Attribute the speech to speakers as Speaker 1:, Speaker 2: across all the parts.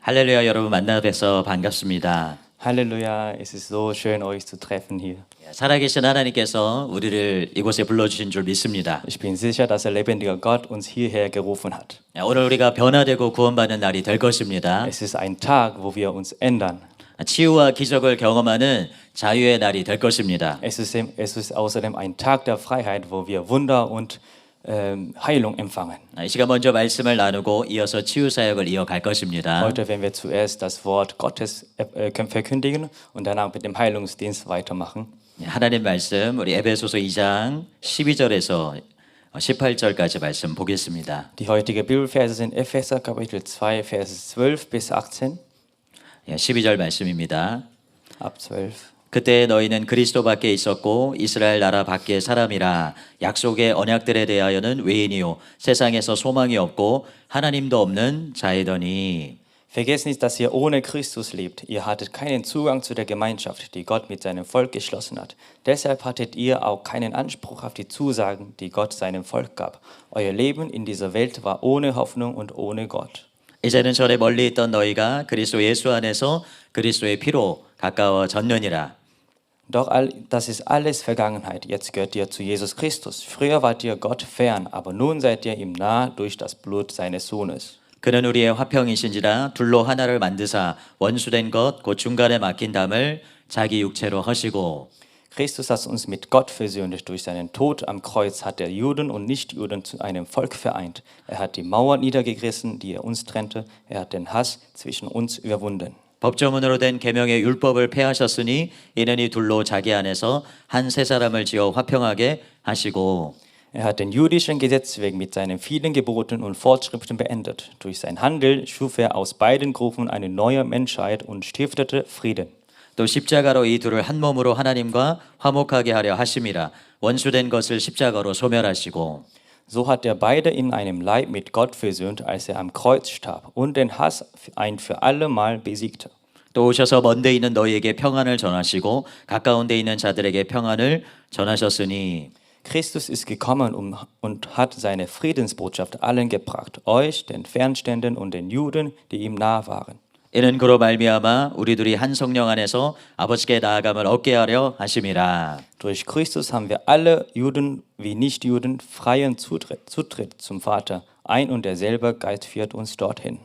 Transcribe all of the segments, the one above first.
Speaker 1: 할렐루야 여러분 만나 뵈서 반갑습니다.
Speaker 2: Halleluja, es ist so schön, euch zu treffen hier.
Speaker 1: 살아계신 하나님께서 우리를 이곳에 불러주신 줄 믿습니다.
Speaker 2: Ich bin sicher, dass der lebendige Gott uns hierher gerufen hat.
Speaker 1: 오늘 우리가 변화되고 구원받는 날이 될 것입니다.
Speaker 2: Es ist ein Tag, wo wir uns ändern.
Speaker 1: 치유와 기적을 경험하는 자유의 날이 될 것입니다.
Speaker 2: Es ist außerdem ein Tag der Freiheit, wo wir Wunder und Heilung empfangen.
Speaker 1: 이 시간 먼저 말씀을 나누고 이어서 치유 사역을 이어갈 것입니다.
Speaker 2: Heute werden wir zuerst das Wort Gottes verkündigen und danach mit dem Heilungsdienst weitermachen.
Speaker 1: 하나님 말씀 우리 에베소서 2장 12절에서 18절까지 말씀 보겠습니다.
Speaker 2: Die heutige Bibelverse sind Epheser Kapitel 2, Verse 12 bis 18.
Speaker 1: 12절 말씀입니다.
Speaker 2: Ab 12.
Speaker 1: 그때 너희는 그리스도 밖에 있었고 이스라엘 나라 밖의 사람이라 약속의 언약들에 대하여는 외인이요 세상에서 소망이 없고 하나님도 없는 자이더니
Speaker 2: Vergesst nicht, dass ihr ohne Christus lebt. Ihr hattet keinen Zugang zu der Gemeinschaft, die Gott mit seinem Volk geschlossen hat. Deshalb hattet ihr auch keinen Anspruch auf die Zusagen, die Gott seinem Volk gab. Euer Leben in dieser Welt war ohne Hoffnung und ohne Gott.
Speaker 1: 이제는 전에 멀리 있던 너희가 그리스도 예수 안에서 그리스도의 피로 가까워졌느니라.
Speaker 2: Doch das ist alles Vergangenheit. Jetzt gehört ihr zu Jesus Christus. Früher wart ihr Gott fern, aber nun seid ihr ihm nah durch das Blut seines Sohnes.
Speaker 1: 그는 우리의 화평이신지라 둘로 하나를 만드사 원수된 것 곧 중간에 막힌 담을 자기 육체로 허시고
Speaker 2: Christus hat uns mit Gott versöhnt. Durch seinen Tod am Kreuz hat er Juden und Nichtjuden zu einem Volk vereint. Er hat die Mauer niedergerissen, die uns trennte. Er hat den Hass zwischen uns überwunden.
Speaker 1: 법조문으로 된 계명의 율법을 폐하셨으니 이는 이 둘로 자기 안에서 한 세 사람을 지어 화평하게 하시고
Speaker 2: Er hat den jüdischen Gesetzweg mit seinen vielen Geboten und Fortschriften beendet. Durch sein Handeln schuf er aus beiden Gruppen eine neue Menschheit und stiftete Frieden.
Speaker 1: 또 십자가로 이 둘을 한 몸으로 하나님과 화목하게 하려 하심이라 원수된 것을 십자가로 소멸하시고
Speaker 2: So hat er beide in einem Leib mit Gott versöhnt, als er am Kreuz starb und den Hass ein für alle Mal besiegte.
Speaker 1: 또 오셔서 먼데 있는 너희에게 평안을 전하시고 가까운 데 있는 자들에게 평안을 전하셨으니
Speaker 2: Christus ist gekommen und hat seine Friedensbotschaft allen gebracht, euch, den Fernständen und den Juden, die ihm nah waren.
Speaker 1: 이는 그로 말미암아 우리들이 한 성령 안에서 아버지께 나아감을 얻게 하려 하심이라.
Speaker 2: Durch Christus haben wir alle Juden wie Nichtjuden freien Zutritt zum Vater. Ein und derselbe Geist führt uns dorthin.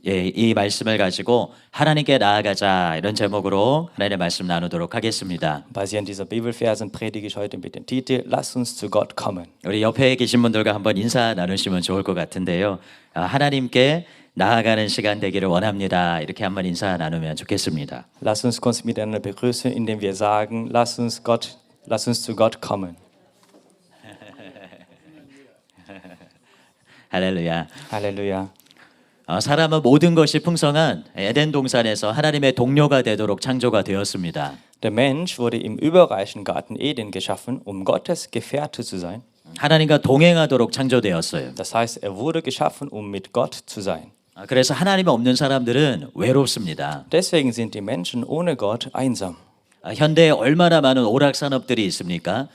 Speaker 1: 예, 이 말씀을 가지고 하나님께 나아가자 이런 제목으로 하나님의 말씀 나누도록 하겠습니다.
Speaker 2: Basierend dieser Bibelversen predige ich heute mit dem Titel Lass uns zu Gott kommen.
Speaker 1: 우리 옆에 계신 분들과 한번 인사 나누시면 좋을 것 같은데요. 하나님께 나아가는 시간 되기를 원합니다. 이렇게 한번 인사 나누면 좋겠습니다.
Speaker 2: Lass uns kurz miteinander begrüßen, indem wir sagen, lass uns zu Gott kommen.
Speaker 1: 할렐루야.
Speaker 2: Halleluja.
Speaker 1: 사람은 모든 것이 풍성한 에덴 동산에서 하나님의 동료가 되도록 창조가 되었습니다.
Speaker 2: Der Mensch wurde im überreichen Garten Eden geschaffen, Gottes Gefährte zu sein.
Speaker 1: 하나님과 동행하도록 창조되었어요.
Speaker 2: Das heißt, er wurde geschaffen, mit Gott zu sein.
Speaker 1: 그래서 하나님 없는 사람들은 외롭습니다.
Speaker 2: Deswegen sind die Menschen ohne Gott einsam.
Speaker 1: 현대에 얼마나 많은 오락산업들이 있습니까?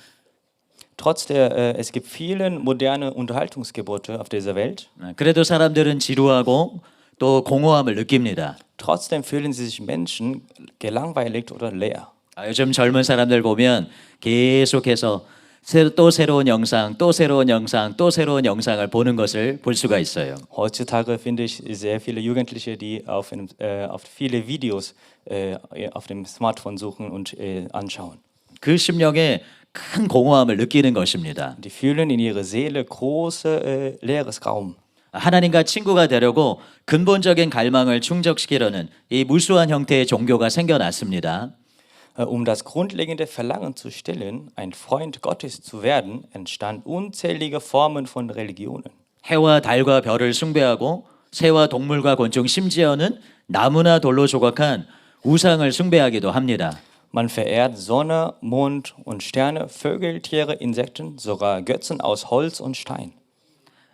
Speaker 2: Es gibt viele moderne Unterhaltungsgebote auf dieser Welt.
Speaker 1: 그래도 사람들은 지루하고 또 공허함을 느낍니다.
Speaker 2: Trotzdem fühlen sich Menschen gelangweilt oder leer.
Speaker 1: 요즘 젊은 사람들 보면 계속해서 또 새로운 영상, 또 새로운 영상, 또 새로운 영상을 보는 것을 볼 수가 있어요.
Speaker 2: Heutzutage finde ich sehr viele Jugendliche, die auf viele Videos auf dem Smartphone suchen und anschauen.
Speaker 1: 그 심령에 큰 공허함을 느끼는 것입니다.
Speaker 2: Die fühlen in ihrer Seele leeres Raum.
Speaker 1: 하나님과 친구가 되려고 근본적인 갈망을 충족시키려는 이 무수한 형태의 종교가 생겨났습니다.
Speaker 2: Das grundlegende Verlangen zu stillen, ein Freund Gottes zu werden, entstand unzählige Formen von Religionen.
Speaker 1: 해와 달과 별을 숭배하고 새와 동물과 곤충 심지어는 나무나 돌로 조각한 우상을 숭배하기도 합니다.
Speaker 2: Man verehrt Sonne, Mond und Sterne, Vögel, Tiere, Insekten, sogar Götzen aus Holz und Stein.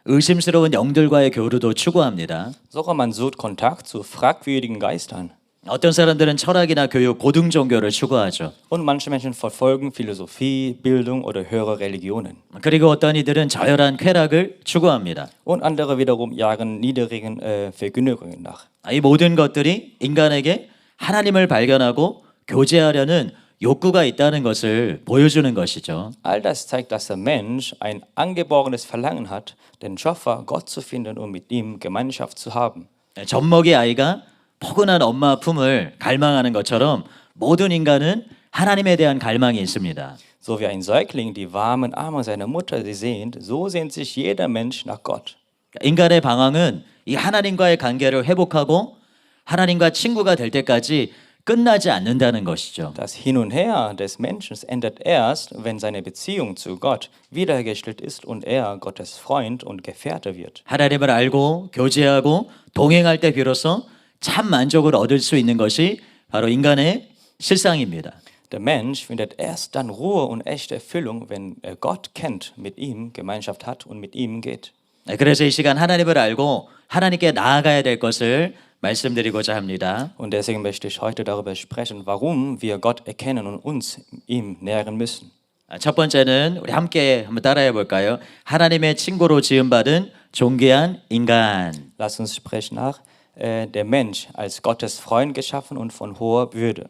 Speaker 1: 의심스러운 영들과의 교류도 추구합니다.
Speaker 2: Sogar man sucht Kontakt zu fragwürdigen Geistern.
Speaker 1: 어떤 사람들은 철학이나 교육, 고등 종교를 추구하죠.
Speaker 2: Und manche Menschen verfolgen Philosophie, Bildung oder höhere Religionen.
Speaker 1: 그리고 어떤 이들은 저열한 쾌락을 추구합니다.
Speaker 2: Und andere wiederum jagen niedrigen Vergnügungen nach.
Speaker 1: 이 모든 것들이 인간에게 하나님을 발견하고 교제하려는 욕구가 있다는 것을 보여주는 것이죠.
Speaker 2: All das zeigt, dass der Mensch ein angeborenes Verlangen hat, den Schöpfer Gott zu finden und mit ihm Gemeinschaft zu haben.
Speaker 1: 젖먹이 아이가 포근한 엄마 품을 갈망하는 것처럼 모든 인간은 하나님에 대한 갈망이 있습니다.
Speaker 2: So wie ein Säugling die warmen Arme seiner Mutter sehnt, so sehnt sich jeder Mensch nach Gott.
Speaker 1: 인간의 방황은 이 하나님과의 관계를 회복하고 하나님과 친구가 될 때까지 끝나지 않는다는 것이죠.
Speaker 2: Das Hin und Her des Menschen endet erst, wenn seine Beziehung zu Gott wiederhergestellt ist und er Gottes Freund und Gefährte wird.
Speaker 1: 하나님을 알고 교제하고 동행할 때 비로소 참 만족을 얻을 수 있는 것이 바로 인간의 실상입니다.
Speaker 2: Der Mensch findet erst dann Ruhe und echte Erfüllung, wenn er Gott kennt, mit ihm Gemeinschaft hat und mit ihm geht.
Speaker 1: 그래서 이 시간 하나님을 알고 하나님께 나아가야 될 것을 말씀드리고자 합니다.
Speaker 2: Und deswegen möchte ich heute darüber sprechen, warum wir Gott erkennen und uns ihm nähern müssen.
Speaker 1: 첫 번째는 우리 함께 한번 따라해 볼까요? 하나님의 친구로 지음받은 존귀한 인간.
Speaker 2: Lass uns sprechen nach. Der Mensch als Gottes Freund geschaffen und von hoher Würde.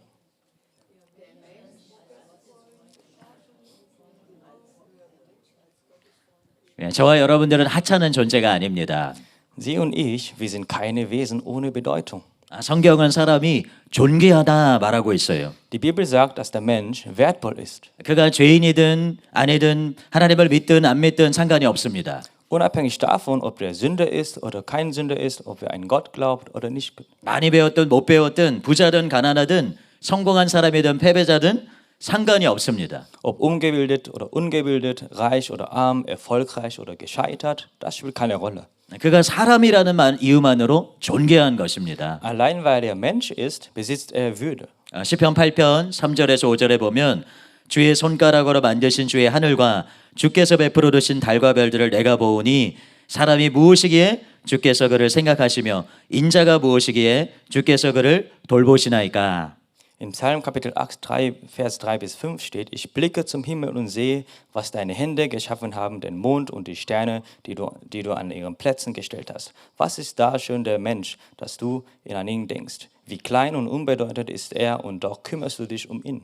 Speaker 1: 저와 여러분들은 하찮은 존재가 아닙니다.
Speaker 2: Sie und ich, wir sind keine Wesen ohne Bedeutung.
Speaker 1: 성경은 사람이 존귀하다 말하고 있어요.
Speaker 2: Die Bibel sagt, dass der Mensch wertvoll ist.
Speaker 1: 그가 죄인이든 아니든 하나님을 믿든 안 믿든 상관이 없습니다.
Speaker 2: Unabhängig davon, ob der Sünder ist oder kein Sünder ist, ob er an Gott glaubt oder nicht.
Speaker 1: 많이 배웠든 못 배웠든 부자든 가난하든 성공한 사람이든 패배자든 상관이 없습니다.
Speaker 2: Ob umgebildet oder ungebildet, reich oder arm, erfolgreich oder gescheitert, das spielt keine Rolle.
Speaker 1: 그가 사람이라는 이유만으로 존귀한 것입니다.
Speaker 2: Allein weil er Mensch ist, besitzt er Würde.
Speaker 1: 시편 8편 3절에서 5절에 보면 주의 손가락으로 만드신 주의 하늘과 주께서 베풀어 두신 달과 별들을 내가 보오니 사람이 무엇이기에 주께서 그를 생각하시며 인자가 무엇이기에 주께서 그를 돌보시나이까.
Speaker 2: In Psalm Kapitel 8, Vers 3 bis 5 steht, ich blicke zum Himmel und sehe, was deine Hände geschaffen haben, den Mond und die Sterne, die du an ihren Plätzen gestellt hast. Was ist da schön der Mensch, dass du an ihn denkst? Wie klein und unbedeutend ist er und doch kümmerst du dich um ihn.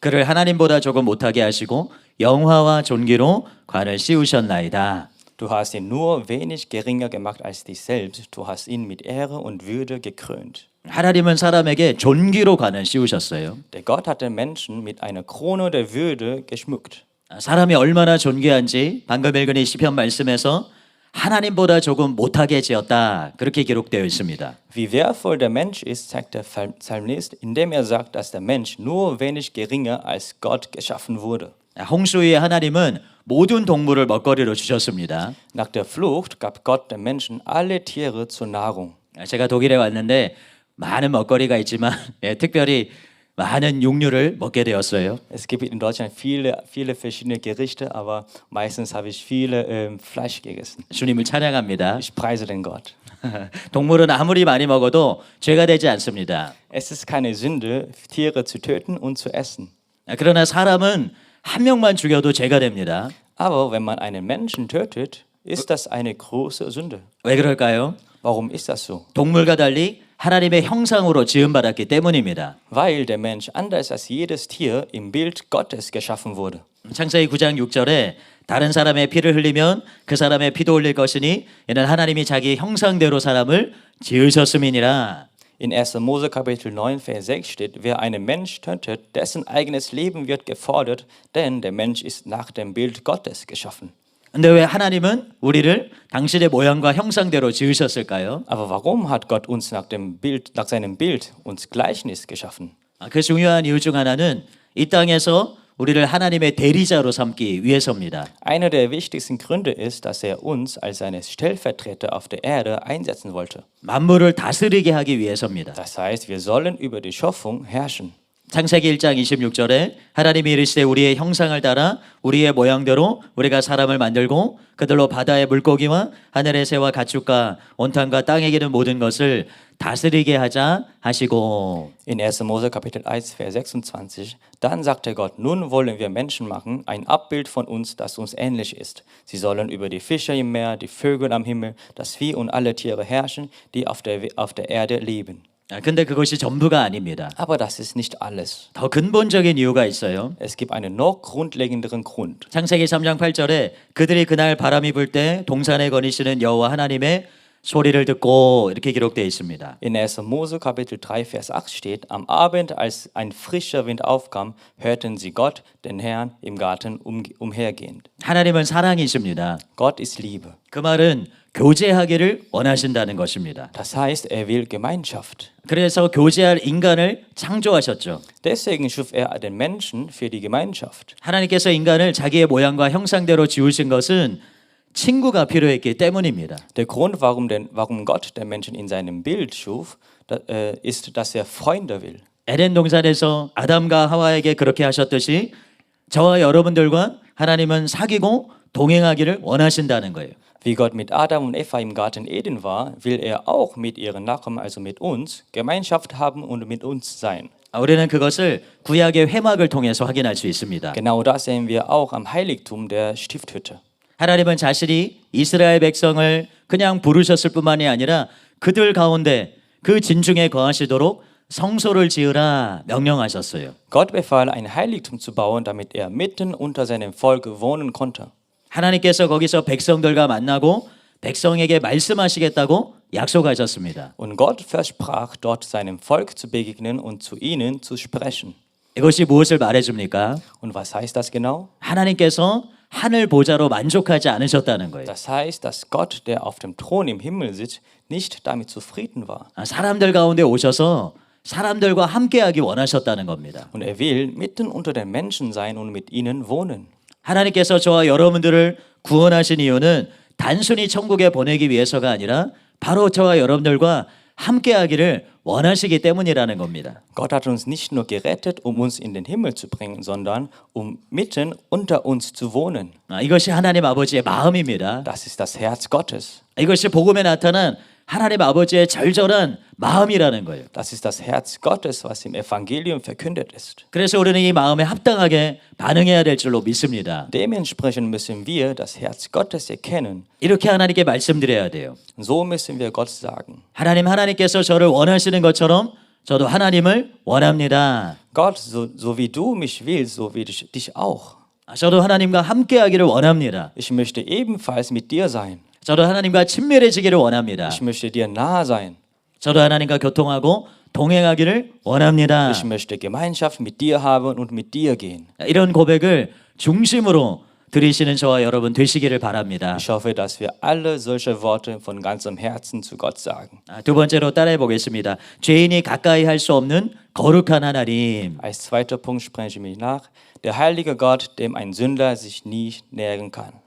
Speaker 1: 그를 하나님보다 조금 못하게 하시고 영화와 존귀로 관을 씌우셨나이다.
Speaker 2: Du hast ihn nur wenig geringer gemacht als dich selbst. Du hast ihn mit Ehre und Würde gekrönt.
Speaker 1: 하나님은 사람에게 존귀로 관을 씌우셨어요.
Speaker 2: Der Gott hat den Menschen mit einer Krone der Würde geschmückt.
Speaker 1: 사람이 얼마나 존귀한지 방금 읽은 이 시편 말씀에서 하나님보다 조금 못하게 지었다. 그렇게 기록되어 있습니다.
Speaker 2: Wie wertvoll der Mensch ist, zeigt der Psalmist, indem er sagt, dass der Mensch nur wenig geringer als Gott geschaffen wurde.
Speaker 1: 홍수 위에 하나님은 모든 동물을 먹거리로 주셨습니다.
Speaker 2: Nach der Flucht gab Gott den Menschen alle Tiere zur Nahrung.
Speaker 1: 제가 독일에 왔는데 많은 먹거리가 있지만 특별히 많은 육류를 먹게 되었어요.
Speaker 2: Es gibt in Deutschland viele verschiedene Gerichte, aber meistens habe ich viele Fleisch gegessen.
Speaker 1: 주님을 찬양합니다.
Speaker 2: Ich preise den Gott.
Speaker 1: 동물은 아무리 많이 먹어도 죄가 되지 않습니다.
Speaker 2: Es ist keine Sünde, Tiere zu töten und zu essen.
Speaker 1: 그러나 사람은 한 명만 죽여도 죄가 됩니다.
Speaker 2: Aber wenn man einen Menschen tötet, ist das eine große Sünde.
Speaker 1: 왜 그럴까요?
Speaker 2: Warum ist das so?
Speaker 1: 동물과 달리 하나님의 형상으로 지음받았기 때문입니다.
Speaker 2: Weil der Mensch anders als jedes Tier im Bild Gottes geschaffen wurde.
Speaker 1: 창세기 9장 6절에 다른 사람의 피를 흘리면 그 사람의 피도 흘릴 것이니 이는 하나님이 자기 형상대로 사람을 지으셨음이니라.
Speaker 2: In 1. Mose Kapitel 9, Vers 6 steht, wer einen Mensch tötet, dessen eigenes Leben wird gefordert, denn der Mensch ist nach dem Bild Gottes geschaffen.
Speaker 1: 근데 왜 하나님은 우리를 당신의 모양과 형상대로 지으셨을까요?
Speaker 2: Aber warum hat Gott uns nach seinem Bild uns Gleichnis geschaffen?
Speaker 1: 그 중요한 이유 중 하나는 이 땅에서 우리를 하나님의 대리자로 삼기 위해서입니다.
Speaker 2: Einer der wichtigsten Gründe ist, dass er uns als seine Stellvertreter auf der Erde einsetzen wollte.
Speaker 1: 만물을 다스리게 하기 위해서입니다.
Speaker 2: Das heißt, wir sollen über die Schöpfung herrschen.
Speaker 1: 창세기 1장 26절에 하나님이 이르시되 우리의 형상을 따라 우리의 모양대로 우리가 사람을 만들고 그들로 바다의 물고기와 하늘의 새와 가축과 온 땅과 땅에 기는 모든 것을 다스리게 하자 하시고.
Speaker 2: In 1. Mose Kapitel 1, Vers 26, dann sagte Gott, nun wollen wir Menschen machen, ein Abbild von uns, das uns ähnlich ist. Sie sollen über die Fische im Meer, die Vögel am Himmel, das Vieh und alle Tiere herrschen, die auf der Erde leben.
Speaker 1: 근데 그것이 전부가 아닙니다.
Speaker 2: Aber das ist nicht alles.
Speaker 1: 더 근본적인 이유가 있어요.
Speaker 2: Es gibt einen noch grundlegenderen Grund.
Speaker 1: 창세기 3장 8절에 그들이 그날 바람이 불 때 동산에 거니시는 여호와 하나님의 소리를 듣고 이렇게 기록되어 있습니다.
Speaker 2: In 1. Mose Kapitel 3, Vers 8 steht, am Abend, als ein frischer Wind aufkam, hörten sie Gott, den Herrn, im Garten umhergehend.
Speaker 1: 하나님은 사랑이십니다.
Speaker 2: Gott ist Liebe.
Speaker 1: 그 말은 교제하기를 원하신다는 것입니다.
Speaker 2: Das heißt, er will Gemeinschaft.
Speaker 1: 그래서 교제할 인간을 창조하셨죠.
Speaker 2: Deswegen schuf er den Menschen für die Gemeinschaft.
Speaker 1: 하나님께서 인간을 자기의 모양과 형상대로 지으신 것은 친구가 필요했기 때문입니다.
Speaker 2: Der Grund, warum Gott den Menschen in seinem Bild schuf, ist, dass er Freunde will.
Speaker 1: 에덴 동산에서 아담과 하와에게 그렇게 하셨듯이 저와 여러분들과 하나님은 사귀고 동행하기를 원하신다는 거예요.
Speaker 2: Wie Gott mit Adam und Eva im Garten Eden war, will er auch mit ihren Nachkommen, also mit uns, Gemeinschaft haben und mit uns sein.
Speaker 1: 우리는 그것을 구약의 회막을 통해서 확인할 수 있습니다.
Speaker 2: Genau das sehen wir auch am Heiligtum der Stifthütte.
Speaker 1: 하나님은 자신이 이스라엘 백성을 그냥 부르셨을 뿐만이 아니라 그들 가운데 그 진중에 거하시도록 성소를 지으라 명령하셨어요.
Speaker 2: Gott befahl, ein Heiligtum zu bauen, damit er mitten unter seinem Volk wohnen konnte.
Speaker 1: 하나님께서 거기서 백성들과 만나고 백성에게 말씀하시겠다고 약속하셨습니다.
Speaker 2: Und Gott versprach, dort seinem Volk zu begegnen und zu ihnen zu sprechen.
Speaker 1: 이것이 무엇을 말해줍니까?
Speaker 2: Und was heißt das genau?
Speaker 1: 하나님께서 하늘 보좌로 만족하지 않으셨다는 거예요.
Speaker 2: Das heißt, dass Gott, der auf dem Thron im Himmel sitzt, nicht damit zufrieden war.
Speaker 1: 사람들 가운데 오셔서 사람들과 함께하기 원하셨다는 겁니다.
Speaker 2: Und er will mitten unter den Menschen sein und mit ihnen wohnen.
Speaker 1: 하나님께서 저와 여러분들을 구원하신 이유는 단순히 천국에 보내기 위해서가 아니라 바로 저와 여러분들과 함께하기를 원하시기 때문이라는 겁니다.
Speaker 2: Gott hat uns nicht nur gerettet, um uns in den Himmel zu bringen, sondern um mitten unter uns zu wohnen.
Speaker 1: 이것이 하나님 아버지의 마음입니다.
Speaker 2: Das ist das Herz Gottes.
Speaker 1: 이것이 복음에 나타난 하나님 아버지의 절절한 마음이라는 거예요.
Speaker 2: Das ist das Herz Gottes, was im Evangelium verkündet ist.
Speaker 1: 그래서 우리는 이 마음에 합당하게 반응해야 될 줄로 믿습니다.
Speaker 2: Dementsprechend müssen wir das Herz Gottes erkennen.
Speaker 1: 이렇게 하나님께 말씀드려야 돼요.
Speaker 2: So müssen wir Gott sagen.
Speaker 1: 하나님께서 저를 원하시는 것처럼 저도 하나님을 원합니다.
Speaker 2: Gott, so wie du mich willst, so will ich dich auch.
Speaker 1: 저도 하나님과 함께하기를 원합니다.
Speaker 2: Ich möchte ebenfalls mit dir sein.
Speaker 1: 저도 하나님과 친밀해지기를 원합니다.
Speaker 2: Ich möchte dir nahe sein.
Speaker 1: 저도 하나님과 교통하고 동행하기를 원합니다.
Speaker 2: Ich möchte Gemeinschaft mit dir haben und mit dir gehen.
Speaker 1: 이런 고백을 중심으로 들으시는 저와 여러분 되시기를 바랍니다.
Speaker 2: Ich hoffe, dass wir alle solche Worte von ganzem Herzen zu Gott sagen.
Speaker 1: 두 번째로 따라해 보겠습니다. 죄인이 가까이 할 수 없는 거룩한 하나님.
Speaker 2: Als zweiter Punkt spreche ich mich nach. Der heilige Gott, dem ein Sünder sich nie nähern kann.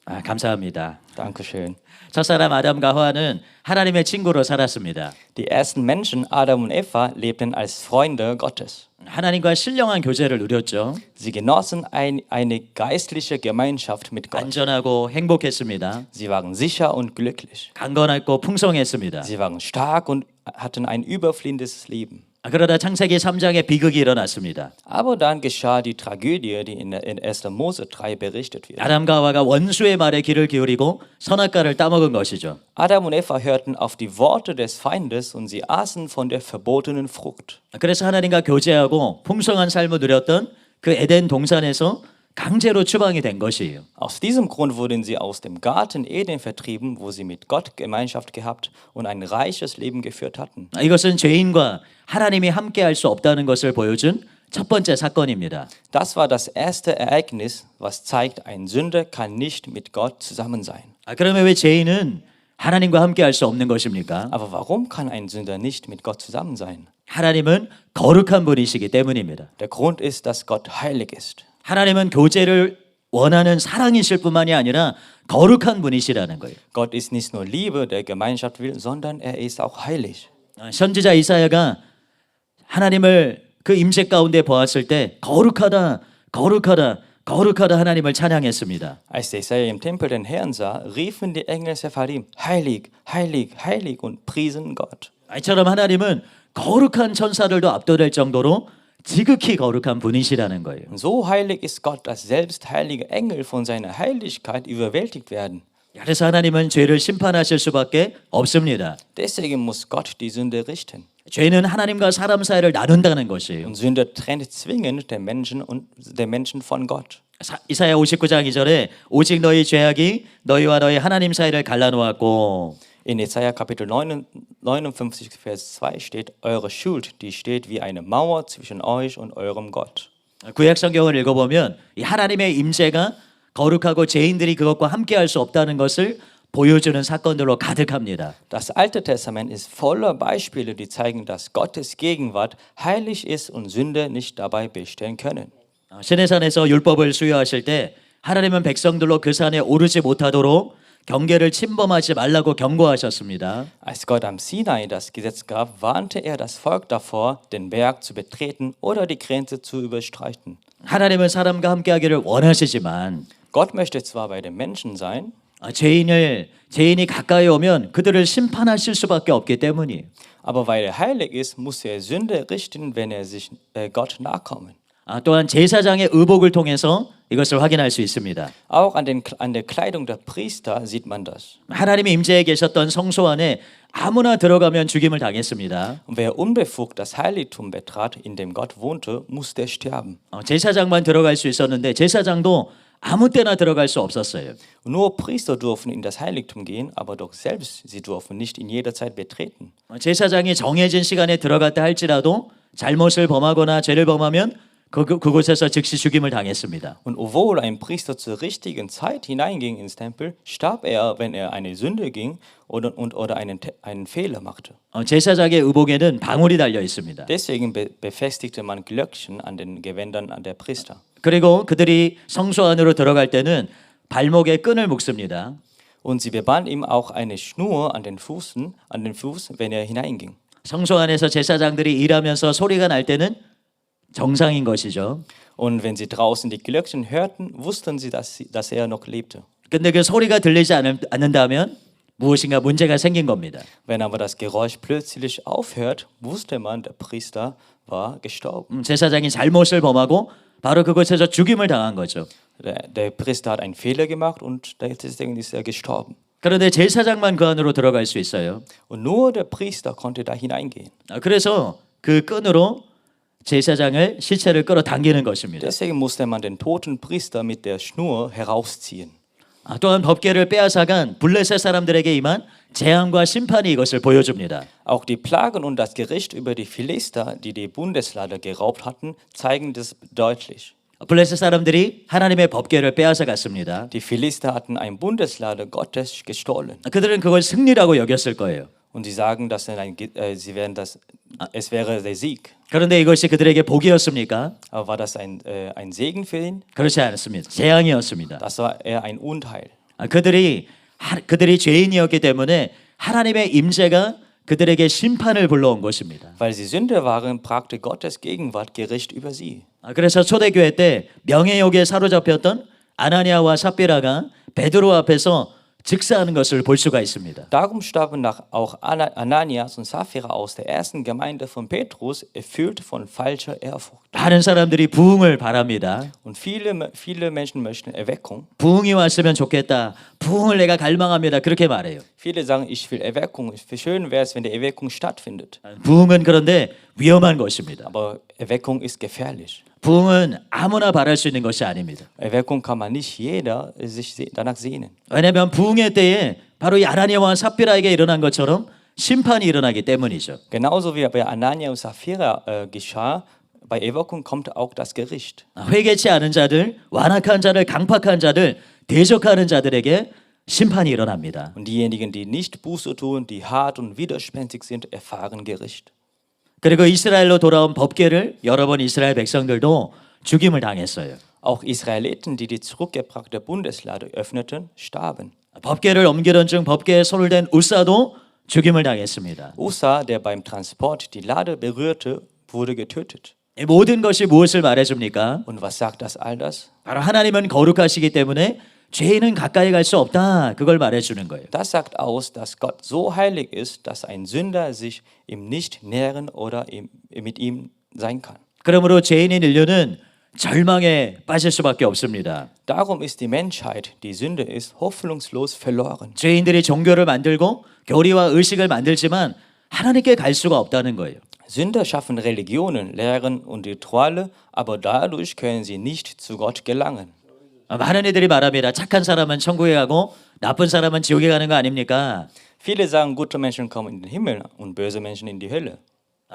Speaker 1: 감사합니다.
Speaker 2: Dankeschön.
Speaker 1: 첫사람 아담과 하와는 하나님의 친구로 살았습니다.
Speaker 2: Die ersten Menschen, Adam und Eva, lebten als Freunde Gottes.
Speaker 1: 하나님과 신령한 교제를 누렸죠.
Speaker 2: Sie genossen eine geistliche Gemeinschaft mit Gott.
Speaker 1: 안전하고 행복했습니다.
Speaker 2: Sie waren sicher und glücklich.
Speaker 1: 강건하고 풍성했습니다.
Speaker 2: Sie waren stark und hatten ein überfließendes Leben.
Speaker 1: 그러다 창세기 3장에 비극이 일어났습니다.
Speaker 2: Aber dann geschah die Tragödie, die in 1. Mose 3 berichtet wird.
Speaker 1: 아담과 하와가 원수의 말에 귀를 기울이고 선악과를 따먹은 것이죠.
Speaker 2: Adam und Eva hörten auf die Worte des Feindes und sie aßen von der verbotenen Frucht.
Speaker 1: 그래서 하나님과 교제하고 풍성한 삶을 누렸던 그 에덴 동산에서 강제로 추방이 된 것이에요.
Speaker 2: Aus diesem Grund wurden sie aus dem Garten Eden vertrieben, wo sie mit Gott Gemeinschaft gehabt und ein reiches Leben geführt hatten.
Speaker 1: 이것은 죄인과 하나님이 함께할 수 없다는 것을 보여준 첫 번째 사건입니다.
Speaker 2: Das war das erste Ereignis, was zeigt, ein Sünder kann nicht mit Gott zusammen sein.
Speaker 1: 그러면 왜 죄인은 하나님과 함께할 수 없는 것입니까?
Speaker 2: Aber warum kann ein Sünder nicht mit Gott zusammen sein?
Speaker 1: 하나님은 거룩한 분이시기 때문입니다.
Speaker 2: Der Grund ist, dass Gott heilig ist.
Speaker 1: 하나님은 교제를 원하는 사랑이실 뿐만이 아니라 거룩한 분이시라는 거예요.
Speaker 2: Gott ist nicht nur Liebe, der Gemeinschaft will, sondern er ist auch heilig.
Speaker 1: 선지자 이사야가 하나님을 그 임재 가운데 보았을 때 거룩하다, 거룩하다, 거룩하다 하나님을 찬양했습니다.
Speaker 2: Als der Jesaja im Tempel den Herrn sah, riefen die Engel Sepharim, heilig, heilig, heilig und priesen Gott.
Speaker 1: 이처럼 하나님은 거룩한 천사들도 압도될 정도로 지극히 거룩한 분이시라는 거예요.
Speaker 2: Und so heilig ist Gott, dass selbst heilige Engel von seiner Heiligkeit überwältigt werden.
Speaker 1: 그래서 하나님은 죄를 심판하실 수밖에 없습니다.
Speaker 2: Deswegen muss Gott die Sünde richten.
Speaker 1: 죄는 하나님과 사람 사이를 나눈다는 것이에요.
Speaker 2: Und Sünde trennt zwingend den Menschen von Gott.
Speaker 1: 이사야 59장 2절에 오직 너희 죄악이 너희와 너희 하나님 사이를 갈라놓았고
Speaker 2: In Jesaja Kapitel 59, Vers 2 steht, eure Schuld, die steht wie eine Mauer zwischen euch und eurem Gott.
Speaker 1: 구약 성경을 읽어보면 이 하나님의 임재가 거룩하고 죄인들이 그것과 함께할 수 없다는 것을 보여주는 사건들로 가득합니다.
Speaker 2: Das Alte Testament ist voller Beispiele, die zeigen, dass Gottes Gegenwart heilig ist und Sünde nicht dabei bestehen können.
Speaker 1: 시내산에서 율법을 수여하실 때 하나님은 백성들로 그 산에 오르지 못하도록 경계를 침범하지 말라고 경고하셨습니다.
Speaker 2: Als Gott am Sinai das Gesetz gab, warnte er das Volk davor, den Berg zu betreten oder die Grenze zu überschreiten.
Speaker 1: 하나님은 사람과 함께하기를 원하시지만
Speaker 2: Gott möchte zwar bei den Menschen sein,
Speaker 1: 죄인이 가까이 오면 그들을 심판하실 수밖에 없기 때문이에요.
Speaker 2: aber weil er heilig ist, muss er Sünde richten, wenn er sich Gott nachkommen.
Speaker 1: 또한 제사장의 의복을 통해서 이것을 확인할 수 있습니다.
Speaker 2: Auch an der Kleidung der Priester sieht man das.
Speaker 1: 하나님의 임재에 계셨던 성소 안에 아무나 들어가면 죽임을 당했습니다.
Speaker 2: Und wer unbefugt das Heiligtum betrat, in dem Gott wohnte, musste sterben.
Speaker 1: 제사장만 들어갈 수 있었는데 제사장도 아무 때나 들어갈 수 없었어요.
Speaker 2: Nur Priester durften in das Heiligtum gehen, aber doch selbst sie durften nicht in jeder Zeit betreten.
Speaker 1: 제사장이 정해진 시간에 들어갔다 할지라도 잘못을 범하거나 죄를 범하면 그곳에서 즉시 죽임을 당했습니다.
Speaker 2: Und obwohl ein Priester zur richtigen Zeit hineinging ins Tempel, starb er, wenn er eine Sünde ging oder einen Fehler machte.
Speaker 1: 제사장의 의복에는 방울이 달려 있습니다.
Speaker 2: Deswegen befestigte man Glöckchen an den Gewändern der Priester.
Speaker 1: 그리고 그들이 성소 안으로 들어갈 때는 발목에 끈을 묶습니다.
Speaker 2: Und sie beband ihm auch eine Schnur an den Fuß, wenn er hineinging.
Speaker 1: 성소 안에서 제사장들이 일하면서 소리가 날 때는 정상인 것이죠.
Speaker 2: Und wenn sie draußen die Glöckchen hörten, wussten sie, dass er noch lebte.
Speaker 1: 근데 그 소리가 들리지 않는다면 무엇인가 문제가 생긴 겁니다.
Speaker 2: Wenn aber das Geräusch plötzlich aufhört, wusste man, der Priester war gestorben.
Speaker 1: 제사장이 잘못을 범하고 바로 그곳에서 죽임을 당한 거죠.
Speaker 2: Der Priester hat einen Fehler gemacht und deswegen ist er gestorben.
Speaker 1: 그런데 제사장만 그 안으로 들어갈 수 있어요.
Speaker 2: Und nur der Priester konnte da hineingehen.
Speaker 1: 그래서 그 끈으로 제사장을 시체를 끌어당기는 것입니다.
Speaker 2: Deswegen musste man den toten Priester mit der Schnur herausziehen.
Speaker 1: 또한 법궤를 빼앗아간 블레셋 사람들에게 임한 재앙과 심판이 이것을 보여줍니다.
Speaker 2: Auch die Plagen und das Gericht über die Philister, die die Bundeslade geraubt hatten, zeigen das deutlich.
Speaker 1: 블레셋 사람들이 하나님의 법궤를 빼앗아 갔습니다.
Speaker 2: Die Philister hatten eine Bundeslade Gottes gestohlen.
Speaker 1: 그들은 그걸 승리라고 여겼을 거예요.
Speaker 2: Und sie sagen, dass es wäre der Sieg.
Speaker 1: 그런데 이것이 그들에게 복이었습니까?
Speaker 2: Aber war das ein Segen für ihn?
Speaker 1: 그렇지 않습니다. 재앙이었습니다.
Speaker 2: Das war eher ein Unheil.
Speaker 1: 그들이 죄인이었기 때문에 하나님의 임재가 그들에게 심판을 불러온 것입니다.
Speaker 2: Weil sie Sünder waren, brachte Gottes Gegenwart Gericht über sie.
Speaker 1: 그래서 초대교회 때 명예욕에 사로잡혔던 아나니아와 삽비라가 베드로 앞에서 즉사하는 것을 볼 수가 있습니다.
Speaker 2: Darum starben auch Ananias und Sapphira aus der ersten Gemeinde von Petrus, erfüllt von falscher Ehrfurcht.
Speaker 1: 많은 사람들이 부흥을 바랍니다.
Speaker 2: Und viele Menschen möchten Erweckung.
Speaker 1: 부흥이 왔으면 좋겠다. 부흥을 내가 갈망합니다. 그렇게 말해요.
Speaker 2: Viele sagen, ich will Erweckung. Wie schön wäre es, wenn die Erweckung stattfindet.
Speaker 1: 부흥은 그런데 위험한 것입니다.
Speaker 2: Aber Erweckung ist gefährlich.
Speaker 1: 부흥은 아무나 바랄 수 있는 것이 아닙니다.
Speaker 2: Erweckung kann man nicht jeder sich danach sehnen.
Speaker 1: 왜냐하면 부흥의 때에 바로 이 아나니아와 삽비라에게 일어난 것처럼 심판이 일어나기 때문이죠.
Speaker 2: Genauso wie bei Anania und Sapphira geschah, bei Erweckung kommt auch das Gericht.
Speaker 1: 회개치 않은 자들, 완악한 자들, 강팍한 자들, 대적하는 자들에게 심판이 일어납니다.
Speaker 2: Und diejenigen, die nicht Buße tun, die hart und widerspenstig sind, erfahren Gericht.
Speaker 1: 그리고 이스라엘로 돌아온 법궤를 여러 번 이스라엘 백성들도 죽임을 당했어요.
Speaker 2: Auch Israeliten, die die zurückgebrachte Bundeslade öffneten, starben.
Speaker 1: 법궤를 옮기던 중 법궤에 손을 댄 우사도 죽임을 당했습니다.
Speaker 2: Usa, der beim Transport die Lade berührte, wurde getötet.
Speaker 1: 이 모든 것이 무엇을 말해줍니까?
Speaker 2: Und was sagt das all das?
Speaker 1: 바로 하나님은 거룩하시기 때문에 죄인은 가까이 갈 수 없다. 그걸 말해주는 거예요.
Speaker 2: Das sagt aus, dass Gott so heilig ist, dass ein Sünder sich ihm nicht nähern oder mit ihm sein kann.
Speaker 1: 그러므로 죄인인 인류는 절망에 빠질 수밖에 없습니다.
Speaker 2: Darum ist die Menschheit, die Sünde ist, hoffnungslos verloren.
Speaker 1: 죄인들이 종교를 만들고 교리와 의식을 만들지만 하나님께 갈 수가 없다는 거예요.
Speaker 2: Sünder schaffen Religionen, Lehren und Rituale, aber dadurch können sie nicht zu Gott gelangen.
Speaker 1: 많은 이들이 말합니다. 착한 사람은 천국에 가고 나쁜 사람은 지옥에 가는 거 아닙니까?
Speaker 2: Viele sagen, gute Menschen kommen in den Himmel und böse Menschen in die Hölle.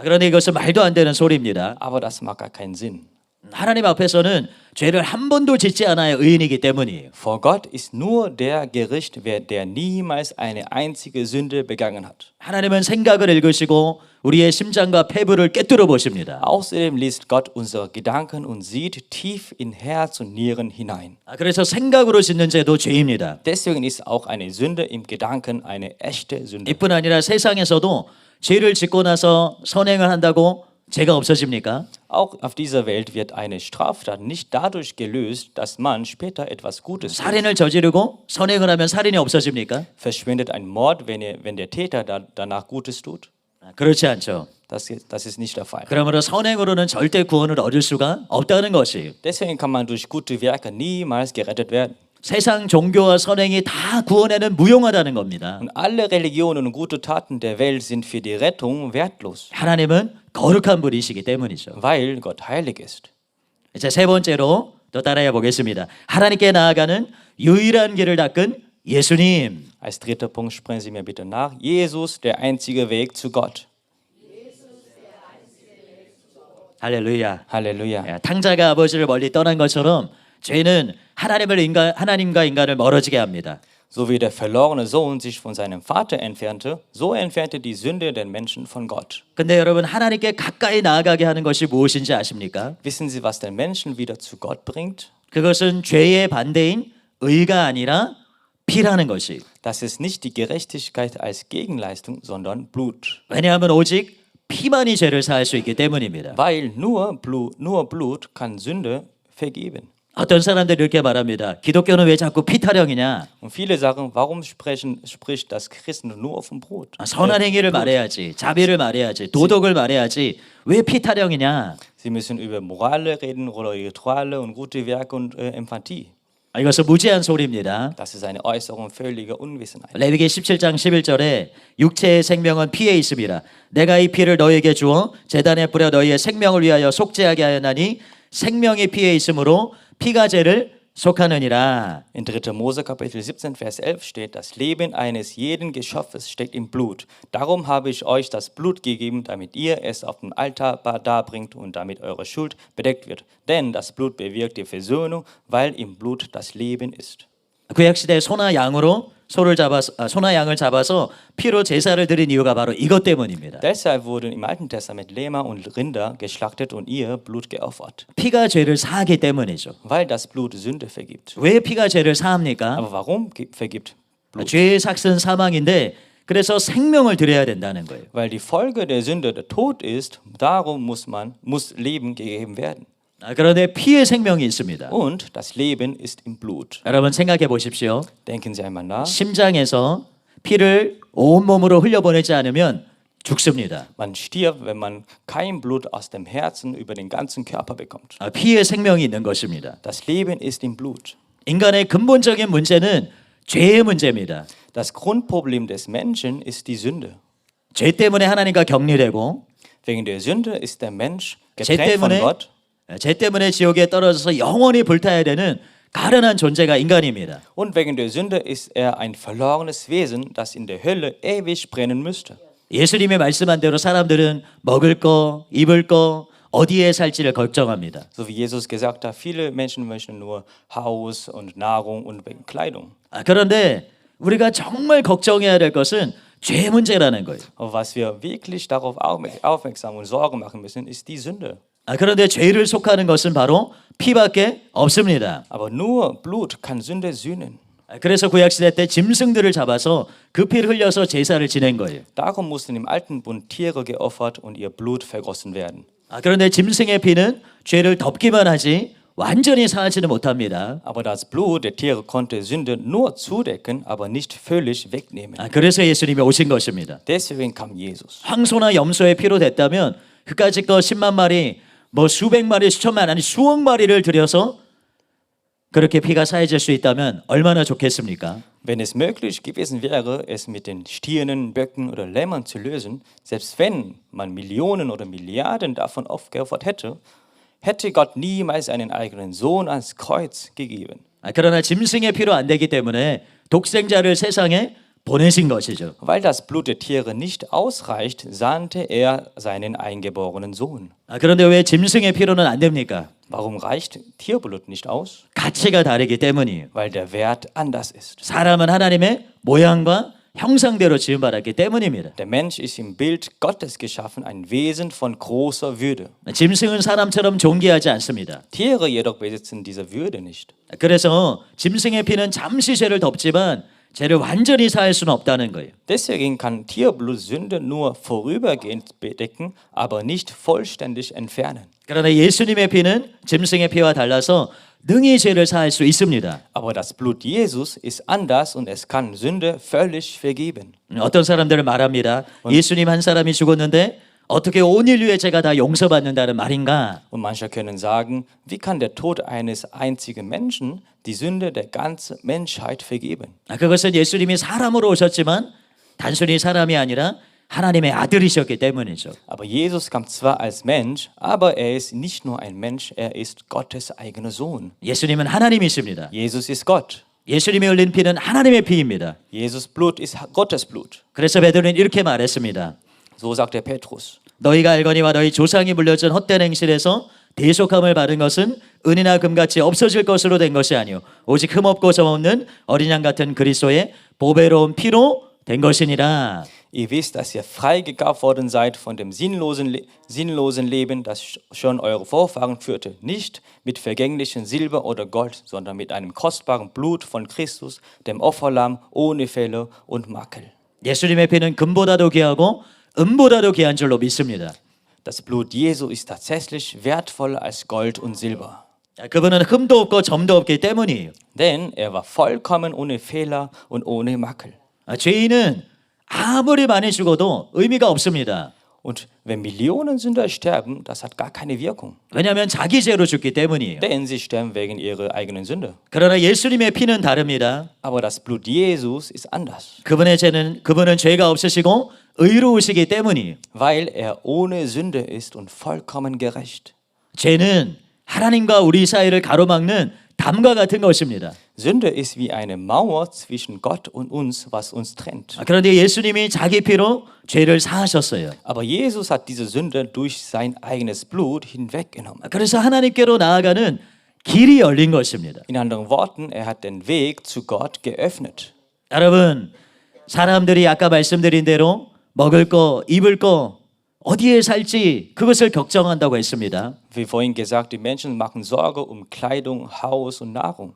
Speaker 1: 그런데 이것은 말도 안 되는 소리입니다.
Speaker 2: Aber das macht gar keinen Sinn.
Speaker 1: 하나님 앞에서는 죄를 한 번도 짓지 않아야 의인이기 때문이에요.
Speaker 2: Vor Gott ist nur der Gericht, der niemals eine einzige Sünde begangen hat.
Speaker 1: 하나님은 생각을 읽으시고 우리의 심장과 폐부를 꿰뚫어 보십니다.
Speaker 2: Außerdem liest Gott unsere Gedanken und sieht tief in Herz und Nieren hinein.
Speaker 1: 그래서 생각으로 짓는 죄도 죄입니다.
Speaker 2: Deswegen ist auch eine Sünde im Gedanken eine echte Sünde.
Speaker 1: 이뿐 아니라 세상에서도 죄를 짓고 나서 선행을 한다고 죄가 없어집니까?
Speaker 2: Auch auf dieser Welt wird eine Straftat nicht dadurch gelöst, dass man später etwas Gutes tut.
Speaker 1: 살인을 저지르고 선행을 하면 살인이 없어집니까?
Speaker 2: Verschwindet ein Mord, wenn der Täter danach Gutes tut?
Speaker 1: 그렇지 않죠.
Speaker 2: Das ist nicht der Fall.
Speaker 1: 그러므로 선행으로는 절대 구원을 얻을 수가 없다는 것이에요.
Speaker 2: Deswegen kann man durch gute Werke niemals gerettet werden.
Speaker 1: 세상 종교와 선행이 다 구원에는 무용하다는 겁니다.
Speaker 2: Und alle Religionen und gute Taten der Welt sind für die Rettung wertlos,
Speaker 1: 하나님은 거룩한 분이시기 때문이죠.
Speaker 2: weil Gott heilig ist.
Speaker 1: 이제 세 번째로 또 따라해 보겠습니다. 하나님께 나아가는 유일한 길을 닦은 예수님.
Speaker 2: Als dritter Punkt sprechen Sie mir bitte nach. Jesus, der einzige Weg zu Gott.
Speaker 1: 할렐루야.
Speaker 2: Halleluja.
Speaker 1: 탕자가 아버지를 멀리 떠난 것처럼 죄는 하나님과 인간을 멀어지게 합니다.
Speaker 2: So wie der verlorene Sohn sich von seinem Vater entfernte, so entfernte die Sünde den Menschen von Gott.
Speaker 1: 근데 여러분 하나님께 가까이 나아가게 하는 것이 무엇인지 아십니까?
Speaker 2: Wissen Sie, was den Menschen wieder zu Gott bringt?
Speaker 1: 그것은 죄의 반대인 의가 아니라 피라는 것이.
Speaker 2: Das ist nicht die Gerechtigkeit als Gegenleistung, sondern Blut.
Speaker 1: 왜냐하면 오직 피만이 죄를 사할 수 있기 때문입니다.
Speaker 2: Weil nur Blut kann Sünde vergeben.
Speaker 1: 어떤 사람들이 이렇게 말합니다. 기독교는 왜 자꾸 피 타령이냐?
Speaker 2: Und viele sagen, warum spricht das Christentum nur vom Brot?
Speaker 1: 선한 행위를 말해야지, 자비를 말해야지, 도덕을 말해야지. 왜 피 타령이냐?
Speaker 2: Sie müssen über Morale reden oder Rituale und gute Werke und Empathie.
Speaker 1: 이것은 무지한 소리입니다.
Speaker 2: Das ist eine Äußerung völliger Unwissenheit.
Speaker 1: 레위기 17장 11절에 육체의 생명은 피에 있습니다. 내가 이 피를 너희에게 주어 제단에 뿌려 너희의 생명을 위하여 속죄하게 하였나니 생명이 피에 있으므로 피가 죄를 속하느니라.
Speaker 2: In 3. Mose Kapitel 17, Vers 11 steht, das Leben eines jeden Geschöpfes steckt im Blut. Darum habe ich euch das Blut gegeben, damit ihr es auf dem Altar darbringt und damit eure Schuld bedeckt wird. Denn das Blut bewirkt die Versöhnung, weil im Blut das Leben ist.
Speaker 1: 구약시대 소나 양을 잡아서 피로 제사를 드린 이유가 바로 이것 때문입니다.
Speaker 2: Deshalb wurden im Alten Testament Lämmer und Rinder geschlachtet und ihr Blut geopfert.
Speaker 1: 피가 죄를 사하기 때문이죠.
Speaker 2: Weil das Blut Sünde vergibt.
Speaker 1: 왜 피가 죄를 사합니까?
Speaker 2: Aber warum vergibt Blut?
Speaker 1: 죄의 삭은 사망인데 그래서 생명을 드려야 된다는 거예요.
Speaker 2: Weil die Folge der Sünde der Tod ist, darum muss Leben gegeben werden.
Speaker 1: 그런데 피의 생명이 있습니다.
Speaker 2: Und das Leben ist im Blut.
Speaker 1: 여러분 생각해 보십시오.
Speaker 2: Denken Sie einmal nach.
Speaker 1: 심장에서 피를 온몸으로 흘려보내지 않으면 죽습니다.
Speaker 2: Man stirbt, wenn man kein Blut aus dem Herzen über den ganzen Körper bekommt.
Speaker 1: 피의 생명이 있는 것입니다.
Speaker 2: Das Leben ist im Blut.
Speaker 1: 인간의 근본적인 문제는 죄의 문제입니다.
Speaker 2: Das Grundproblem des Menschen ist die Sünde.
Speaker 1: 죄 때문에 하나님과 격리되고
Speaker 2: Wegen der Sünde ist der Mensch
Speaker 1: 죄
Speaker 2: getrennt von
Speaker 1: 때문에
Speaker 2: Gott.
Speaker 1: 죄 때문에 지옥에 떨어져서 영원히 불타야 되는 가련한 존재가 인간입니다.
Speaker 2: Und wegen der Sünde ist er ein verlorenes Wesen, das in der Hölle ewig brennen müsste.
Speaker 1: 예수님의 말씀한 대로 사람들은 먹을 거, 입을 거, 어디에 살지를 걱정합니다.
Speaker 2: So wie Jesus gesagt hat, viele Menschen möchten nur Haus und Nahrung und Kleidung.
Speaker 1: 그런데 우리가 정말 걱정해야 될 것은 죄 문제라는 거예요.
Speaker 2: Aber was wir wirklich darauf aufmerksam und Sorgen machen müssen, ist die Sünde.
Speaker 1: 그런데 죄를 속하는 것은 바로 피밖에 없습니다.
Speaker 2: Aber nur Blut kann Sünde sühnen.
Speaker 1: 그래서 구약시대 때 짐승들을 잡아서 그 피를 흘려서 제사를 지낸 거예요.
Speaker 2: Darum mussten im alten Bund Tiere geopfert und ihr Blut vergossen werden.
Speaker 1: 그런데 짐승의 피는 죄를 덮기만 하지 완전히 사하지는 못합니다.
Speaker 2: Aber das Blut der Tiere konnte Sünde nur zudecken, aber nicht völlig wegnehmen.
Speaker 1: 그래서 예수님이 오신 것입니다.
Speaker 2: Deswegen kam Jesus.
Speaker 1: 황소나 염소의 피로 됐다면 그까짓 거 10만 마리, 뭐 수백 마리, 수천만 아니 수억 마리를 들여서 그렇게 피가 사해질 수 있다면 얼마나 좋겠습니까?
Speaker 2: Wenn es möglich gewesen wäre, es mit den Stirnen, Böcken oder Lämmern zu lösen, selbst wenn man Millionen oder Milliarden davon aufgeopfert hätte, hätte Gott niemals einen eigenen Sohn ans Kreuz gegeben.
Speaker 1: 그러나 짐승의 피로 안 되기 때문에 독생자를 세상에 보내신 것이죠.
Speaker 2: Weil das Blut der Tiere nicht ausreicht, sandte er seinen eingeborenen Sohn.
Speaker 1: 그런데 왜 짐승의 피로는 안 됩니까?
Speaker 2: Warum reicht Tierblut nicht aus?
Speaker 1: 가치가 다르기 때문이에요.
Speaker 2: Weil der Wert anders ist.
Speaker 1: 사람은 하나님의 모양과 형상대로 지음받았기 때문입니다.
Speaker 2: Der Mensch ist im Bild Gottes geschaffen, ein Wesen von großer Würde.
Speaker 1: 짐승은 사람처럼 존귀하지 않습니다.
Speaker 2: Tiere jedoch besitzen diese Würde nicht.
Speaker 1: 그래서 짐승의 피는 잠시 죄를 덮지만 죄를 완전히 사할 수는 없다는 거예요.
Speaker 2: Deswegen kann Tierblut Sünde nur vorübergehend bedecken, aber nicht vollständig entfernen.
Speaker 1: 그러나 예수님의 피는 짐승의 피와 달라서 능히 죄를 사할 수 있습니다.
Speaker 2: Aber das Blut Jesus ist anders und es kann Sünde völlig vergeben.
Speaker 1: 어떤 사람들은 말합니다. 예수님 한 사람이 죽었는데 어떻게 온 인류의 죄가 다 용서받는다는 말인가?
Speaker 2: Und manche können sagen, wie kann der Tod eines einzigen Menschen die Sünde der ganzen Menschheit vergeben?
Speaker 1: 그것은 예수님이 사람으로 오셨지만 단순히 사람이 아니라 하나님의 아들이셨기 때문이죠.
Speaker 2: Aber Jesus kam zwar als Mensch, aber er ist nicht nur ein Mensch, er ist Gottes eigener Sohn.
Speaker 1: 예수님은 하나님이십니다.
Speaker 2: Jesus ist Gott.
Speaker 1: 예수님이 흘린 피는 하나님의 피입니다.
Speaker 2: Jesus Blut ist Gottes Blut.
Speaker 1: 그래서 베드로는 이렇게 말했습니다.
Speaker 2: So sagt der Petrus.
Speaker 1: 너희가 알거니와 너희 조상이 물려준 헛된 행실에서 대속함을 받은 것은 은이나 금같이 없어질 것으로 된 것이 아니요 오직 흠없고 점없는 어린 양 같은 그리스도의 보배로운 피로 된 것이니라.
Speaker 2: Ihr wisst, dass ihr freigekauft worden seid von dem sinnlosen Leben, das schon eure Vorfahren führte. Nicht mit vergänglichem Silber oder Gold, sondern mit einem kostbaren Blut von Christus, dem Opferlamm ohne Fehler und Makel.
Speaker 1: 예수님의 피는 금보다도 귀하고 은보다도 귀한 줄로 믿습니다.
Speaker 2: Das Blut Jesu ist tatsächlich wertvoller als Gold und Silber.
Speaker 1: 그분은 흠도 없고 점도 없기 때문이에요.
Speaker 2: Denn er war vollkommen ohne Fehler und ohne Makel.
Speaker 1: 죄인은 아무리 많이 죽어도 의미가 없습니다.
Speaker 2: Und wenn Millionen Sünder sterben, das hat gar keine Wirkung.
Speaker 1: 왜냐하면 자기 죄로 죽기 때문이에요.
Speaker 2: Denn sie sterben wegen ihrer eigenen Sünde.
Speaker 1: 그러나 예수님의 피는 다릅니다.
Speaker 2: Aber das Blut Jesus ist anders.
Speaker 1: 그분은 죄가 없으시고 의로우시기 때문이에요.
Speaker 2: Weil er ohne Sünde ist und vollkommen gerecht.
Speaker 1: 죄는 하나님과 우리 사이를 가로막는 담과 같은 것입니다.
Speaker 2: Sünde ist wie eine Mauer zwischen Gott und uns, was uns trennt.
Speaker 1: 그런데 예수님이 자기 피로 죄를 사하셨어요.
Speaker 2: Aber Jesus hat diese Sünde durch sein eigenes Blut hinweggenommen.
Speaker 1: 그래서 하나님께로 나아가는 길이 열린 것입니다.
Speaker 2: In anderen Worten, er hat den Weg zu Gott geöffnet.
Speaker 1: 여러분, 사람들이 아까 말씀드린 대로 먹을 거, 입을 거, 어디에 살지 그것을 걱정한다고 했습니다.
Speaker 2: Wie vorhin gesagt, die Menschen machen Sorge um Kleidung, Haus und Nahrung.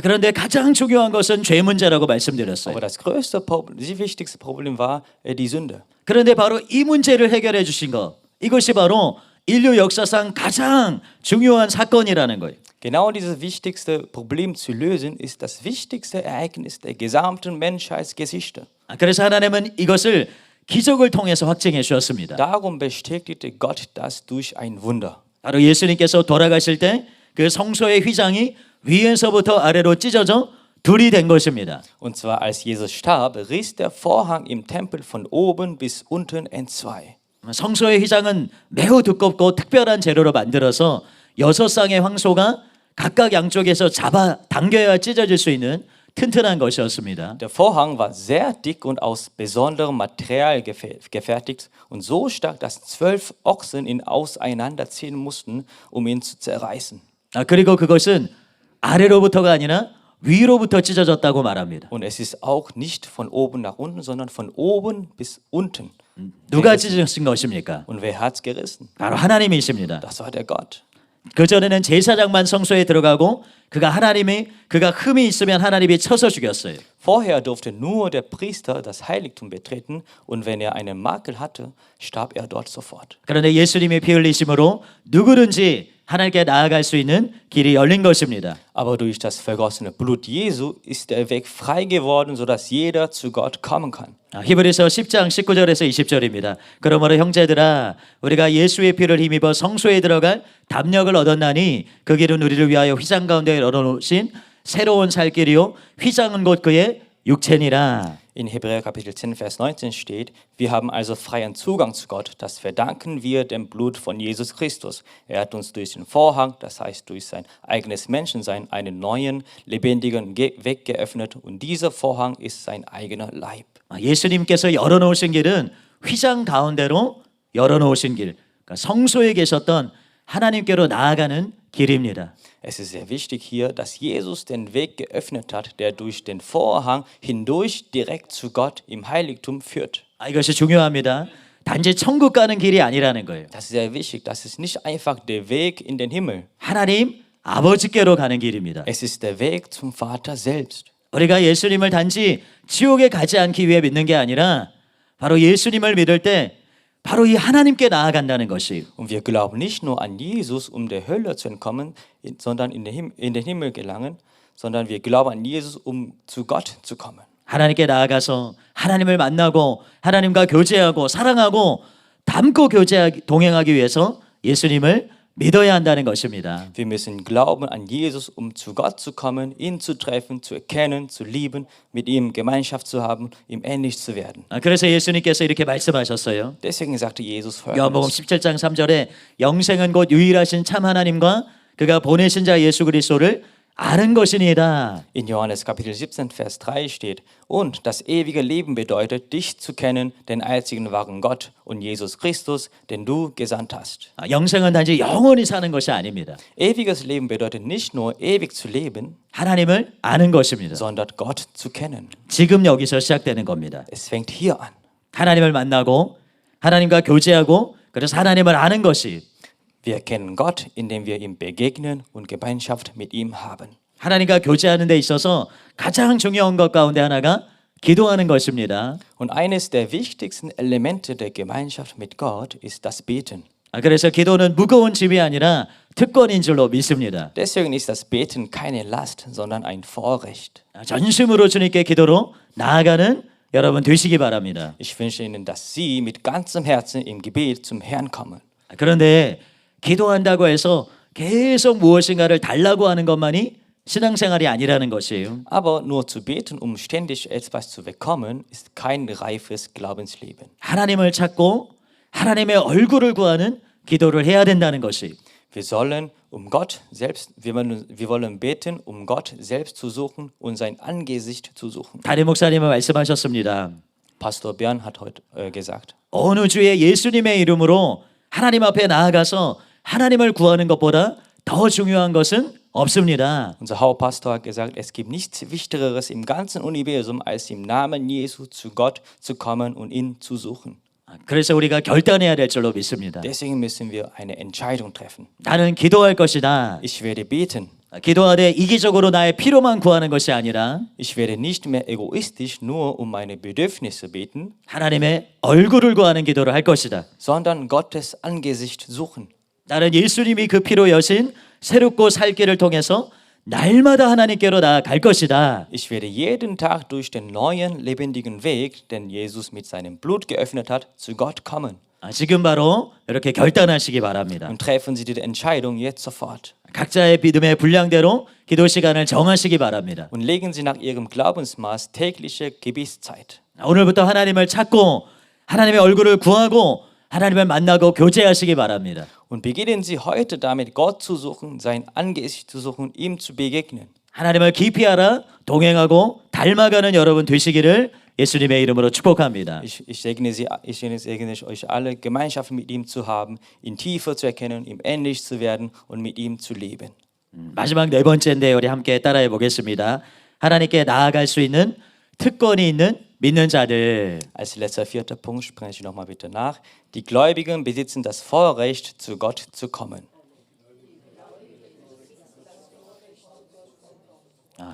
Speaker 1: 그런데 가장 중요한 것은 죄 문제라고 말씀드렸어요.
Speaker 2: Aber das wichtigste Problem war die Sünde.
Speaker 1: 그런데 바로 이 문제를 해결해 주신 것, 이것이 바로 인류 역사상 가장 중요한 사건이라는 거예요.
Speaker 2: Genau dieses wichtigste Problem zu lösen, ist das wichtigste Ereignis der gesamten Menschheitsgeschichte.
Speaker 1: 그래서 하나님은 이것을 기적을 통해서 확증해 주셨습니다.
Speaker 2: Darum bestätigte Gott das durch ein Wunder.
Speaker 1: 바로 예수님께서 돌아가실 때 그 성소의 휘장이 위에서부터 아래로 찢어져 둘이 된 것입니다.
Speaker 2: Und zwar als Jesus starb, riss der Vorhang im Tempel von oben bis unten entzwei.
Speaker 1: 성소의 휘장은 매우 두껍고 특별한 재료로 만들어서 6쌍의 황소가 각각 양쪽에서 잡아 당겨야 찢어질 수 있는 튼튼한 것이었습니다.
Speaker 2: Der Vorhang war sehr dick und aus besonderem Material gefertigt und so stark, dass 12 Ochsen ihn auseinanderziehen mussten, um ihn zu zerreißen.
Speaker 1: 그리고 그것은 아래로부터가 아니라 위로부터 찢어졌다고 말합니다.
Speaker 2: Und es ist auch nicht von oben nach unten, sondern von oben bis unten.
Speaker 1: 누가 찢어진 것입니까?
Speaker 2: Und wer hat's gerissen?
Speaker 1: 바로 하나님이십니다.
Speaker 2: Das war der Gott.
Speaker 1: 그 전에는 제사장만 성소에 들어가고 그가 흠이 있으면 하나님이 쳐서 죽였어요.
Speaker 2: Vorher durfte nur der Priester das Heiligtum betreten und wenn er einen Makel hatte, starb er dort sofort.
Speaker 1: 그런데 예수님의 피 흘리심으로 누구든지 하나님께 나아갈 수 있는 길이 열린 것입니다.
Speaker 2: Aber durch das vergossene Blut Jesu ist der Weg frei geworden, sodass jeder zu Gott kommen kann.
Speaker 1: 히브리서 10장 19절에서 20절입니다. 그러므로 형제들아 우리가 예수의 피를 힘입어 성소에 들어갈 담력을 얻었나니 그 길은 우리를 위하여 휘장 가운데 열어놓으신 새로운 살 길이요 휘장은 곧 그의 육체니라.
Speaker 2: In Hebräer Kapitel 10, Vers 19 steht, wir haben also freien Zugang zu Gott. Das verdanken wir dem Blut von Jesus Christus. Er hat uns durch den Vorhang, das heißt durch sein eigenes Menschensein, einen neuen, lebendigen Weg geöffnet. Und dieser Vorhang ist sein eigener Leib.
Speaker 1: 예수님께서 열어놓으신 길은 휘장 가운데로 열어놓으신 길, 그러니까 성소에 계셨던 하나님께로 나아가는 길입니다.
Speaker 2: Es ist sehr wichtig hier, dass Jesus den Weg geöffnet hat, der durch den Vorhang hindurch direkt zu Gott im Heiligtum führt.
Speaker 1: 이것이 중요합니다. 단지 천국 가는 길이 아니라는 거예요.
Speaker 2: Das ist sehr wichtig. Das ist nicht einfach der Weg in den Himmel.
Speaker 1: 하나님 아버지께로 가는 길입니다.
Speaker 2: Es ist der Weg zum Vater selbst.
Speaker 1: 우리가 예수님을 단지 지옥에 가지 않기 위해 믿는 게 아니라 바로 예수님을 믿을 때 바로 이 하나님께 나아간다는 것이에요.
Speaker 2: Und wir glauben nicht nur an Jesus, um der Hölle zu entkommen, sondern in den Himmel gelangen, sondern wir glauben an Jesus, um zu Gott zu kommen.
Speaker 1: 하나님께 나아가서 하나님을 만나고 하나님과 교제하고 사랑하고 닮고 동행하기 위해서 예수님을 믿어야 한다는 것입니다.
Speaker 2: Wir müssen glauben an Jesus, um zu Gott zu kommen, ihn zu treffen, zu erkennen, zu lieben, mit ihm Gemeinschaft zu haben, ihm ähnlich zu werden.
Speaker 1: 그래서 예수님께서 이렇게 말씀하셨어요.
Speaker 2: Deswegen sagte Jesus
Speaker 1: 요한복음
Speaker 2: folgendes.
Speaker 1: 17장 3절에 영생은 곧 유일하신 참 하나님과 그가 보내신 자 예수 그리스도를 아는 것이니이다.
Speaker 2: In Johannes Kapitel 17, Vers 3 steht, und das ewige Leben bedeutet, dich zu kennen, den einzigen wahren Gott und Jesus Christus, den du gesandt hast.
Speaker 1: 영생은 단지 영원히 사는 것이 아닙니다.
Speaker 2: Ewiges Leben bedeutet nicht nur ewig zu leben,
Speaker 1: 하나님을 아는 것입니다.
Speaker 2: sondern Gott zu kennen.
Speaker 1: 지금 여기서 시작되는 겁니다.
Speaker 2: Es fängt hier an.
Speaker 1: 하나님을 만나고 하나님과 교제하고 그래서 하나님을 아는 것이
Speaker 2: Wir kennen Gott, indem wir ihm begegnen und Gemeinschaft mit ihm haben.
Speaker 1: 하나님과 교제하는 데 있어서 가장 중요한 것 가운데 하나가 기도하는 것입니다.
Speaker 2: Und eines der wichtigsten Elemente der Gemeinschaft mit Gott ist das Beten.
Speaker 1: 그래서 기도는 무거운 짐이 아니라 특권인 줄로 믿습니다.
Speaker 2: Deswegen ist das Beten keine Last, sondern ein Vorrecht.
Speaker 1: 전심으로 주님께 기도로 나아가는 여러분 되시기 바랍니다.
Speaker 2: Ich wünsche Ihnen, dass Sie mit ganzem Herzen im Gebet zum Herrn kommen.
Speaker 1: 그런데 기도한다고 해서 계속 무엇인가를 달라고 하는 것만이 신앙생활이 아니라는 것이에요.
Speaker 2: Aber nur zu beten, um ständig etwas zu bekommen, ist kein reifes Glaubensleben.
Speaker 1: 하나님을 찾고 하나님의 얼굴을 구하는 기도를 해야 된다는 것이.
Speaker 2: Wir sollen wir wollen beten, um Gott selbst zu suchen und sein Angesicht zu suchen.
Speaker 1: 담임 목사님은 말씀하셨습니다.
Speaker 2: Pastor Björn hat heute gesagt,
Speaker 1: 어느 주에 예수님의 이름으로 하나님 앞에 나아가서 하나님을 구하는 것보다 더 중요한 것은 없습니다.
Speaker 2: unser Hauptpastor hat gesagt, es gibt nichts Wichtigeres im ganzen Universum, als im Namen Jesu zu Gott zu kommen und ihn zu suchen.
Speaker 1: 그래서 우리가 결단해야 될 줄로 믿습니다.
Speaker 2: Deswegen müssen wir eine Entscheidung treffen.
Speaker 1: 나는 기도할 것이다.
Speaker 2: Ich werde beten.
Speaker 1: 기도하되 이기적으로 나의 필요만 구하는 것이 아니라
Speaker 2: Ich werde nicht mehr egoistisch nur um meine Bedürfnisse beten,
Speaker 1: 하나님의 얼굴을 구하는 기도를 할 것이다.
Speaker 2: sondern Gottes Angesicht suchen.
Speaker 1: 나는 예수님이 그 피로 여신 새롭고 살 길을 통해서 날마다 하나님께로 나아갈 것이다.
Speaker 2: Ich werde jeden Tag durch den neuen, lebendigen Weg, den Jesus mit seinem Blut geöffnet hat, zu Gott kommen.
Speaker 1: 지금 바로 이렇게 결단하시기 바랍니다.
Speaker 2: Und treffen Sie die Entscheidung jetzt sofort.
Speaker 1: 각자의 믿음의 분량대로 기도 시간을 정하시기 바랍니다.
Speaker 2: Und legen Sie nach Ihrem Glaubensmaß tägliche Gebetszeit.
Speaker 1: 오늘부터 하나님을 찾고 하나님의 얼굴을 구하고 하나님을 만나고 교제하시기 바랍니다.
Speaker 2: Und beginnen Sie heute damit, Gott zu suchen, sein Angesicht zu suchen, ihm zu begegnen.
Speaker 1: 하나님을 깊이 알아 동행하고 닮아가는 여러분 되시기를 예수님의 이름으로 축복합니다.
Speaker 2: Ich segne euch alle, Gemeinschaft mit ihm zu haben, ihn tiefer zu erkennen, ihm ähnlich zu werden und mit ihm zu leben.
Speaker 1: 마지막 네 번째인데 우리 함께 따라해 보겠습니다. 하나님께 나아갈 수 있는 특권이 있는 믿는 자들.
Speaker 2: Als letzter vierter Punkt spreche ich nochmal bitte nach. Die Gläubigen besitzen das Vorrecht, zu Gott zu kommen.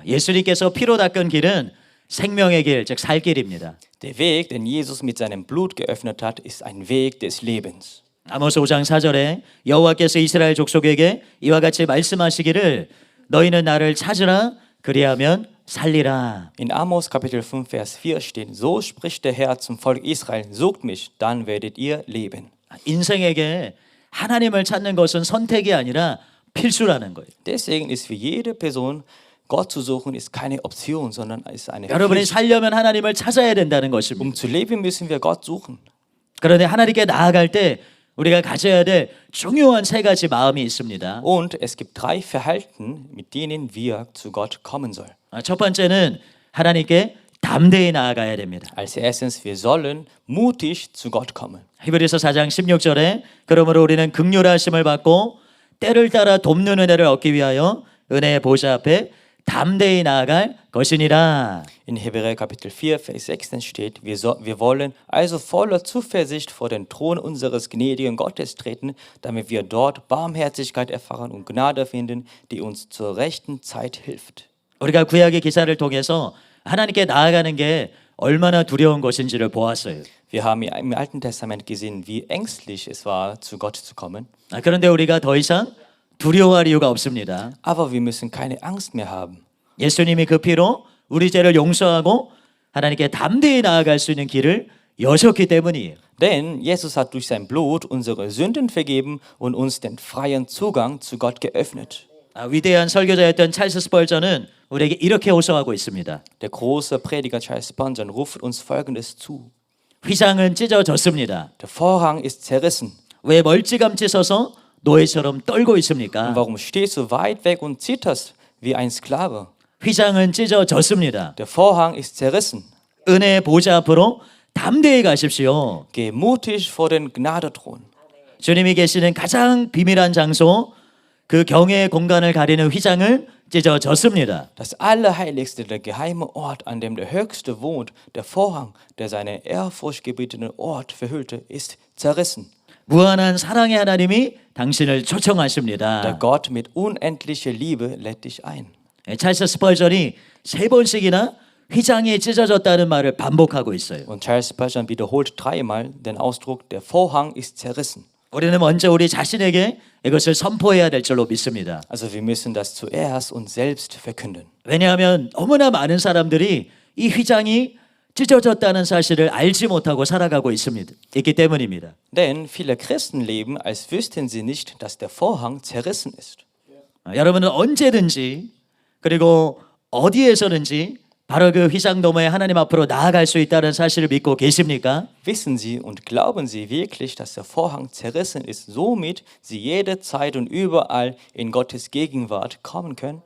Speaker 1: 예수님께서 피로 닦은 길은 생명의 길, 즉 살 길입니다.
Speaker 2: Der Weg, den Jesus mit seinem Blut geöffnet hat, ist ein Weg des Lebens.
Speaker 1: 아모스 5장 4절에 여호와께서 이스라엘 족속에게 이와 같이 말씀하시기를 너희는 나를 찾으라 그리하면 살리라.
Speaker 2: In Amos Kapitel 5, Vers 4 steht, so spricht der Herr zum Volk Israel, sucht mich, dann werdet ihr leben.
Speaker 1: 인생에게 하나님을 찾는 것은 선택이 아니라 필수라는 거예요.
Speaker 2: Deswegen ist für jede Person, Gott zu suchen, ist keine Option, sondern ist eine
Speaker 1: 여러분이
Speaker 2: Pflicht.
Speaker 1: 살려면 하나님을 찾아야 된다는 것입니다.
Speaker 2: Um zu leben, müssen wir Gott suchen.
Speaker 1: 그런데 하나님께 나아갈 때 우리가 가져야 될 중요한 세 가지 마음이 있습니다.
Speaker 2: Und es gibt 3 Verhalten, mit denen wir zu Gott kommen sollen.
Speaker 1: 첫 번째는 하나님께 담대히 나아가야 됩니다.
Speaker 2: Als erstes, wir sollen mutig zu Gott kommen.
Speaker 1: 히브리서 4장 16절에 그러므로 우리는 긍휼하심을 받고 때를 따라 돕는 은혜를 얻기 위하여 은혜의 보좌 앞에 담대히 나아갈 것이니라.
Speaker 2: In Hebräer Kapitel 4, Vers 16 steht, wir wollen also voller Zuversicht vor den Thron unseres gnädigen Gottes treten, damit wir dort Barmherzigkeit erfahren und Gnade finden, die uns zur rechten Zeit hilft.
Speaker 1: 우리가 구약의 기사를 통해서 하나님께 나아가는 게 얼마나 두려운 것인지를 보았어요.
Speaker 2: Wir haben im Alten Testament gesehen, wie ängstlich es war, zu Gott zu kommen.
Speaker 1: 그런데 우리가 더 이상 두려워할 이유가 없습니다.
Speaker 2: Aber wir müssen keine Angst mehr haben.
Speaker 1: 예수님이 그 피로 우리 죄를 용서하고 하나님께 담대히 나아갈 수 있는 길을 여셨기 때문이에요.
Speaker 2: Denn Jesus hat durch sein Blut unsere Sünden vergeben und uns den freien Zugang zu Gott geöffnet.
Speaker 1: 위대한 설교자였던 찰스 스펄전은 우리에게 이렇게 호소하고 있습니다.
Speaker 2: Der große Prediger Charles Spurgeon ruft uns Folgendes zu.
Speaker 1: 휘장은 찢어졌습니다.
Speaker 2: Der Vorhang ist zerrissen.
Speaker 1: 왜 멀찌감치 서서 노예처럼 떨고
Speaker 2: Und
Speaker 1: 있습니까?
Speaker 2: warum stehst du weit weg und zitterst wie ein Sklave?
Speaker 1: 휘장은 찢어졌습니다.
Speaker 2: Der Vorhang ist zerrissen.
Speaker 1: 은혜의 보좌 앞으로 담대히 가십시오.
Speaker 2: Geh mutig vor den Gnadethron.
Speaker 1: 주님이 계시는 가장 비밀한 장소, 그 경외의 공간을 가리는 휘장을 찢어졌습니다.
Speaker 2: Das Allerheiligste, der geheime Ort, an dem der Höchste wohnt, der Vorhang, der seinen ehrfurchtgebietenden Ort verhüllte, ist zerrissen.
Speaker 1: 무한한 사랑의 하나님이 당신을
Speaker 2: Der
Speaker 1: 초청하십니다.
Speaker 2: Gott mit unendlicher Liebe lädt dich ein.
Speaker 1: 찰스 스펄전이 3번씩이나 휘장이 찢어졌다는 말을 반복하고 있어요.
Speaker 2: Und Charles Spurgeon wiederholt 3-mal den Ausdruck, der Vorhang ist zerrissen.
Speaker 1: 우리는 먼저 우리 자신에게 이것을 선포해야 될 줄로 믿습니다.
Speaker 2: Also wir müssen das zuerst uns selbst verkünden.
Speaker 1: 왜냐하면 너무나 많은 사람들이 이 휘장이 찢어졌다는 사실을 알지 못하고 살아가고 있기 때문입니다.
Speaker 2: Denn viele Christen leben, als wüssten sie nicht, dass der Vorhang zerrissen ist.
Speaker 1: 여러분은 언제든지 그리고 어디에서든지 바로 그 휘장 너머에 하나님 앞으로 나아갈 수 있다는 사실을 믿고 계십니까?
Speaker 2: Wissen Sie und glauben Sie wirklich, dass der Vorhang zerrissen ist, somit Sie jederzeit und überall in Gottes Gegenwart kommen können?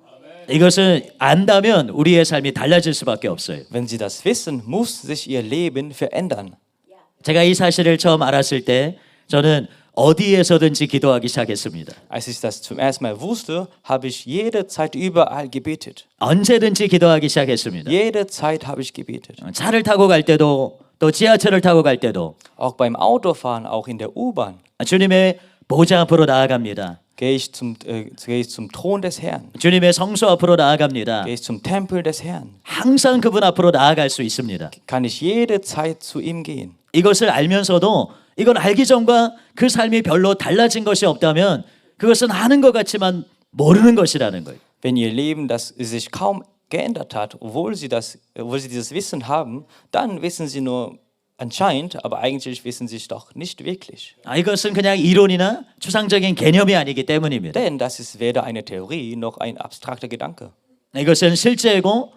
Speaker 1: 이것을 안다면 우리의 삶이 달라질 수밖에 없어요.
Speaker 2: Wenn Sie das wissen, muss sich Ihr Leben verändern.
Speaker 1: 제가 이 사실을 처음 알았을 때 저는 어디에서든지 기도하기 시작했습니다.
Speaker 2: Als ich das zum ersten Mal wusste, habe ich jederzeit überall gebetet.
Speaker 1: 언제든지 기도하기 시작했습니다.
Speaker 2: Jederzeit habe ich gebetet.
Speaker 1: 차를 타고 갈 때도 또 지하철을 타고 갈 때도
Speaker 2: Auch beim Autofahren, auch in der U-Bahn,
Speaker 1: 주님의 보좌 앞으로 나아갑니다.
Speaker 2: gehe ich zum Thron des Herrn.
Speaker 1: 주님의 성소 앞으로 나아갑니다.
Speaker 2: Gehe ich zum Tempel des Herrn.
Speaker 1: 항상 그분 앞으로 나아갈 수 있습니다.
Speaker 2: Kann ich jederzeit zu ihm gehen.
Speaker 1: 이것을 알면서도 이건 알기 전과 그 삶이 별로 달라진 것이 없다면 그것은 아는 것 같지만 모르는 것이라는 거예요.
Speaker 2: Wenn ihr Leben das sich kaum geändert hat, obwohl sie dieses Wissen haben, dann wissen sie nur anscheinend, aber eigentlich wissen sie es doch nicht wirklich.
Speaker 1: 이것은 그냥 이론이나 추상적인 개념이 아니기 때문입니다.
Speaker 2: Denn das ist weder eine Theorie noch ein abstrakter Gedanke.
Speaker 1: 이것은 실제고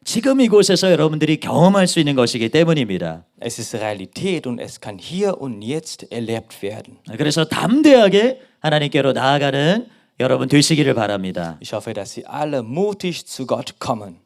Speaker 1: 지금 이곳에서 여러분들이 경험할 수 있는 것이기 때문입니다.
Speaker 2: Es ist Realität und es kann hier und jetzt erlebt werden.
Speaker 1: 그래서 담대하게 하나님께로 나아가는 여러분 되시기를 바랍니다.
Speaker 2: Ich hoffe, dass Sie alle mutig zu Gott kommen.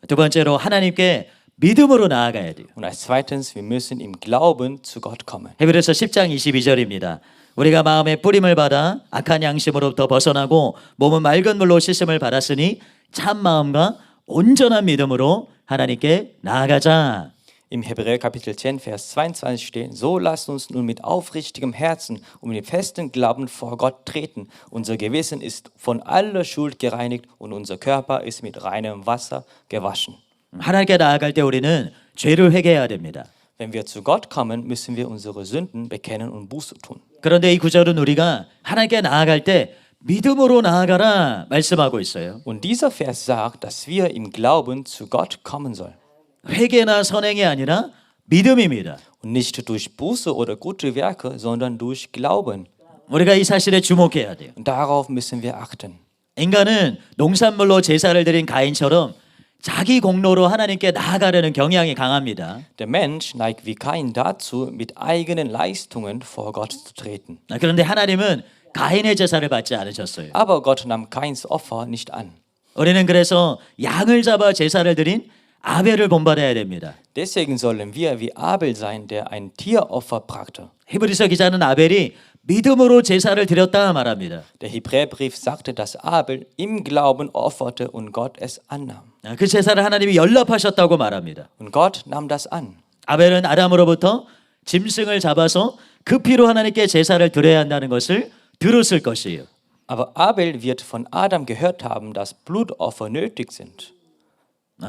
Speaker 1: 두 번째로 하나님께 믿음으로 나아가야 돼요.
Speaker 2: Und als zweitens, wir müssen im Glauben zu Gott kommen.
Speaker 1: 히브리서 10장 22절입니다. 우리가 마음의 뿌림을 받아 악한 양심으로부터 벗어나고 몸은 맑은 물로 씻음을 받았으니 참 마음과 온전한 믿음으로 하나님께 나아가자.
Speaker 2: Im Hebräer Kapitel 10, Vers 22 steht, so lasst uns nun mit aufrichtigem Herzen und mit festem Glauben vor Gott treten. Unser Gewissen ist von aller Schuld gereinigt und unser Körper ist mit reinem Wasser gewaschen.
Speaker 1: 하나님께 나아갈 때 우리는 죄를 회개해야 됩니다.
Speaker 2: Wenn wir zu Gott kommen, müssen wir unsere Sünden bekennen und Buße tun.
Speaker 1: 그런데 이 구절은 우리가 하나님께 나아갈 때 믿음으로 나아가라 말씀하고 있어요.
Speaker 2: Und dieser Vers sagt, dass wir im Glauben zu Gott kommen sollen.
Speaker 1: 회개나 선행이 아니라 믿음입니다.
Speaker 2: Und nicht durch Buße oder gute Werke, sondern durch Glauben.
Speaker 1: 우리가 이 사실에 주목해야 돼요.
Speaker 2: Und darauf müssen wir achten.
Speaker 1: 인간은 농산물로 제사를 드린 가인처럼 자기 공로로 하나님께 나아가려는 경향이 강합니다.
Speaker 2: Der Mensch neigt wie Kain dazu, mit eigenen Leistungen vor Gott zu treten.
Speaker 1: 그런데 하나님은 가인의 제사를 받지 않으셨어요.
Speaker 2: Aber Gott nahm Kains Opfer nicht an.
Speaker 1: 우리는 그래서 양을 잡아 제사를 드린 아벨을 본받아야 됩니다.
Speaker 2: Deswegen sollen wir wie Abel sein, der ein Tieropfer brachte.
Speaker 1: 히브리서 기자는 아벨이 믿음으로 제사를 드렸다 말합니다.
Speaker 2: Der Hebräerbrief sagte, dass Abel im Glauben opferte und Gott es annahm.
Speaker 1: 그 제사를 하나님이 연락하셨다고 말합니다.
Speaker 2: Und Gott nahm das an.
Speaker 1: 아벨은 아담으로부터 짐승을 잡아서 그 피로 하나님께 제사를 드려야 한다는 것을 들었을 것이에요.
Speaker 2: Aber Abel wird von Adam gehört haben, dass Blutopfer nötig sind.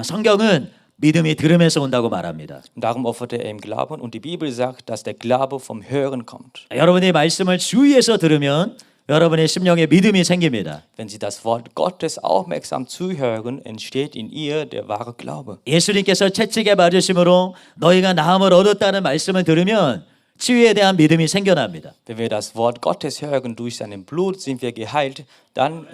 Speaker 1: 성경은 믿음이 들음에서 온다고 말합니다.
Speaker 2: Und darum opferte er im Glauben und die Bibel sagt, dass der Glaube vom Hören kommt.
Speaker 1: 여러분이 말씀을 주의해서 들으면 여러분의 심령에 믿음이 생깁니다.
Speaker 2: Wenn Sie das Wort Gottes aufmerksam zuhören, entsteht in ihr der wahre Glaube.
Speaker 1: 예수님께서 채찍에 맞으심으로 너희가 나음을 얻었다는 말씀을 들으면 치유에 대한 믿음이 생겨납니다.
Speaker 2: Wenn wir das Wort Gottes hören, durch seinen Blut sind wir geheilt, dann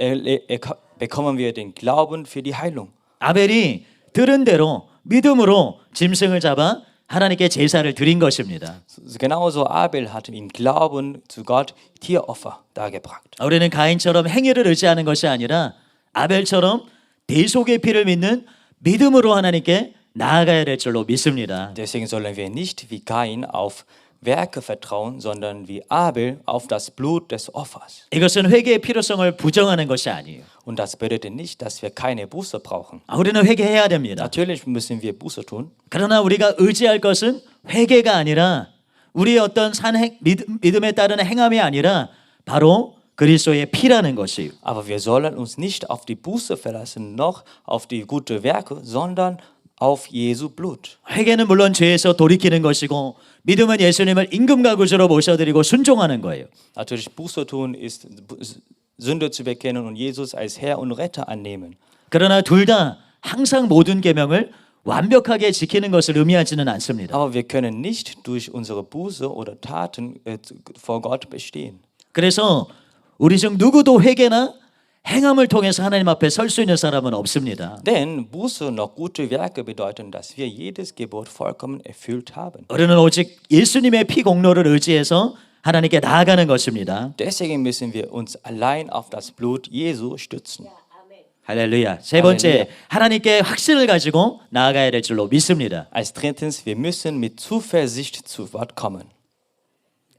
Speaker 2: bekommen wir den Glauben für die Heilung.
Speaker 1: 아벨이 들은 대로 믿음으로 짐승을 잡아 하나님께 제사를 드린 것입니다.
Speaker 2: Genauso Abel hat im Glauben zu Gott Tieropfer dargebracht.
Speaker 1: 우리는 가인처럼 행위를 의지하는 것이 아니라 아벨처럼 대속의 피를 믿는 믿음으로 하나님께 나아가야 될 줄로 믿습니다.
Speaker 2: Deswegen sollen wir nicht wie Kain auf Werke vertrauen, sondern wie Abel auf das Blut des Opfers.
Speaker 1: 이것은 회개의 필요성을 부정하는 것이 아니에요.
Speaker 2: Und das bedeutet nicht, dass wir keine Buße brauchen.
Speaker 1: 우리는 회개해야 됩니다.
Speaker 2: Natürlich müssen wir Buße tun.
Speaker 1: 그러나 우리가 의지할 것은 회개가 아니라 우리의 어떤 믿음에 따르는 행함이 아니라 바로 그리스도의 피라는 것이에요.
Speaker 2: Aber wir sollen uns nicht auf die Buße verlassen, noch auf die guten Werke, sondern auf Jesu Blut.
Speaker 1: 회개는 물론 죄에서 돌이키는 것이고 믿음은 예수님을 임금과 구주로 모셔드리고 순종하는 거예요.
Speaker 2: Natürlich Buße tun ist Sünde zu bekennen und Jesus als Herr und Retter annehmen.
Speaker 1: 그러나 둘 다 항상 모든 계명을 완벽하게 지키는 것을 의미하지는 않습니다.
Speaker 2: Aber wir können nicht durch unsere Buße oder Taten vor Gott bestehen.
Speaker 1: 그래서 우리 중 누구도 회개나 행함을 통해서 하나님 앞에 설 수 있는 사람은 없습니다.
Speaker 2: Denn Buße noch gute Werke bedeuten, dass wir jedes Gebot vollkommen erfüllt haben.
Speaker 1: 우리는 오직 예수님의 피 공로를 의지해서 하나님께 나아가는 것입니다.
Speaker 2: Deswegen müssen wir uns allein auf das Blut Jesu stützen.
Speaker 1: 할렐루야. 세 번째,
Speaker 2: 할렐루야.
Speaker 1: 하나님께 확신을 가지고 나아가야 될 줄로 믿습니다.
Speaker 2: Als drittens, wir müssen mit Zuversicht zu Gott kommen.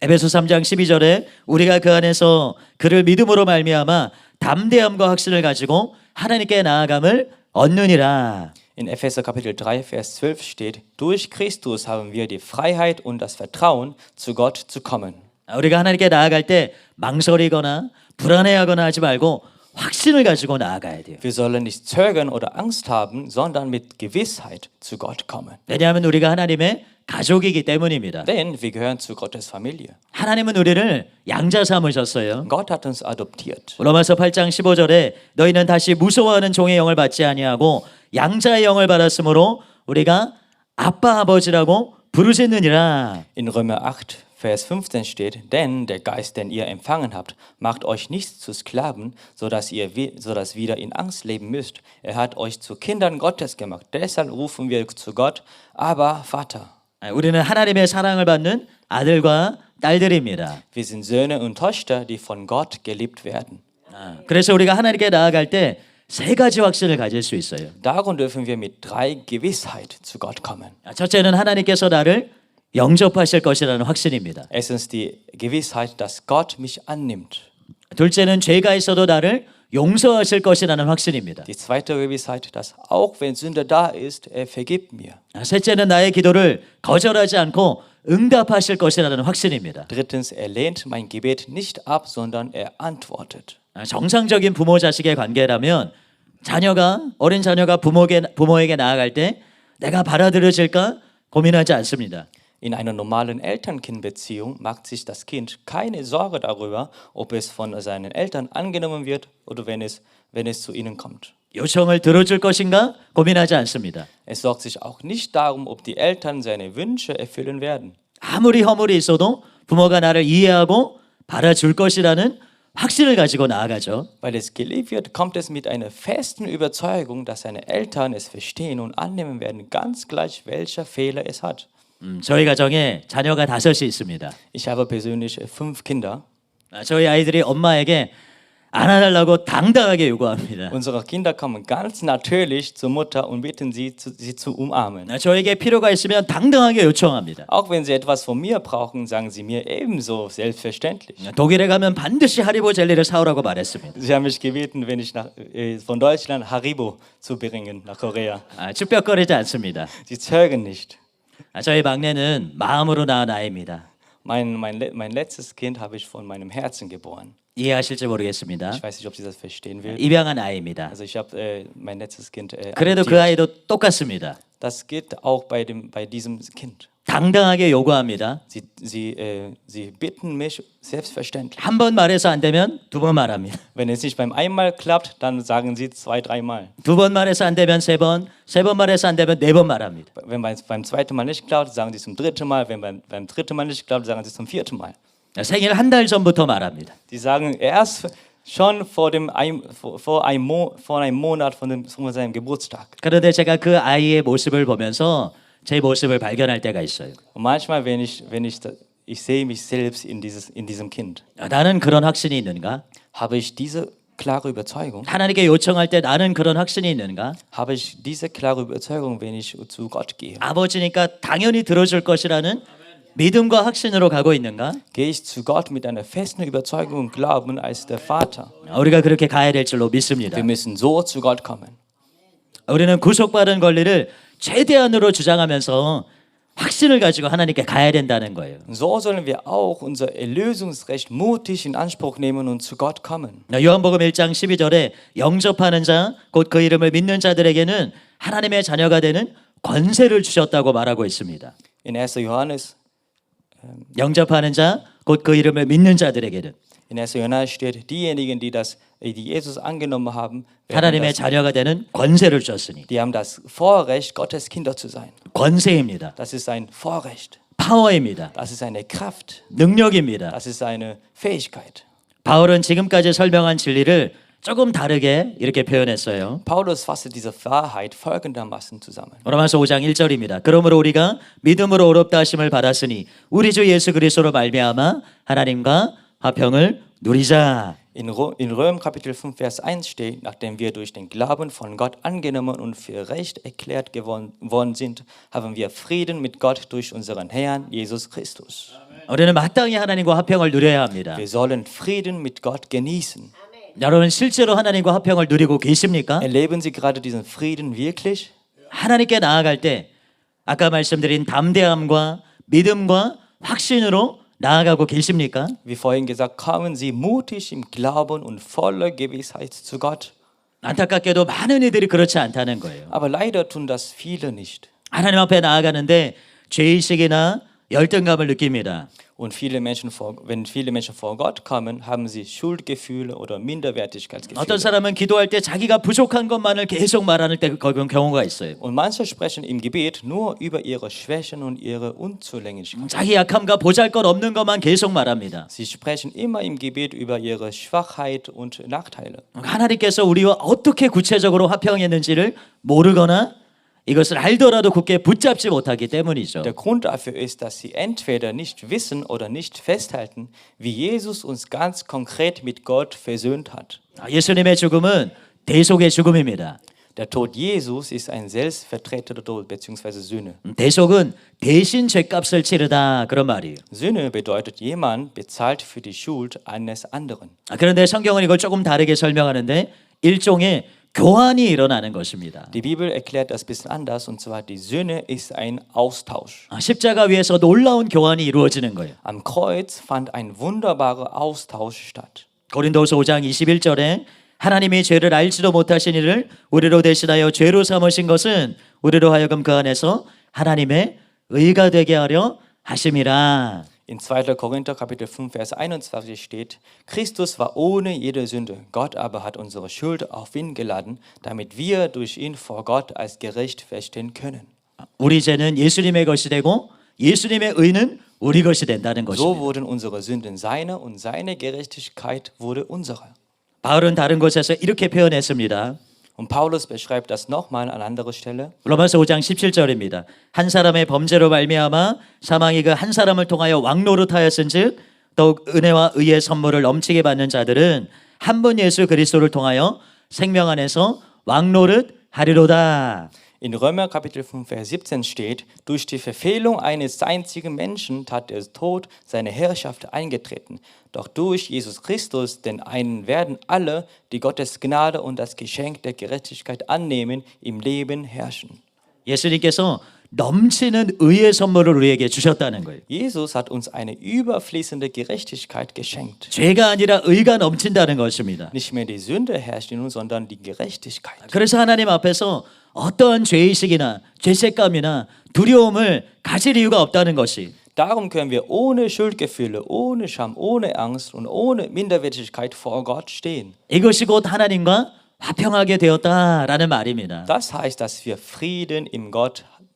Speaker 1: 에베소 3장 12절에 우리가 그 안에서 그를 믿음으로 말미암아 담대함과 확신을 가지고 하나님께 나아감을 얻느니라.
Speaker 2: In Epheser Kapitel 3, Vers 12 steht, durch Christus haben wir die Freiheit und das Vertrauen, zu Gott zu kommen.
Speaker 1: 우리가 하나님께 나아갈 때 망설이거나 불안해하거나 하지 말고 확신을 가지고 나아가야 돼요.
Speaker 2: Wir sollen nicht zögern oder Angst haben, sondern mit Gewissheit zu Gott kommen.
Speaker 1: 왜냐하면 우리가 하나님의 가족이기 때문입니다.
Speaker 2: Denn wir gehören zu Gottes Familie.
Speaker 1: 하나님은 우리를 양자 삼으셨어요.
Speaker 2: Gott hat uns adoptiert.
Speaker 1: 로마서 8장 15절에 너희는 다시 무서워하는 종의 영을 받지 아니하고 양자의 영을 받았으므로 우리가 아빠 아버지라고 부르짖느니라.
Speaker 2: In Römer 8, Vers 15 steht, denn der Geist, den ihr empfangen habt, macht euch nicht zu Sklaven, sodass wieder in Angst leben müsst. Er hat euch zu Kindern Gottes gemacht. Deshalb rufen wir zu Gott, aber Vater.
Speaker 1: 우리는 하나님의 사랑을 받는 아들과 딸들입니다.
Speaker 2: Wir sind Söhne und Töchter, die von Gott geliebt werden.
Speaker 1: 그래서 우리가 하나님께 나아갈 때 세 가지 확신을 가질 수 있어요.
Speaker 2: Darum dürfen wir mit 3 Gewissheit zu Gott kommen.
Speaker 1: 첫째는 하나님께서 나를 영접하실 것이라는 확신입니다.
Speaker 2: Erstens die Gewissheit, dass Gott mich annimmt.
Speaker 1: 둘째는 죄가 있어도 나를 용서하실 것이라는 확신입니다.
Speaker 2: Die zweite Gewissheit, dass auch wenn Sünde da ist, er vergibt mir.
Speaker 1: 셋째는 나의 기도를 거절하지 않고 응답하실 것이라는 확신입니다.
Speaker 2: Drittens, er lehnt mein Gebet nicht ab, sondern er antwortet.
Speaker 1: 정상적인 부모 자식의 관계라면 어린 자녀가 부모에게 나아갈 때 내가 받아들여질까 고민하지 않습니다.
Speaker 2: In einer normalen Eltern-Kind-Beziehung macht sich das Kind keine Sorge darüber, ob es von seinen Eltern angenommen wird oder wenn es zu ihnen kommt.
Speaker 1: 요청을 들어줄 것인가 고민하지 않습니다.
Speaker 2: Es sorgt sich auch nicht darum, ob die Eltern seine Wünsche erfüllen werden.
Speaker 1: 아무리 허물이 있어도 부모가 나를 이해하고 받아줄 것이라는 확신을 가지고 나아가죠.
Speaker 2: Weil es geliebt wird, kommt es mit einer festen Überzeugung, dass seine Eltern es verstehen und annehmen werden, ganz gleich welcher Fehler es hat.
Speaker 1: 저희 가정에 자녀가 5이 있습니다.
Speaker 2: Ich habe persönlich 5 Kinder.
Speaker 1: 저희 아이들이 엄마에게 안아달라고 당당하게 요구합니다.
Speaker 2: Unsere Kinder kommen ganz natürlich zur Mutter und bitten sie zu umarmen.
Speaker 1: 저에게 필요가 있으면 당당하게 요청합니다.
Speaker 2: Auch wenn sie etwas von mir brauchen, sagen sie mir ebenso selbstverständlich.
Speaker 1: 독일에 가면 반드시 하리보 젤리를 사오라고 말했습니다.
Speaker 2: Sie haben mich gebeten, wenn ich von Deutschland Haribo zu bringen nach Korea.
Speaker 1: 쭈뼛거리지 않습니다.
Speaker 2: Sie zögern nicht.
Speaker 1: 저희 막내는 마음으로 낳은 아이입니다.
Speaker 2: Mein letztes Kind habe ich von meinem Herzen geboren.
Speaker 1: 이해하실지 모르겠습니다.
Speaker 2: Ich weiß nicht, ob Sie das verstehen will.
Speaker 1: 입양한 아이입니다.
Speaker 2: Also ich habe mein letztes Kind
Speaker 1: 그래도 그
Speaker 2: adoptiert.
Speaker 1: 아이도 똑같습니다.
Speaker 2: Das geht auch bei diesem Kind.
Speaker 1: 당당하게 요구합니다.
Speaker 2: Sie bitten mich selbstverständlich.
Speaker 1: 한 번 말해서 안 되면 2번 말합니다.
Speaker 2: Wenn es nicht beim einmal klappt, dann sagen sie 2, 3 Mal.
Speaker 1: 2번 말해서 안 되면 3번, 3번 말해서 안 되면 4번 말합니다.
Speaker 2: Wenn beim zweiten Mal nicht klappt, sagen sie zum 3. Mal. Wenn beim 3. Mal nicht klappt, sagen sie zum 4. Mal.
Speaker 1: 생일 한 달 전부터 말합니다.
Speaker 2: Sie sagen erst schon vor einem Monat von seinem Geburtstag.
Speaker 1: 그런데 제가 그 아이의 모습을 보면서 제 모습을 발견할 때가 있어요.
Speaker 2: Und manchmal, ich sehe mich selbst in diesem Kind.
Speaker 1: 나는 그런 확신이 있는가?
Speaker 2: Habe ich diese klare Überzeugung?
Speaker 1: 하나님께 요청할 때 나는 그런 확신이 있는가?
Speaker 2: Habe ich diese klare Überzeugung, wenn ich zu Gott gehe?
Speaker 1: 아버지니까 당연히 들어줄 것이라는 믿음과 확신으로 가고 있는가?
Speaker 2: Gehe ich zu Gott mit einer festen Überzeugung und Glauben als der Vater?
Speaker 1: 우리가 그렇게 가야 될 줄로 믿습니다.
Speaker 2: Wir müssen so zu Gott kommen.
Speaker 1: 우리는 구속받은 권리를 최대한으로 주장하면서 확신을 가지고 하나님께 가야 된다는 거예요.
Speaker 2: So sollen wir auch unser Erlösungsrecht mutig in Anspruch nehmen und zu Gott kommen.
Speaker 1: 요한복음 1장 12절에 영접하는 자, 곧 그 이름을 믿는 자들에게는 하나님의 자녀가 되는 권세를 주셨다고 말하고 있습니다.
Speaker 2: In 1. Johannes
Speaker 1: 영접하는 자, 곧 그 이름을 믿는 자들에게는
Speaker 2: In 1. Johannes steht, diejenigen, die Jesus angenommen haben,
Speaker 1: 하나님의 자녀가 되는 권세를 주셨으니
Speaker 2: die haben das Vorrecht, Gottes Kinder zu sein.
Speaker 1: 권세입니다.
Speaker 2: Das ist ein Vorrecht.
Speaker 1: 파워입니다.
Speaker 2: Das ist eine Kraft.
Speaker 1: 능력입니다.
Speaker 2: Das ist eine Fähigkeit.
Speaker 1: 바울은 지금까지 설명한 진리를 조금 다르게 이렇게 표현했어요.
Speaker 2: Paulus fasste diese Wahrheit folgendermaßen zusammen.
Speaker 1: 로마서 5장 1절입니다. 그러므로 우리가 믿음으로 의롭다 하심을 받았으니 우리 주 예수 그리스도로 말미암아 하나님과 화평을 누리자.
Speaker 2: In Römer Kapitel 5, Vers 1 steht, nachdem wir durch den Glauben von Gott angenommen und für recht erklärt worden sind, haben wir Frieden mit Gott durch unseren Herrn Jesus Christus.
Speaker 1: 우리는 마땅히 하나님과 화평을 누려야 합니다.
Speaker 2: Wir sollen Frieden mit Gott genießen.
Speaker 1: 여러분 실제로 하나님과 화평을 누리고 계십니까?
Speaker 2: Erleben Sie gerade diesen Frieden wirklich?
Speaker 1: 하나님께 나아갈 때 아까 말씀드린 담대함과 믿음과 확신으로 나아가고 계십니까?
Speaker 2: Wie vorhin gesagt, kommen Sie mutig im Glauben und voller Gewissheit zu Gott.
Speaker 1: 안타깝게도 많은 이들이 그렇지 않다는 거예요.
Speaker 2: Aber leider tun das viele nicht.
Speaker 1: 하나님 앞에 나아가는데 죄의식이나 열등감을 느낍니다.
Speaker 2: Und wenn viele Menschen vor Gott kommen, haben sie Schuldgefühle oder
Speaker 1: 어떤
Speaker 2: Minderwertigkeitsgefühle.
Speaker 1: 사람은 기도할 때 자기가 부족한 것만을 계속 말하는 경우가 있어요.
Speaker 2: Und manche sprechen im Gebet nur über ihre Schwächen und ihre Unzulänglichkeiten.
Speaker 1: 자기 약함과 보잘것없는 것만 계속 말합니다.
Speaker 2: Sie sprechen immer im Gebet über ihre Schwachheit und Nachteile.
Speaker 1: 하나님께서 우리와 어떻게 구체적으로 화평했는지를 모르거나 이것을 알더라도 굳게 붙잡지 못하기 때문이죠.
Speaker 2: Der Grund dafür ist, dass sie entweder nicht wissen oder nicht festhalten, wie Jesus uns ganz konkret mit Gott versöhnt hat.
Speaker 1: 예수님의 죽음은 대속의 죽음입니다.
Speaker 2: Der Tod Jesus ist ein selbstvertretener Tod bzw. Sühne.
Speaker 1: 대속은 대신 죄값을 치르다 그런 말이에요.
Speaker 2: Sühne bedeutet, jemand bezahlt für die Schuld eines anderen.
Speaker 1: 그런데 성경은 이걸 조금 다르게 설명하는데 일종의 교환이 일어나는 것입니다.
Speaker 2: Die Bibel erklärt das ein bisschen anders, und zwar die Sühne ist ein Austausch.
Speaker 1: 십자가 위에서 놀라운 교환이 이루어지는 거예요.
Speaker 2: Am Kreuz fand ein wunderbarer Austausch statt.
Speaker 1: 고린도서 5장 21절에 하나님이 죄를 알지도 못하신 이를 우리로 대신하여 죄로 삼으신 것은 우리로 하여금 그 안에서 하나님의 의가 되게 하려 하심이라.
Speaker 2: In 2. Korinther Kapitel 5 Vers 21 steht: Christus war ohne jede Sünde, Gott aber hat unsere Schuld auf ihn geladen, damit wir durch ihn vor Gott als gerecht feststehen können.
Speaker 1: 우리 죄는 예수님의 것이 되고 예수님의 의는 우리 것이 된다는
Speaker 2: So
Speaker 1: 것입니다.
Speaker 2: wurden unsere Sünden seine und seine Gerechtigkeit wurde unsere.
Speaker 1: 바울은 다른 곳에서 이렇게 표현했습니다.
Speaker 2: Und Paulus beschreibt das nochmal an anderer Stelle.
Speaker 1: 로마서 5장 17절입니다. 한 사람의 범죄로 말미암아 사망이 그 한 사람을 통하여 왕노릇하였은즉 더욱 은혜와 의의 선물을 넘치게 받는 자들은 한 분 예수 그리스도를 통하여 생명 안에서 왕노릇하리로다.
Speaker 2: In Römer Kapitel 5 Vers 17 steht: Durch die Verfehlung eines einzigen Menschen hat der Tod seine Herrschaft eingetreten. Doch durch Jesus Christus, den einen, werden alle, die Gottes Gnade und das Geschenk der Gerechtigkeit annehmen, im Leben herrschen.
Speaker 1: 예수님께서 넘치는 의의 선물을 우리에게 주셨다는 거예요.
Speaker 2: Jesus hat uns eine überfließende Gerechtigkeit geschenkt.
Speaker 1: 죄가 아니라 의가 넘친다는 것입니다.
Speaker 2: Nicht mehr die Sünde herrscht in uns, sondern die Gerechtigkeit.
Speaker 1: 그래서 하나님 앞에서 어떠한 죄의식이나 죄책감이나 두려움을 가질 이유가 없다는 것이
Speaker 2: Darum können wir ohne Schuldgefühle, ohne Scham, ohne Angst und ohne Minderwertigkeit vor Gott stehen.
Speaker 1: 이것이 곧 하나님과 화평하게 되었다라는 말입니다.
Speaker 2: Das heißt, dass wir Frieden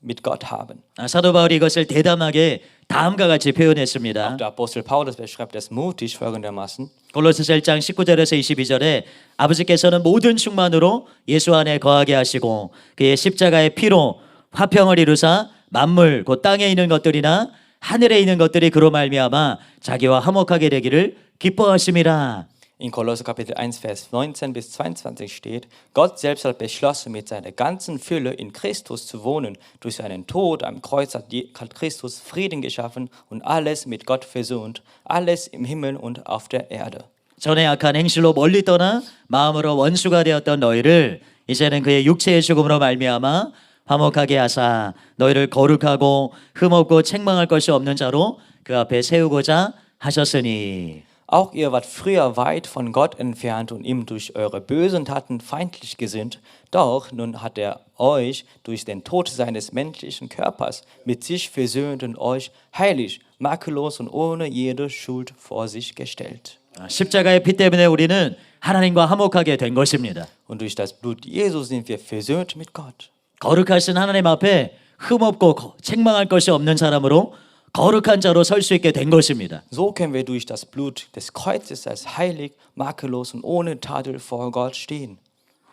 Speaker 2: mit Gott haben.
Speaker 1: 사도 바울이 이것을 대담하게 다음과 같이 표현했습니다.
Speaker 2: Der Apostel Paulus beschreibt es mutig folgendermaßen.
Speaker 1: 골로새서 1장 19절에서 22절에 아버지께서는 모든 충만으로 예수 안에 거하게 하시고 그의 십자가의 피로 화평을 이루사 만물 곧 땅에 있는 것들이나 하늘에 있는 것들이 그로 말미암아 자기와 화목하게 되기를 기뻐하심이라.
Speaker 2: In Kolosser Kapitel 1, Vers 19 bis 22 steht: Gott selbst hat beschlossen, mit seiner ganzen Fülle in Christus zu wohnen. Durch seinen Tod am Kreuz hat Christus Frieden geschaffen und alles mit Gott versöhnt, alles im Himmel und auf der Erde.
Speaker 1: 전에 악한 행실로 멀리 떠나 마음으로 원수가 되었던 너희를 이제는 그의 육체의 죽음으로 말미암아 화목하게 하사 너희를 거룩하고 흠없고 책망할 것이 없는 자로 그 앞에 세우고자 하셨으니.
Speaker 2: Auch ihr wart früher weit von Gott entfernt und ihm durch eure bösen Taten feindlich gesinnt. Doch nun hat er euch durch den Tod seines menschlichen Körpers mit sich versöhnt und euch heilig, makellos und ohne jede Schuld vor sich gestellt.
Speaker 1: 십자가의 피 때문에 우리는 하나님과 화목하게 된 것입니다.
Speaker 2: Und durch das Blut Jesu sind wir versöhnt mit Gott.
Speaker 1: 거룩하신 하나님 앞에 흠없고 책망할 것이 없는 사람으로 거룩한 자로 설 수 있게 된 것입니다.
Speaker 2: So können wir durch das Blut des Kreuzes als heilig, makellos und ohne Tadel vor Gott stehen.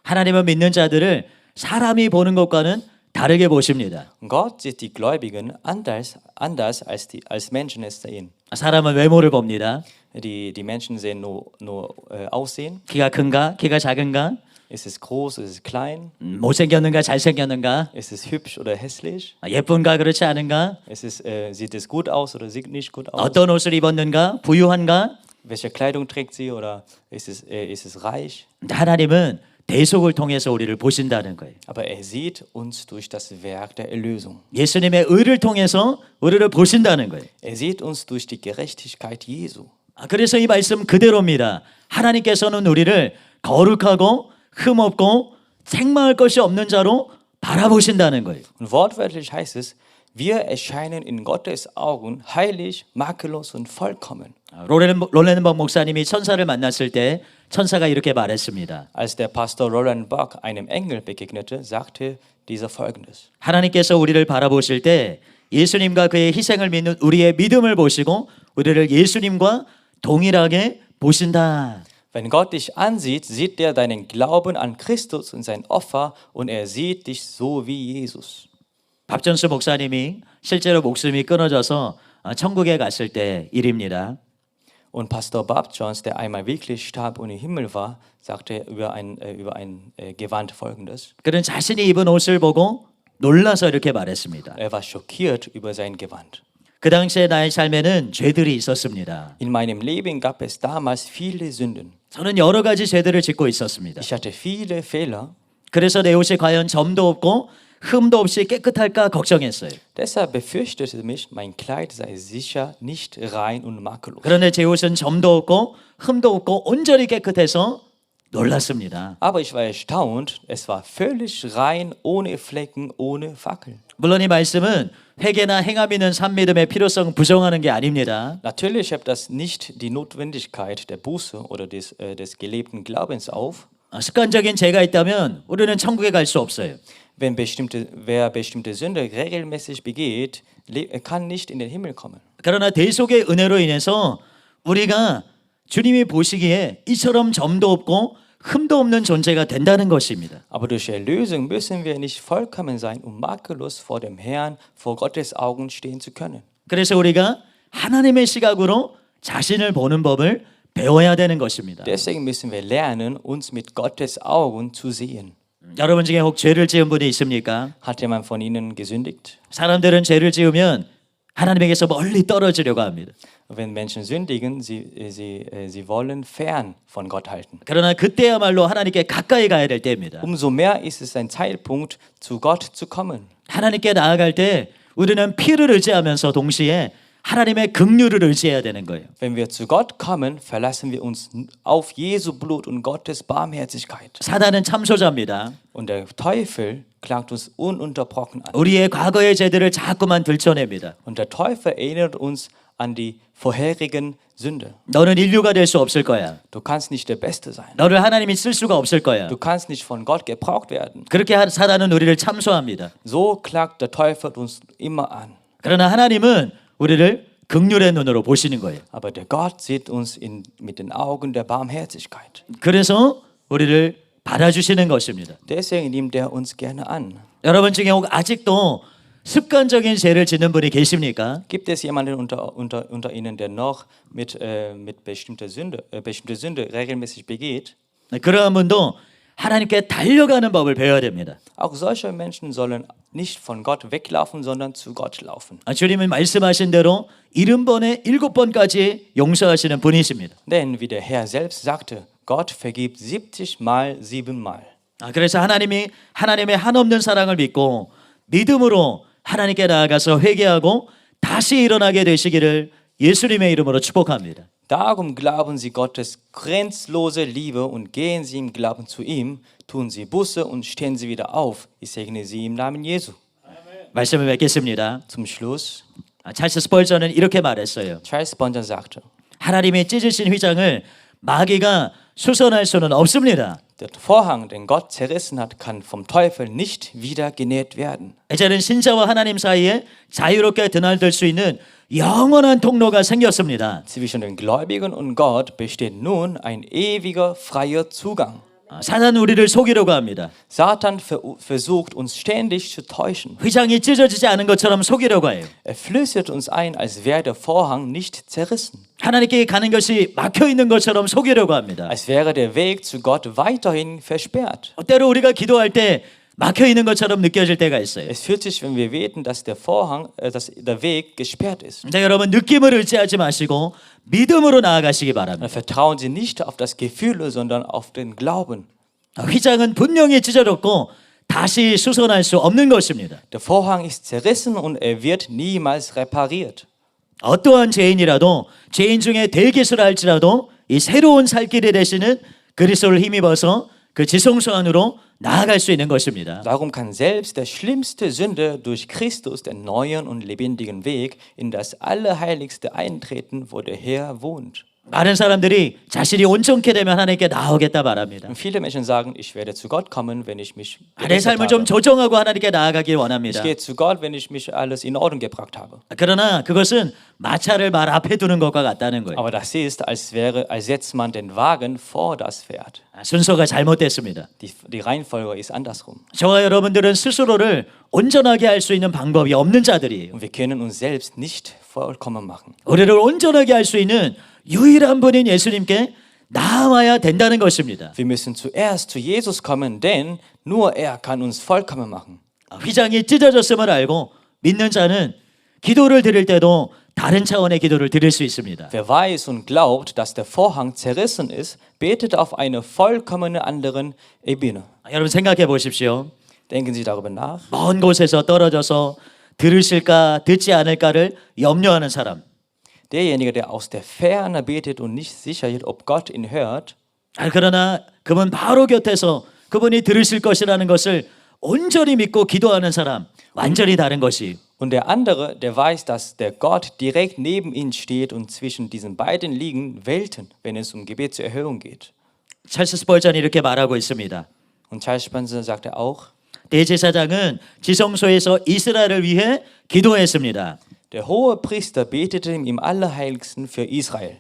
Speaker 1: 하나님을 믿는 자들을 사람이 보는 것과는 다르게 보십니다.
Speaker 2: Gott sieht die Gläubigen anders als Menschen es sehen.
Speaker 1: 사람은 외모를 봅니다.
Speaker 2: Die Menschen sehen nur Aussehen.
Speaker 1: 키가 큰가? 키가 작은가?
Speaker 2: Ist es groß, ist es klein?
Speaker 1: 못생겼는가? 잘생겼는가?
Speaker 2: Ist es hübsch oder hässlich?
Speaker 1: 예쁜가? 그렇지 않은가?
Speaker 2: Sieht es gut aus oder sieht nicht gut aus?
Speaker 1: 어떤 옷을 입었는가? 부유한가?
Speaker 2: Welche Kleidung trägt sie oder ist es reich?
Speaker 1: 하나님은 대속을 통해서 우리를 보신다는 거예요.
Speaker 2: Aber er sieht uns durch das Werk der Erlösung.
Speaker 1: 예수님의 의를 통해서 우리를 보신다는 거예요.
Speaker 2: Er sieht uns durch die Gerechtigkeit Jesu.
Speaker 1: 그래서 이 말씀 그대로입니다. 하나님께서는 우리를 거룩하고 흠없고 책망할 것이 없는 자로 바라보신다는 거예요.
Speaker 2: Und wortwörtlich heißt es: Wir erscheinen in Gottes Augen heilig, makellos und vollkommen.
Speaker 1: 롤렌버그 목사님이 천사를 만났을 때 천사가 이렇게 말했습니다.
Speaker 2: Als der Pastor Roland Buck einem Engel begegnete, sagte dieser Folgendes:
Speaker 1: 하나님께서 우리를 바라보실 때 예수님과 그의 희생을 믿는 우리의 믿음을 보시고 우리를 예수님과 동일하게 보신다.
Speaker 2: Wenn Gott dich ansieht, sieht er deinen Glauben an Christus und sein Opfer, und er sieht dich so wie Jesus.
Speaker 1: 박전수 목사님이 실제로 목숨이 끊어져서 천국에 갔을 때 일입니다.
Speaker 2: Und Pastor Bob Jones, der einmal wirklich starb und im Himmel war, sagte über ein Gewand Folgendes.
Speaker 1: 그는 자신이 입은 옷을 보고 놀라서 이렇게 말했습니다.
Speaker 2: Er war schockiert über sein Gewand.
Speaker 1: 그 당시에 나의 삶에는 죄들이 있었습니다.
Speaker 2: In meinem Leben gab es damals viele Sünden.
Speaker 1: 저는 여러 가지 죄들을 짓고 있었습니다.
Speaker 2: Ich hatte viele Fehler.
Speaker 1: 그래서 내 옷이 과연 점도 없고 흠도 없이 깨끗할까 걱정했어요.
Speaker 2: Deshalb befürchtete mich, mein Kleid sei sicher nicht rein und makellos.
Speaker 1: 그런데 제 옷은 점도 없고 흠도 없고 온전히 깨끗해서 놀랐습니다.
Speaker 2: Aber ich war erstaunt, es war völlig rein, ohne Flecken, ohne Fackel.
Speaker 1: 물론 이 말씀은 회개나 행함 있는 산 믿음의 필요성 부정하는 게 아닙니다.
Speaker 2: Natürlich hebt das nicht die Notwendigkeit der Buße oder des gelebten Glaubens auf.
Speaker 1: 습관적인 죄가 있다면 우리는 천국에 갈 수 없어요.
Speaker 2: Wer bestimmte Sünde regelmäßig begeht, kann nicht in den Himmel kommen.
Speaker 1: 그러나 대속의 은혜로 인해서 우리가 주님이 보시기에 이처럼 점도 없고 흠도 없는 존재가 된다는 것입니다.
Speaker 2: Aber durch Erlösung müssen wir nicht vollkommen sein, um makellos vor dem Herrn, vor Gottes Augen stehen zu können.
Speaker 1: 그래서 우리가 하나님의 시각으로 자신을 보는 법을 배워야 되는 것입니다.
Speaker 2: Deswegen müssen wir lernen, uns mit Gottes Augen zu sehen.
Speaker 1: 여러분 중에 혹 죄를 지은 분이 있습니까?
Speaker 2: Hat jemand von Ihnen gesündigt?
Speaker 1: 사람들은 죄를 지으면 하나님에게서 멀리 떨어지려고 합니다.
Speaker 2: Wenn Menschen sündigen, sie wollen fern von Gott halten.
Speaker 1: 그러나 그때야말로 하나님께 가까이 가야 될 때입니다.
Speaker 2: Umso mehr ist es ein Zeitpunkt, zu Gott zu kommen.
Speaker 1: 하나님께 나아갈 때 우리는 피를 의지하면서 동시에 하나님의 긍휼을 의지해야 되는 거예요.
Speaker 2: Wenn wir zu Gott kommen, verlassen wir uns auf Jesu Blut und Gottes Barmherzigkeit.
Speaker 1: 사단은 참소자입니다.
Speaker 2: Und der Teufel klagt uns ununterbrochen an.
Speaker 1: 우리의 과거의 죄들을 자꾸만 들춰냅니다.
Speaker 2: Und der Teufel erinnert uns an die vorherigen Sünde.
Speaker 1: 너는 인류가 될 수 없을 거야.
Speaker 2: Du kannst nicht der Beste sein.
Speaker 1: 너를 하나님이 쓸 수가 없을 거야.
Speaker 2: Du kannst nicht von Gott gebraucht werden.
Speaker 1: 그렇게 사단은 우리를 참소합니다.
Speaker 2: So klagt der Teufel uns immer an.
Speaker 1: 그러나 하나님은 우리를 긍휼의 눈으로 보시는 거예요.
Speaker 2: Aber der Gott sieht uns mit den Augen der Barmherzigkeit.
Speaker 1: 그래서 우리를 받아주시는 것입니다.
Speaker 2: Deswegen nimmt er uns gerne an.
Speaker 1: 여러분 중에 혹 아직도 습관적인 죄를 짓는 분이 계십니까?
Speaker 2: Gibt es jemanden unter Ihnen, der noch mit bestimmter Sünde regelmäßig begeht?
Speaker 1: 그러한 분도 하나님께 달려가는 법을 배워야 됩니다.
Speaker 2: Auch solche Menschen sollen nicht von Gott weglaufen, sondern zu Gott laufen.
Speaker 1: 주님은 말씀하신 대로 70번에 7번까지 용서하시는 분이십니다.
Speaker 2: Denn wie der Herr selbst sagte, Gott vergibt 70 Mal 7 Mal.
Speaker 1: 그래서 하나님이 하나님의 한없는 사랑을 믿고 믿음으로 하나님께 나아가서 회개하고 다시 일어나게 되시기를 예수님의 이름으로 축복합니다.
Speaker 2: Darum glauben sie Gottes grenzlose Liebe und gehen sie im Glauben zu ihm, tun sie Buße und stehen sie wieder auf. Ich segne sie im Namen Jesu.
Speaker 1: 말씀을 맺겠습니다.
Speaker 2: Zum Schluss,
Speaker 1: 찰스 스펄전은 이렇게 말했어요.
Speaker 2: Charles Spurgeon sagte,
Speaker 1: 하나님이 찢으신 휘장을 마귀가 수선할 수는 없습니다.
Speaker 2: der Vorhang, den Gott zerrissen hat, kann vom Teufel nicht wieder genäht werden.
Speaker 1: 이제는 신자와 하나님 사이에 자유롭게 드나들 수 있는 영원한 통로가 생겼습니다.
Speaker 2: Zwischen den Gläubigen und Gott besteht nun ein ewiger, freier Zugang.
Speaker 1: 사단은 우리를 속이려고 합니다.
Speaker 2: Satan versucht uns ständig zu täuschen.
Speaker 1: 휘장이 찢어지지 않은 것처럼 속이려고 해요.
Speaker 2: Er flüstert uns ein, als wäre der Vorhang nicht zerrissen.
Speaker 1: 하나님께 가는 것이 막혀 있는 것처럼 속이려고 합니다.
Speaker 2: Als wäre der Weg zu Gott weiterhin versperrt.
Speaker 1: 때로 우리가 기도할 때 막혀 있는 것처럼 느껴질 때가 있어요.
Speaker 2: Es fühlt sich, wenn wir beten, dass der Weg gesperrt ist.
Speaker 1: 자, 여러분 느낌을 의지하지 마시고 믿음으로 나아가시기 바랍니다.
Speaker 2: Dann vertrauen Sie nicht auf das Gefühl, sondern auf den Glauben.
Speaker 1: 휘장은 분명히 찢어졌고 다시 수선할 수 없는 것입니다.
Speaker 2: Der Vorhang ist zerrissen und er wird niemals repariert.
Speaker 1: 어떠한 죄인이라도 죄인 중에 대기수라 할지라도 이 새로운 살 길이 되시는 그리스도를 힘입어서 그 지성소 안으로 나아갈 수 있는 것입니다.
Speaker 2: Darum kann selbst der schlimmste Sünder durch Christus den neuen und lebendigen Weg in das Allerheiligste eintreten, wo der Herr wohnt.
Speaker 1: 많은 사람들이 자신이 온전케 되면 하나님께 나오겠다 말합니다.
Speaker 2: Und viele Menschen sagen, ich werde zu Gott kommen, wenn ich mich
Speaker 1: 내
Speaker 2: gebessert
Speaker 1: 삶을 좀
Speaker 2: habe.
Speaker 1: 조정하고 하나님께 나아가길 원합니다.
Speaker 2: Ich gehe zu Gott, wenn ich mich alles in Ordnung gebracht habe.
Speaker 1: 그러나 그것은 마차를 말 앞에 두는 것과 같다는 거예요.
Speaker 2: Aber das ist, als setzt man den Wagen vor das Pferd.
Speaker 1: 순서가 잘못됐습니다.
Speaker 2: Die Reihenfolge ist andersrum.
Speaker 1: 저와 여러분들은 스스로를 온전하게 할 수 있는 방법이 없는 자들이에요.
Speaker 2: Und wir können uns selbst nicht vollkommen machen.
Speaker 1: 우리를 온전하게 할 수 있는 유일한 분인 예수님께 나아와야 된다는 것입니다.
Speaker 2: Wir müssen zuerst zu Jesus kommen, denn nur er kann uns vollkommen machen.
Speaker 1: 휘장이 찢어졌음을 알고 믿는 자는 기도를 드릴 때도 다른 차원의 기도를 드릴 수 있습니다.
Speaker 2: Wer weiß und glaubt, dass der Vorhang zerrissen ist, betet auf eine vollkommen anderen Ebene.
Speaker 1: 여러분 생각해 보십시오.
Speaker 2: Denken Sie darüber nach.
Speaker 1: 먼 곳에서 떨어져서 들으실까 듣지 않을까를 염려하는 사람.
Speaker 2: Derjenige, der aus der Ferne betet und nicht sicher ist, ob Gott ihn hört,
Speaker 1: 그러나 그분 바로 곁에서 그분이 들으실 것이라는 것을 온전히 믿고 기도하는 사람 완전히 다른 것이.
Speaker 2: und der andere, der weiß, dass der Gott direkt neben ihm steht und zwischen diesen beiden liegen Welten, wenn es um Gebetserhörung geht.
Speaker 1: 찰스 스펄전이 이렇게 말하고 있습니다.
Speaker 2: Und Charles Spurgeon sagt er auch,
Speaker 1: 대제사장은 지성소에서 이스라엘을 위해 기도했습니다.
Speaker 2: der hohe Priester betete im Allerheiligsten für Israel.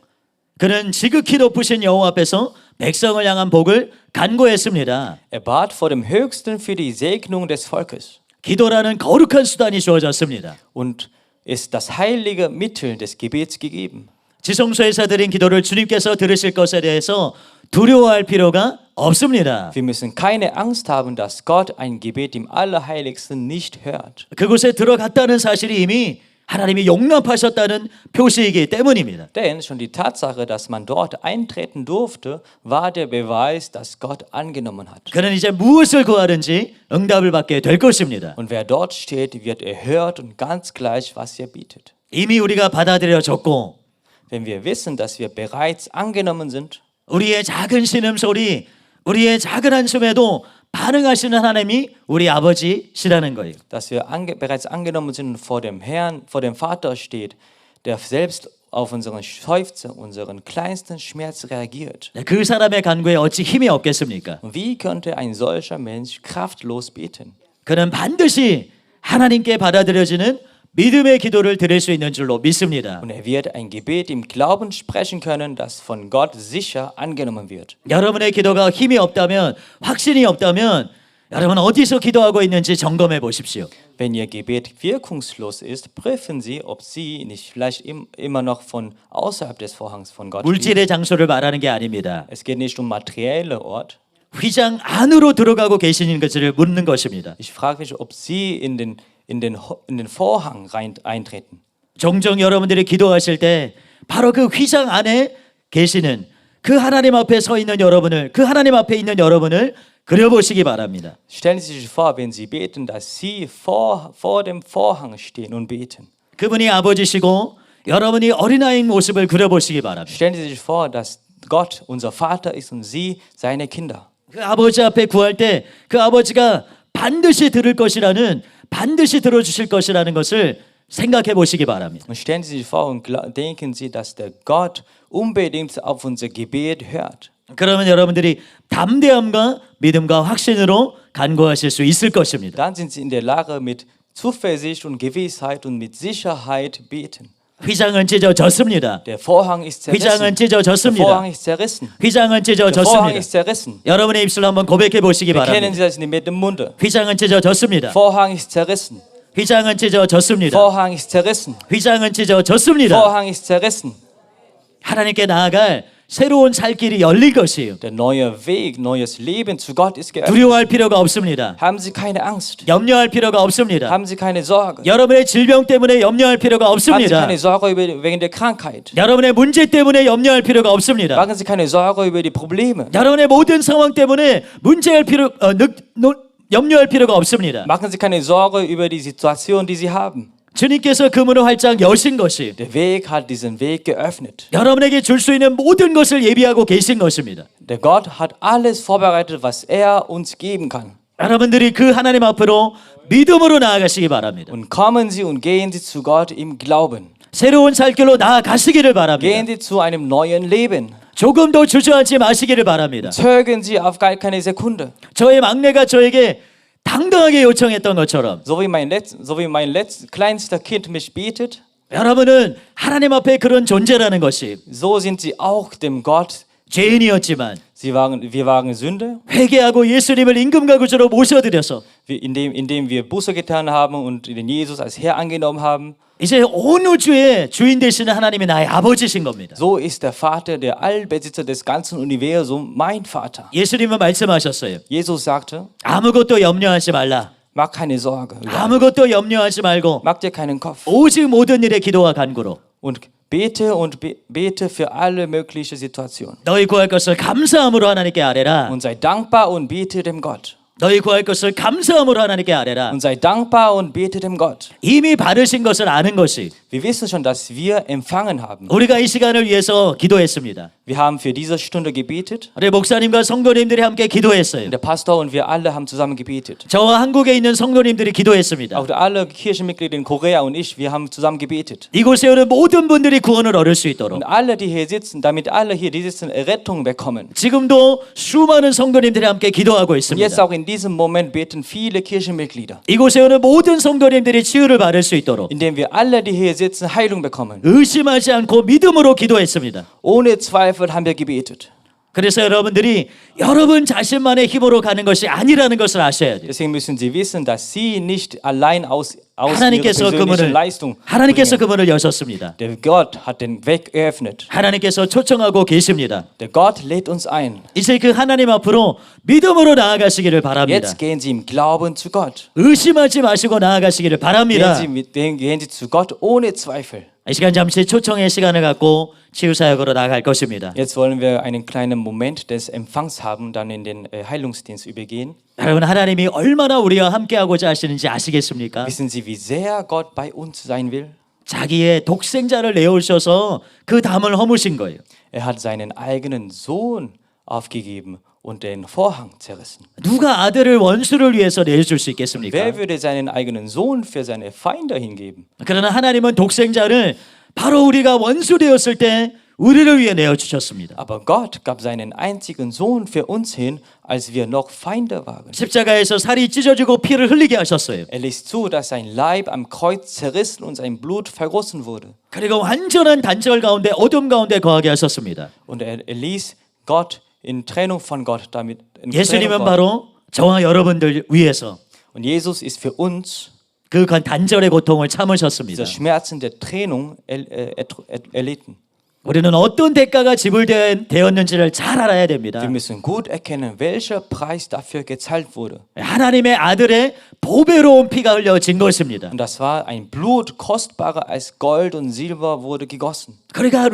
Speaker 1: 그는 지극히 높으신 여호와 앞에서 백성을 향한 복을 간구했습니다.
Speaker 2: Er bat vor dem Höchsten für die Segnung des Volkes.
Speaker 1: 기도라는 거룩한 수단이 주어졌습니다.
Speaker 2: Und ist das heilige Mittel des Gebets gegeben.
Speaker 1: 지성소에서 드린 기도를 주님께서 들으실 것에 대해서 두려워할 필요가 없습니다.
Speaker 2: Wir müssen keine Angst haben, dass Gott ein Gebet im Allerheiligsten nicht hört.
Speaker 1: 그곳에 들어갔다는 사실이 이미 하나님이 용납하셨다는 표시이기 때문입니다.
Speaker 2: Denn schon die Tatsache, dass man dort eintreten durfte, war der Beweis, dass Gott angenommen hat.
Speaker 1: 그는 이제 무엇을 구하든지 응답을 받게 될 것입니다.
Speaker 2: Und wer dort steht, wird erhört und ganz gleich, was er bietet.
Speaker 1: 이미 우리가 받아들여졌고
Speaker 2: Wenn wir wissen, dass wir bereits angenommen sind,
Speaker 1: 우리의 작은 신음소리, 우리의 작은 한숨에도 반응하시는 하나님이 우리 아버지시라는 거예요.
Speaker 2: dass wir bereits angenommen sind und vor dem Herrn, vor dem Vater steht, der selbst auf unseren Seufzer, unseren kleinsten Schmerz reagiert.
Speaker 1: 그 사람의 간구에 어찌 힘이 없겠습니까?
Speaker 2: Und wie könnte ein solcher Mensch kraftlos beten?
Speaker 1: 그는 반드시 하나님께 받아들여지는 믿음의 기도를 드릴 수 있는 줄로 믿습니다.
Speaker 2: Und er wird ein Gebet im Glauben sprechen können, das von Gott sicher angenommen wird.
Speaker 1: 여러분의 기도가 힘이 없다면, 확신이 없다면 여러분 어디서 기도하고 있는지 점검해 보십시오.
Speaker 2: Wenn Ihr Gebet wirkungslos ist, prüfen Sie, ob Sie nicht vielleicht immer noch von außerhalb des Vorhangs von Gott beten.
Speaker 1: 물질의 장소를 말하는 게 아닙니다.
Speaker 2: Es geht nicht um materielle Ort.
Speaker 1: 휘장 안으로 들어가고 계시는 것을 묻는 것입니다.
Speaker 2: Ich frage mich, ob Sie in den Vorhang eintreten.
Speaker 1: 종종 여러분들이 기도하실 때 바로 그 휘장 안에 계시는 그 하나님 앞에 서 있는 여러분을, 그 하나님 앞에 있는 여러분을 그려보시기 바랍니다.
Speaker 2: Stellen Sie sich vor, wenn Sie beten, dass Sie vor dem Vorhang stehen und beten.
Speaker 1: 그분이 아버지시고 여러분이 어린아이인 모습을 그려보시기 바랍니다.
Speaker 2: Stellen Sie sich vor, dass Gott unser Vater ist und Sie seine Kinder.
Speaker 1: 그 아버지 앞에 구할 때 그 아버지가 반드시 들을 것이라는, 반드시 들어주실 것이라는 것을 생각해 보시기 바랍니다.
Speaker 2: Und stellen Sie sich vor und denken Sie, dass der Gott unbedingt auf unser Gebet hört.
Speaker 1: 그러면 여러분들이 담대함과 믿음과 확신으로 간구하실 수 있을 것입니다.
Speaker 2: Dann sind Sie in der Lage, mit Zuversicht und Gewissheit und mit Sicherheit beten.
Speaker 1: 휘장은 찢어졌습니다.
Speaker 2: Der Vorhang ist
Speaker 1: 휘장은
Speaker 2: zerrissen. Der
Speaker 1: 찢어졌습니다.
Speaker 2: Vorhang ist zerrissen.
Speaker 1: 휘장은
Speaker 2: Der Vorhang
Speaker 1: 찢어졌습니다.
Speaker 2: ist zerrissen.
Speaker 1: 여러분의 입술로 한번 고백해 보시기
Speaker 2: Bekennen
Speaker 1: 바랍니다.
Speaker 2: Sie das mit dem Munde.
Speaker 1: 휘장은 찢어졌습니다.
Speaker 2: Vorhang ist zerrissen.
Speaker 1: 휘장은 찢어졌습니다.
Speaker 2: Vorhang ist zerrissen.
Speaker 1: 휘장은 찢어졌습니다.
Speaker 2: Vorhang ist zerrissen.
Speaker 1: 하나님께 나아갈 새로운 살 길이 열릴 것이에요.
Speaker 2: Der neue Weg, neues Leben zu Gott ist geöffnet.
Speaker 1: 두려워할 필요가 없습니다.
Speaker 2: Haben Sie keine Angst.
Speaker 1: 염려할 필요가 없습니다.
Speaker 2: Haben Sie keine Sorge.
Speaker 1: 여러분의 질병 때문에 염려할 필요가
Speaker 2: Haben Sie
Speaker 1: 없습니다.
Speaker 2: keine Sorge wegen der Krankheit.
Speaker 1: 여러분의 문제 때문에 염려할 필요가 없습니다.
Speaker 2: Machen Sie keine Sorge über die Probleme.
Speaker 1: 여러분의 모든 상황 때문에 염려할 필요가 없습니다.
Speaker 2: Machen Sie keine Sorge über die Situation, die Sie haben.
Speaker 1: 주님께서 그 문을 활짝 여신 것이
Speaker 2: Der Weg hat diesen Weg geöffnet.
Speaker 1: 여러분에게 줄 수 있는 모든 것을 예비하고 계신 것입니다.
Speaker 2: Der Gott hat alles vorbereitet, was er uns geben kann.
Speaker 1: 여러분들이 그 하나님 앞으로 믿음으로 나아가시기 바랍니다.
Speaker 2: Und kommen Sie und gehen Sie zu Gott im Glauben.
Speaker 1: 새로운 살 길로 나아가시기를 바랍니다.
Speaker 2: Gehen Sie zu einem neuen Leben.
Speaker 1: 조금도 주저하지 마시기를 바랍니다.
Speaker 2: Zögern Sie auf gar keine Sekunde.
Speaker 1: 저의 막내가 저에게 당당하게 요청했던 것처럼
Speaker 2: So wie mein kleinster Kind mich betet,
Speaker 1: 여러분은 하나님 앞에 그런 존재라는 것이
Speaker 2: So sind sie auch dem Gott.
Speaker 1: 죄인이었지만
Speaker 2: Wir waren Sünder,
Speaker 1: 회개하고 예수님을 임금과 구주로 모셔드려서
Speaker 2: indem wir Buße getan haben und den Jesus als Herr angenommen haben.
Speaker 1: 이제 온 우주의 주인 되시는 하나님이 나의 아버지신 겁니다.
Speaker 2: So ist der Vater, der Allbesitzer des ganzen Universums, mein Vater.
Speaker 1: 예수님은 말씀하셨어요.
Speaker 2: Jesus sagte,
Speaker 1: 아무것도 염려하지 말라.
Speaker 2: mach keine Sorge,
Speaker 1: 아무것도 염려하지 말고
Speaker 2: mach dir keinen Kopf
Speaker 1: 오직 모든 일에 기도와 간구로
Speaker 2: und bete für alle möglichen Situationen.
Speaker 1: 너희 구할 것을 감사함으로 하나님께 아뢰라.
Speaker 2: Und sei dankbar und bete dem Gott.
Speaker 1: 너희 구할 것을 감사함으로 하나님께 아뢰라.
Speaker 2: Und sei dankbar und bete dem Gott.
Speaker 1: 이미 받으신 것을 아는 것이
Speaker 2: Wir wissen schon, dass wir empfangen haben.
Speaker 1: 우리가 이 시간을 위해서 기도했습니다.
Speaker 2: Wir haben für diese Stunde gebetet.
Speaker 1: 우리 목사님과 성도님들이 함께 기도했어요.
Speaker 2: Der Pastor und wir alle haben zusammen gebetet.
Speaker 1: 저와 한국에 있는 성도님들이 기도했습니다.
Speaker 2: Auch alle Kirchenmitglieder in Korea und ich, wir haben zusammen gebetet.
Speaker 1: 이곳에 오는 모든 분들이 구원을 얻을 수 있도록
Speaker 2: Und alle, die hier sitzen, damit alle hier, die sitzen, Rettung bekommen.
Speaker 1: 지금도 수많은 성도님들이 함께 기도하고
Speaker 2: Und jetzt
Speaker 1: 있습니다.
Speaker 2: auch in diesem Moment beten viele Kirchenmitglieder,
Speaker 1: 이곳에 오는 모든 성도님들이 치유를 받을 수 있도록
Speaker 2: indem wir alle, die hier sitzen, Heilung bekommen.
Speaker 1: 의심하지 않고 믿음으로 기도했습니다.
Speaker 2: Ohne Zweifel haben wir gebetet.
Speaker 1: 그래서 여러분들이 여러분 자신만의 힘으로 가는 것이 아니라는 것을 아셔야 돼요.
Speaker 2: Deswegen müssen Sie wissen, dass Sie nicht allein aus ihrer
Speaker 1: 하나님께서 그
Speaker 2: persönlichen
Speaker 1: 문을
Speaker 2: Leistung
Speaker 1: 하나님께서 그
Speaker 2: bringen.
Speaker 1: 문을 여셨습니다.
Speaker 2: Der Gott hat den Weg geöffnet.
Speaker 1: 하나님께서 초청하고 계십니다.
Speaker 2: Der Gott lädt uns ein.
Speaker 1: 이제 그 하나님 앞으로 믿음으로 나아가시기를 바랍니다.
Speaker 2: Jetzt gehen Sie im Glauben zu Gott.
Speaker 1: 의심하지 마시고 나아가시기를 바랍니다.
Speaker 2: Gehen Sie zu Gott ohne Zweifel.
Speaker 1: 이 시간 잠시 초청의 시간을 갖고 치유 사역으로 나아갈 것입니다.
Speaker 2: Jetzt wollen wir einen kleinen Moment des Empfangs haben, dann in den Heilungsdienst übergehen.
Speaker 1: 여러분 하나님이 얼마나 우리와 함께하고자 하시는지 아시겠습니까?
Speaker 2: Wissen Sie, wie sehr Gott bei uns sein will?
Speaker 1: 자기의 독생자를 내오셔서 그 담을 허무신 거예요.
Speaker 2: Er hat seinen eigenen Sohn aufgegeben und den Vorhang zerrissen.
Speaker 1: 누가 아들을 원수를 위해서 내줄 수 있겠습니까?
Speaker 2: Wer würde seinen eigenen Sohn für seine Feinde hingeben?
Speaker 1: 그러나 하나님은 독생자를 바로 우리가 원수 되었을 때 우리를 위해 내어 주셨습니다.
Speaker 2: Aber Gott gab seinen einzigen Sohn für uns hin, als wir noch Feinde waren.
Speaker 1: 십자가에서 살이 찢어지고 피를 흘리게 하셨어요.
Speaker 2: Er ließ zu, dass sein Leib am Kreuz zerrissen und sein Blut vergossen wurde.
Speaker 1: 그리고 완전한 단절 가운데 어둠 가운데 거하게 하셨습니다.
Speaker 2: Und er ließ Gott in Trennung von Gott damit. In
Speaker 1: 예수님은
Speaker 2: Trennung
Speaker 1: 바로 저와 여러분들 위해서
Speaker 2: und Jesus ist für uns
Speaker 1: 그 단절의 고통을 참으셨습니다.
Speaker 2: diese Schmerzen der Trennung erlitten.
Speaker 1: 우리는 어떤 대가가 지불되었는지를 잘 알아야 됩니다.
Speaker 2: Wir müssen gut erkennen, welcher Preis dafür gezahlt wurde.
Speaker 1: 하나님의 아들의 보배로운 피가 흘려진 것입니다.
Speaker 2: Und das war ein Blut, kostbarer als Gold und Silber wurde gegossen.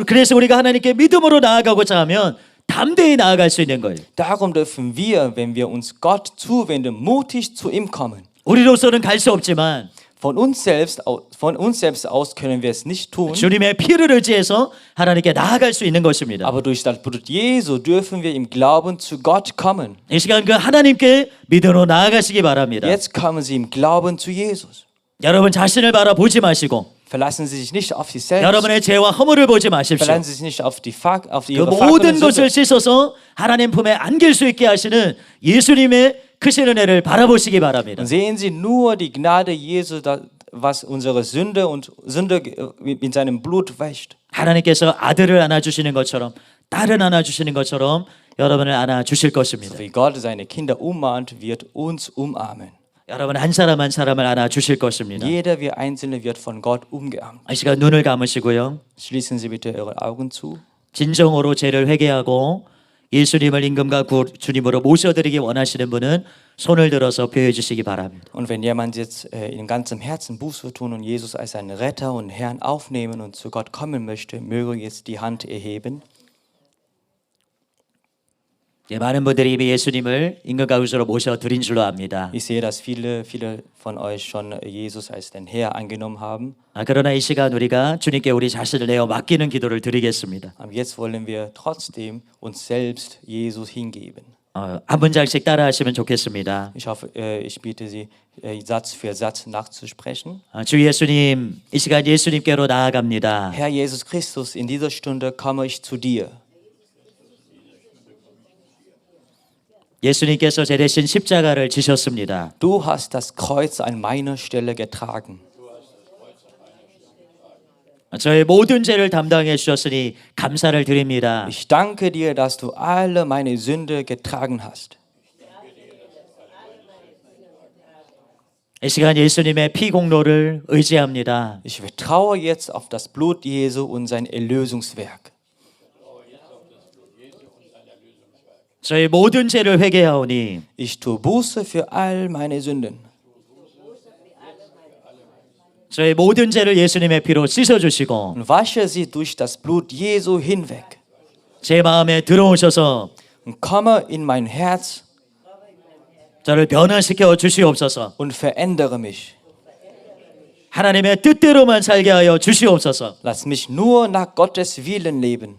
Speaker 1: 그래서 우리가 하나님께 믿음으로 나아가고자 하면 담대히 나아갈 수 있는 거예요.
Speaker 2: Darum dürfen wir, wenn wir uns Gott zuwenden, mutig zu ihm kommen.
Speaker 1: 우리로서는 갈 수 없지만
Speaker 2: Von uns selbst aus können wir es nicht tun,
Speaker 1: 주님의 피를 의지해서 하나님께 나아갈 수 있는 것입니다.
Speaker 2: aber durch das Blut Jesu dürfen wir im Glauben zu Gott kommen.
Speaker 1: 이 시간 그 하나님께 믿음으로 나아가시기 바랍니다.
Speaker 2: Jetzt kommen Sie im Glauben zu Jesus.
Speaker 1: 여러분 자신을 바라보지 마시고
Speaker 2: Verlassen Sie sich nicht auf sich selbst.
Speaker 1: 여러분의 죄와 허물을 보지 마십시오.
Speaker 2: Verlassen Sie sich nicht auf
Speaker 1: 그
Speaker 2: Ihre
Speaker 1: 모든
Speaker 2: Fakten
Speaker 1: 것을
Speaker 2: und Sünde.
Speaker 1: 씻어서 하나님 품에 안길 수 있게 하시는 예수님의 크신 은혜를 바라보시기 바랍니다.
Speaker 2: Und sehen Sie nur die Gnade Jesu, was unsere Sünde in seinem Blut wäscht.
Speaker 1: 하나님께서 아들을 안아주시는 것처럼 딸을 안아주시는 것처럼 여러분을 안아주실 것입니다.
Speaker 2: Wie Gott seine Kinder umarmt, wird uns umarmen.
Speaker 1: 여러분 한 사람 한 사람을 안아주실 것입니다.
Speaker 2: Jeder wie Einzelne wird von Gott umgearmt.
Speaker 1: 이 시간 눈을 감으시고요.
Speaker 2: Schließen Sie bitte Ihre Augen zu.
Speaker 1: 진정으로 죄를 회개하고 예수님을 임금과 주님으로 모셔드리기 원하시는 분은 손을 들어서 표해 주시기 바랍니다.
Speaker 2: Und wenn jemand jetzt in ganzem Herzen Buße tun und Jesus als seinen Retter und Herrn aufnehmen und zu Gott kommen möchte, möge jetzt die Hand erheben.
Speaker 1: 많은 분들이 이미 예수님을 임금과 구주로 모셔드린 줄로 압니다.
Speaker 2: Ich sehe, dass viele von euch schon Jesus als den Herr angenommen haben.
Speaker 1: 그러나 이 시간 우리가 주님께 우리 자신을 내어 맡기는 기도를 드리겠습니다.
Speaker 2: Aber jetzt wollen wir trotzdem uns selbst Jesus hingeben.
Speaker 1: 한 문장씩 따라하시면 좋겠습니다.
Speaker 2: Ich hoffe, ich bitte Sie, Satz für Satz nachzusprechen.
Speaker 1: 주 예수님, 이 시간 예수님께로 나아갑니다.
Speaker 2: Herr Jesus Christus, in dieser Stunde komme ich zu dir.
Speaker 1: 예수님께서 제 대신 십자가를 지셨습니다.
Speaker 2: Du hast das Kreuz an meiner Stelle getragen.
Speaker 1: 저의 모든 죄를 담당해 주셨으니 감사를 드립니다.
Speaker 2: Ich danke dir, dass du alle meine Sünde getragen hast.
Speaker 1: 이 시간 예수님의 피 공로를 의지합니다.
Speaker 2: Ich vertraue jetzt auf das Blut Jesu und sein Erlösungswerk.
Speaker 1: 저의 모든 죄를 회개하오니
Speaker 2: Ich tue Buße für all meine Sünden.
Speaker 1: 저의 모든 죄를 예수님의 피로 씻어주시고
Speaker 2: Und wasche sie durch das Blut Jesu hinweg.
Speaker 1: 제 마음에 들어오셔서
Speaker 2: Und komme in mein Herz
Speaker 1: 저를 변화시켜 주시옵소서.
Speaker 2: und verändere mich.
Speaker 1: 하나님의 뜻대로만 살게 하여 주시옵소서.
Speaker 2: Lass mich nur nach Gottes Willen leben.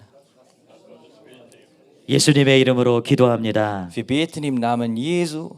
Speaker 1: 예수님의 이름으로 기도합니다.
Speaker 2: Wir beten im Namen Jesu.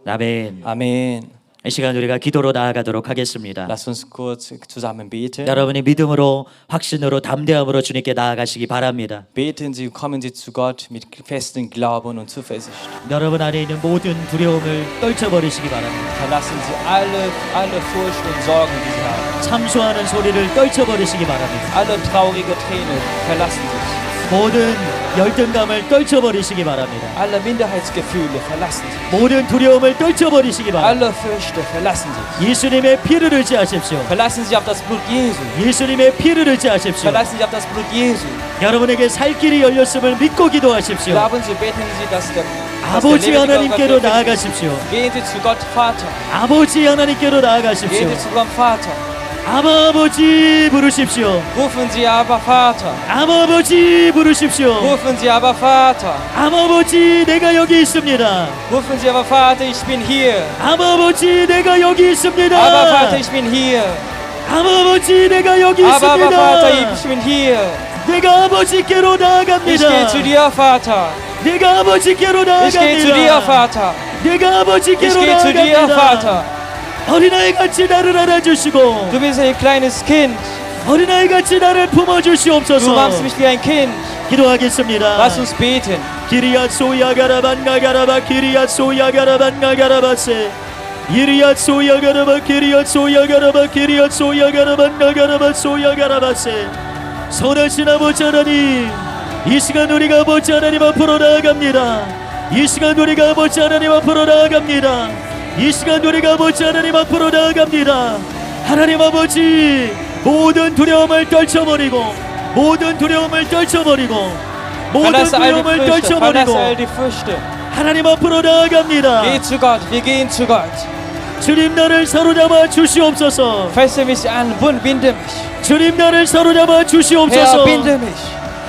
Speaker 1: 아멘.
Speaker 2: Amen.
Speaker 1: 이 시간 우리가 기도로 나아가도록 하겠습니다.
Speaker 2: Lass uns kurz zusammen beten.
Speaker 1: 여러분이 믿음으로 확신으로 담대함으로 주님께 나아가시기 바랍니다.
Speaker 2: Beten Sie, kommen Sie zu Gott mit festem Glauben und Zuversicht.
Speaker 1: 여러분 안에 있는 모든 두려움을 떨쳐버리시기 바랍니다.
Speaker 2: Verlassen Sie alle Furcht und Sorgen, die Sie haben.
Speaker 1: 참소하는 소리를 떨쳐버리시기 바랍니다.
Speaker 2: Alle traurige Tränen verlassen Sie.
Speaker 1: 모든 열등감을 떨쳐버리시기 바랍니다.
Speaker 2: Alle Minderheitsgefühle verlassen Sie.
Speaker 1: 모든 두려움을 떨쳐버리시기 바랍니다.
Speaker 2: Alle Fürchte verlassen Sie.
Speaker 1: 예수님의 피를 의지하십시오.
Speaker 2: Verlassen Sie auf das Blut Jesu.
Speaker 1: 예수님의 피를 의지하십시오.
Speaker 2: Verlassen Sie auf das Blut Jesu.
Speaker 1: 여러분에게 살 길이 열렸음을 믿고 기도하십시오.
Speaker 2: Glauben Sie, beten Sie, dass der
Speaker 1: 아버지
Speaker 2: lebendige
Speaker 1: 하나님께로
Speaker 2: Gott wirklich
Speaker 1: 나아가십시오.
Speaker 2: ist. Gehen Sie zu Gott Vater.
Speaker 1: 아버지 하나님께로 나아가십시오.
Speaker 2: Gehen Sie zu Gott Vater.
Speaker 1: 아버지 부르십시오.
Speaker 2: Rufen Sie aber Vater.
Speaker 1: 아버지 부르십시오.
Speaker 2: Rufen Sie aber Vater.
Speaker 1: 아버지 내가 여기 있습니다.
Speaker 2: Rufen Sie aber Vater, ich bin hier.
Speaker 1: 아버지 내가 여기 있습니다.
Speaker 2: Aber Vater, ich bin hier.
Speaker 1: 아버지 내가 여기
Speaker 2: Aber Vater,
Speaker 1: 있습니다.
Speaker 2: ich bin hier.
Speaker 1: 내가 아버지께로
Speaker 2: Ich gehe zu
Speaker 1: 나아갑니다.
Speaker 2: dir, Vater.
Speaker 1: 내가 아버지께로
Speaker 2: Ich gehe zu dir,
Speaker 1: 나아갑니다.
Speaker 2: Vater.
Speaker 1: 내가
Speaker 2: Ich
Speaker 1: 아버지께로
Speaker 2: gehe zu dir,
Speaker 1: 나아갑니다.
Speaker 2: Vater.
Speaker 1: 어린아이 같이 나를 안아주시고
Speaker 2: Du bist ein kleines Kind.
Speaker 1: 어린아이 같이 나를
Speaker 2: Du
Speaker 1: 품어주시옵소서.
Speaker 2: machst mich wie ein Kind.
Speaker 1: 기도하겠습니다.
Speaker 2: Lass uns beten.
Speaker 1: 기리야 소야가라반가 가라바 기리야 소야가라반가 가라바세 이리야 소야가라바 기리야 소야가라바 기리야 소야가라반가 가라바 소야가라바세 선하신 아버지 하나님, 이 시간 우리가 아버지 하나님 앞으로 나아갑니다. 이 시간 우리가 아버지 하나님 앞으로 나아갑니다. 이 시간 우리가 아버지 하나님 앞으로 나아갑니다. 하나님 아버지, 모든 두려움을 떨쳐버리고 모든 두려움을 떨쳐버리고 모든
Speaker 2: Verlasse all die
Speaker 1: 두려움을
Speaker 2: Fürchte.
Speaker 1: 떨쳐버리고
Speaker 2: Verlasse all die Fürchte.
Speaker 1: 하나님 앞으로 나아갑니다.
Speaker 2: Geh zu Gott. Wir gehen zu Gott.
Speaker 1: 주님 나를 사로잡아 주시옵소서.
Speaker 2: Fesse mich an. Binde mich.
Speaker 1: 주님 나를 사로잡아
Speaker 2: Herr,
Speaker 1: 주시옵소서.
Speaker 2: binde mich.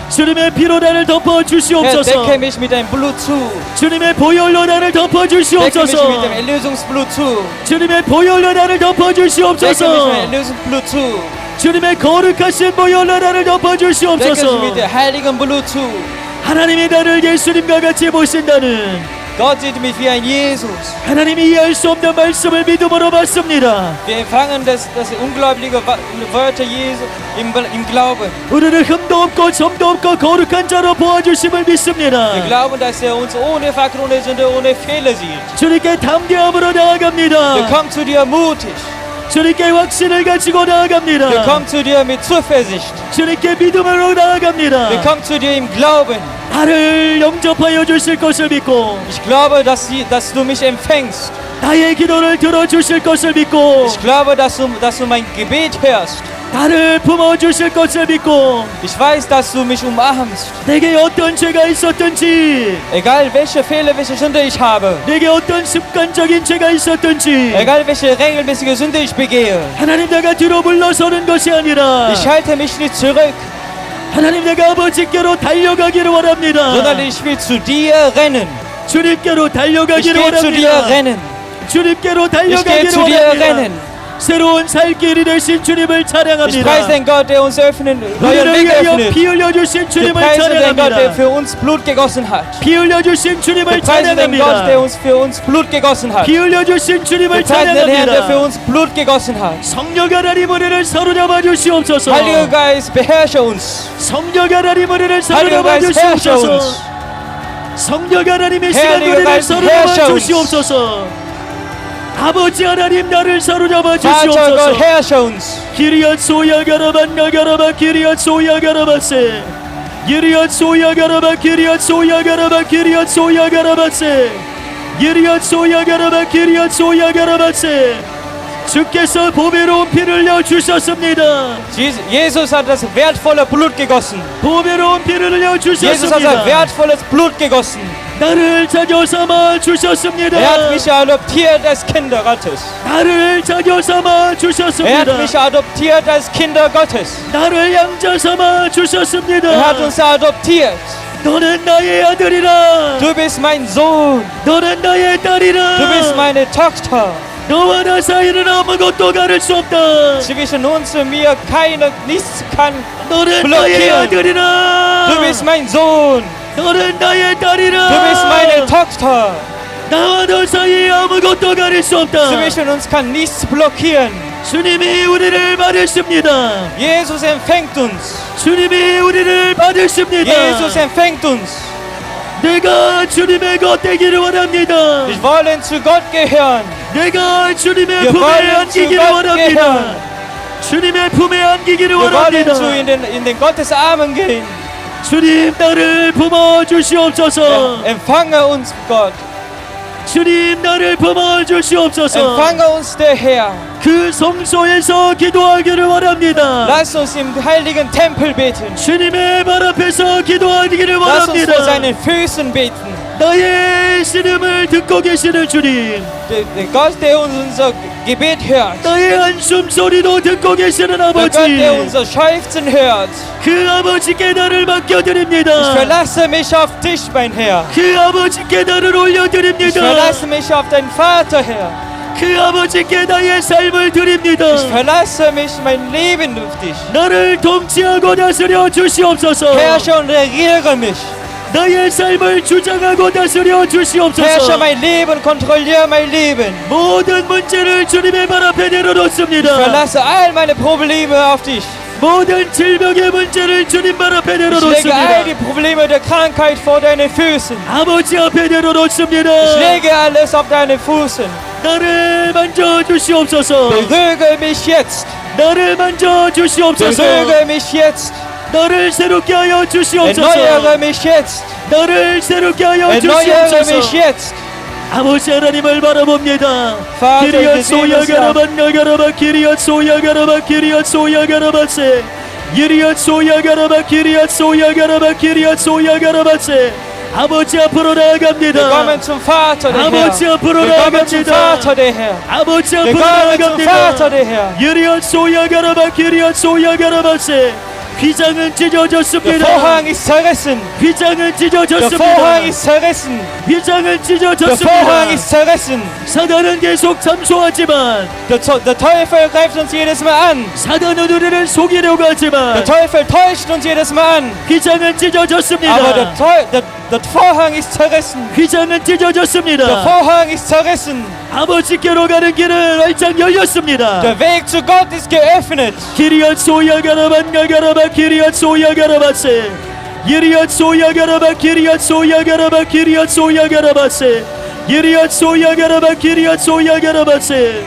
Speaker 1: 주님의 피로 나를 덮어
Speaker 2: Herr,
Speaker 1: 주시옵소서.
Speaker 2: decke mich mit deinem Blut zu.
Speaker 1: 주님의 보혈로 나를 덮어
Speaker 2: Decke mich mit dem
Speaker 1: 주시옵소서.
Speaker 2: Erlösungsblut zu.
Speaker 1: 주님의 보혈로 나를 덮어
Speaker 2: Decke mich mit dem
Speaker 1: 주시옵소서.
Speaker 2: Erlösungsblut zu.
Speaker 1: 주님의 거룩하신 보혈로 나를 덮어
Speaker 2: Decke mich mit
Speaker 1: 주시옵소서.
Speaker 2: dem heiligen Blut zu.
Speaker 1: 하나님이 나를 예수님과 같이 보신다는
Speaker 2: Gott sieht mich wie ein Jesus.
Speaker 1: 하나님이 이해할 수 없는 말씀을 믿음으로 받습니다.
Speaker 2: Wir empfangen das unglaubliche Wörter Jesu im Glauben.
Speaker 1: 우리를 흠도 없고 점도 없고 거룩한 자로 보아주심을 믿습니다.
Speaker 2: Wir glauben, dass er uns ohne Fackel, ohne Sünde, ohne Fehler sieht.
Speaker 1: 주님께 담대함으로 나아갑니다.
Speaker 2: Wir kommen zu dir mutig.
Speaker 1: 주님께 확신을 가지고
Speaker 2: Wir
Speaker 1: 나아갑니다.
Speaker 2: kommen zu dir mit Zuversicht.
Speaker 1: 주님께 믿음으로 나아갑니다.
Speaker 2: Wir kommen zu dir im Glauben.
Speaker 1: 나를 영접하여 주실 것을 믿고
Speaker 2: Ich glaube, dass du mich empfängst.
Speaker 1: 나의 기도를 들어주실 것을 믿고
Speaker 2: Ich glaube, dass du mein Gebet hörst.
Speaker 1: 나를 품어주실 것을 믿고
Speaker 2: Ich weiß, dass du mich umarmst.
Speaker 1: 내게 어떤 죄가 있었든지
Speaker 2: Egal welche Fehler, welche Sünde ich habe.
Speaker 1: 내게 어떤 습관적인 죄가 있었든지
Speaker 2: Egal welche regelmäßige Sünde ich begehe.
Speaker 1: 하나님 내가 뒤로 물러서는 것이 아니라
Speaker 2: Ich halte mich nicht zurück,
Speaker 1: 하나님 내가 아버지께로 달려가기를 원합니다.
Speaker 2: sondern ich will zu dir rennen.
Speaker 1: 주님께로
Speaker 2: Ich
Speaker 1: 달려가기를
Speaker 2: gehe zu dir
Speaker 1: 원합니다.
Speaker 2: rennen.
Speaker 1: 주님께로
Speaker 2: Ich gehe
Speaker 1: 달려가기를
Speaker 2: zu dir
Speaker 1: 원합니다.
Speaker 2: rennen.
Speaker 1: 새로운 살 길이 되신 주님을
Speaker 2: Ich preise
Speaker 1: 찬양합니다.
Speaker 2: den Gott, der uns neuen
Speaker 1: 우리를
Speaker 2: Weg
Speaker 1: 위하여
Speaker 2: öffnet.
Speaker 1: 피 흘려주신
Speaker 2: Wir
Speaker 1: 주님을
Speaker 2: preisen den Gott, der
Speaker 1: 찬양합니다.
Speaker 2: für uns Blut gegossen hat.
Speaker 1: 피 흘려주신
Speaker 2: Wir
Speaker 1: 주님을
Speaker 2: preisen den Gott, der
Speaker 1: 찬양합니다.
Speaker 2: für uns Blut gegossen hat.
Speaker 1: 피 흘려주신
Speaker 2: Wir
Speaker 1: 주님을
Speaker 2: preisen den Herrn, der für
Speaker 1: 찬양합니다.
Speaker 2: uns Blut gegossen hat.
Speaker 1: 성령 하나님 우리를 사로잡아 주시옵소서.
Speaker 2: Heiliger Geist, beherrsche uns.
Speaker 1: 성령 하나님 우리를
Speaker 2: Heiliger
Speaker 1: 사로잡아
Speaker 2: Geist, herrsche
Speaker 1: 주시옵소서.
Speaker 2: uns.
Speaker 1: 성령 하나님의 시간
Speaker 2: Heiliger
Speaker 1: 우리를
Speaker 2: Geist,
Speaker 1: 사로잡아
Speaker 2: herrsche uns.
Speaker 1: 주시옵소서. 아버지 하나님 나를 사로잡아
Speaker 2: Vater Gott,
Speaker 1: 주시옵소서.
Speaker 2: herrsche uns.
Speaker 1: 기리앗 소야가라반 나가라바 기리앗 소야가라바세 기리앗 소야가라바 기리앗 소야가라바 기리앗 소야가라바세 기리앗 소야가라바 기리앗 소야가라바세 주께서 보배로운 피를 흘려 주셨습니다.
Speaker 2: Jesus hat das wertvolle Blut gegossen.
Speaker 1: 보배로운 피를 흘려
Speaker 2: Jesus hat sein
Speaker 1: 주셨습니다.
Speaker 2: wertvolles Blut gegossen.
Speaker 1: 나를 자녀 삼아 주셨습니다.
Speaker 2: Er hat mich adoptiert als Kinder Gottes.
Speaker 1: 나를 자녀 삼아
Speaker 2: Er hat
Speaker 1: 주셨습니다.
Speaker 2: mich adoptiert als Kinder Gottes.
Speaker 1: 나를 양자 삼아 주셨습니다.
Speaker 2: Er hat uns adoptiert.
Speaker 1: 너는 나의 아들이라.
Speaker 2: Du bist mein Sohn.
Speaker 1: 너는 나의 딸이라.
Speaker 2: Du bist meine Tochter.
Speaker 1: 너와 나 사이는 아무것도 가릴 수 없다.
Speaker 2: Zwischen uns und mir nichts kann
Speaker 1: 너는 나의
Speaker 2: blockieren.
Speaker 1: 아들이라.
Speaker 2: Du bist mein Sohn.
Speaker 1: 너는 나의 딸이라.
Speaker 2: Du bist meine Tochter.
Speaker 1: 나와 너 사이에 아무것도 가릴 수 없다.
Speaker 2: Zwischen uns kann nichts blockieren.
Speaker 1: 주님이 우리를 받으십니다.
Speaker 2: Jesus empfängt uns.
Speaker 1: 주님이 우리를 받으십니다.
Speaker 2: Jesus empfängt uns.
Speaker 1: 내가 주님의 것 되기를 원합니다.
Speaker 2: Wir wollen zu Gott gehören.
Speaker 1: 내가 주님의
Speaker 2: Wir
Speaker 1: 품에
Speaker 2: wollen zu
Speaker 1: 안기기를
Speaker 2: Gott
Speaker 1: 원합니다.
Speaker 2: gehören.
Speaker 1: 주님의 품에 안기기를
Speaker 2: Wir wollen
Speaker 1: 원합니다.
Speaker 2: in den Gottes Armen gehen.
Speaker 1: 주님 나를 품어 주시옵소서.
Speaker 2: Empfange uns, Gott.
Speaker 1: 주님 나를 품어 주시옵소서.
Speaker 2: Empfange uns, der Herr.
Speaker 1: 그 성소에서 기도하기를 원합니다.
Speaker 2: Lass uns im heiligen Tempel beten.
Speaker 1: 주님의 발 앞에서 기도하기를
Speaker 2: Lass uns vor
Speaker 1: 원합니다.
Speaker 2: seinen Füßen beten.
Speaker 1: 나의 신음을 듣고 계시는 주님,
Speaker 2: Der Gott, der unser Gebet hört.
Speaker 1: 나의 한숨 소리도 듣고 계시는
Speaker 2: Der Gott, der
Speaker 1: 아버지,
Speaker 2: unser Seufzen hört.
Speaker 1: 그 아버지께 나를
Speaker 2: Ich
Speaker 1: 맡겨드립니다.
Speaker 2: verlasse mich auf dich, mein Herr.
Speaker 1: 그 아버지께 나를
Speaker 2: Ich
Speaker 1: 올려드립니다.
Speaker 2: verlasse mich auf deinen Vater, Herr.
Speaker 1: 그 아버지께 나의 삶을 드립니다.
Speaker 2: Ich verlasse mich, mein Leben auf dich.
Speaker 1: 나를 통치하고 다스려 주시옵소서.
Speaker 2: Herrsche und regiere mich.
Speaker 1: 나의 삶을 주장하고 다스려
Speaker 2: Herrsche
Speaker 1: 주시옵소서.
Speaker 2: mein Leben, kontrolliere mein Leben.
Speaker 1: 모든 문제를 주님의 발 앞에
Speaker 2: Ich
Speaker 1: 내려놓습니다.
Speaker 2: verlasse all meine Probleme auf dich.
Speaker 1: 모든 질병의 문제를 주님 발 앞에
Speaker 2: Ich lege all die
Speaker 1: 내려놓습니다.
Speaker 2: Probleme der Krankheit vor deinen Füßen.
Speaker 1: 아버지 앞에 내려놓습니다.
Speaker 2: Ich lege alles auf deine Füßen.
Speaker 1: 나를 만져 주시옵소서.
Speaker 2: Berühre mich jetzt.
Speaker 1: 나를 만져 주시옵소서.
Speaker 2: Berühre mich jetzt.
Speaker 1: 나를 새롭게 하여 주시옵소서.
Speaker 2: Erneuere mich jetzt.
Speaker 1: 나를 새롭게 하여
Speaker 2: Erneuere
Speaker 1: 주시옵소서.
Speaker 2: mich jetzt.
Speaker 1: 아버지 하나님을 바라봅니다.
Speaker 2: Vater,
Speaker 1: 기리앗
Speaker 2: wir sehen uns
Speaker 1: 소야가라바 나가라바 기리앗 소야가라바 기리앗 소야가라바세 기리앗 소야가라바 기리앗 소야가라바 기리앗 소야가라바세 아버지 앞으로
Speaker 2: Wir
Speaker 1: 나아갑니다.
Speaker 2: kommen zum Vater, der
Speaker 1: 아버지
Speaker 2: Herr.
Speaker 1: 앞으로
Speaker 2: Wir kommen zum
Speaker 1: 나아갑니다.
Speaker 2: Vater, der Herr.
Speaker 1: 아버지
Speaker 2: Wir
Speaker 1: 앞으로
Speaker 2: kommen zum Vater,
Speaker 1: 나아갑니다.
Speaker 2: der Herr.
Speaker 1: 기리앗 소야가라바 기리앗 소야가라바세 휘장은
Speaker 2: Der
Speaker 1: 찢어졌습니다.
Speaker 2: Vorhang ist zerrissen.
Speaker 1: 휘장은
Speaker 2: Der
Speaker 1: 찢어졌습니다.
Speaker 2: Vorhang ist zerrissen.
Speaker 1: 휘장은
Speaker 2: Der Vorhang
Speaker 1: 찢어졌습니다.
Speaker 2: ist zerrissen.
Speaker 1: 사단은 계속 잠소하지만
Speaker 2: Der Teufel greift uns jedes Mal an.
Speaker 1: 사단은 우리를 속이려고
Speaker 2: Der
Speaker 1: 하지만
Speaker 2: Teufel täuscht uns jedes Mal an.
Speaker 1: 휘장은
Speaker 2: Aber
Speaker 1: 찢어졌습니다.
Speaker 2: der Vorhang ist zerrissen.
Speaker 1: 휘장은
Speaker 2: Der
Speaker 1: 찢어졌습니다.
Speaker 2: Vorhang ist zerrissen.
Speaker 1: 아버지께로 가는 길은 활짝 열렸습니다.
Speaker 2: Der Weg zu Gott ist geöffnet.
Speaker 1: 기리앗 소야가라반 가가라바 기리앗 소야가라바세 기리앗 소야가라바 기리앗 소야가라바 기리앗 소야가라바세 기리앗 소야가라바 기리앗 소야가라바세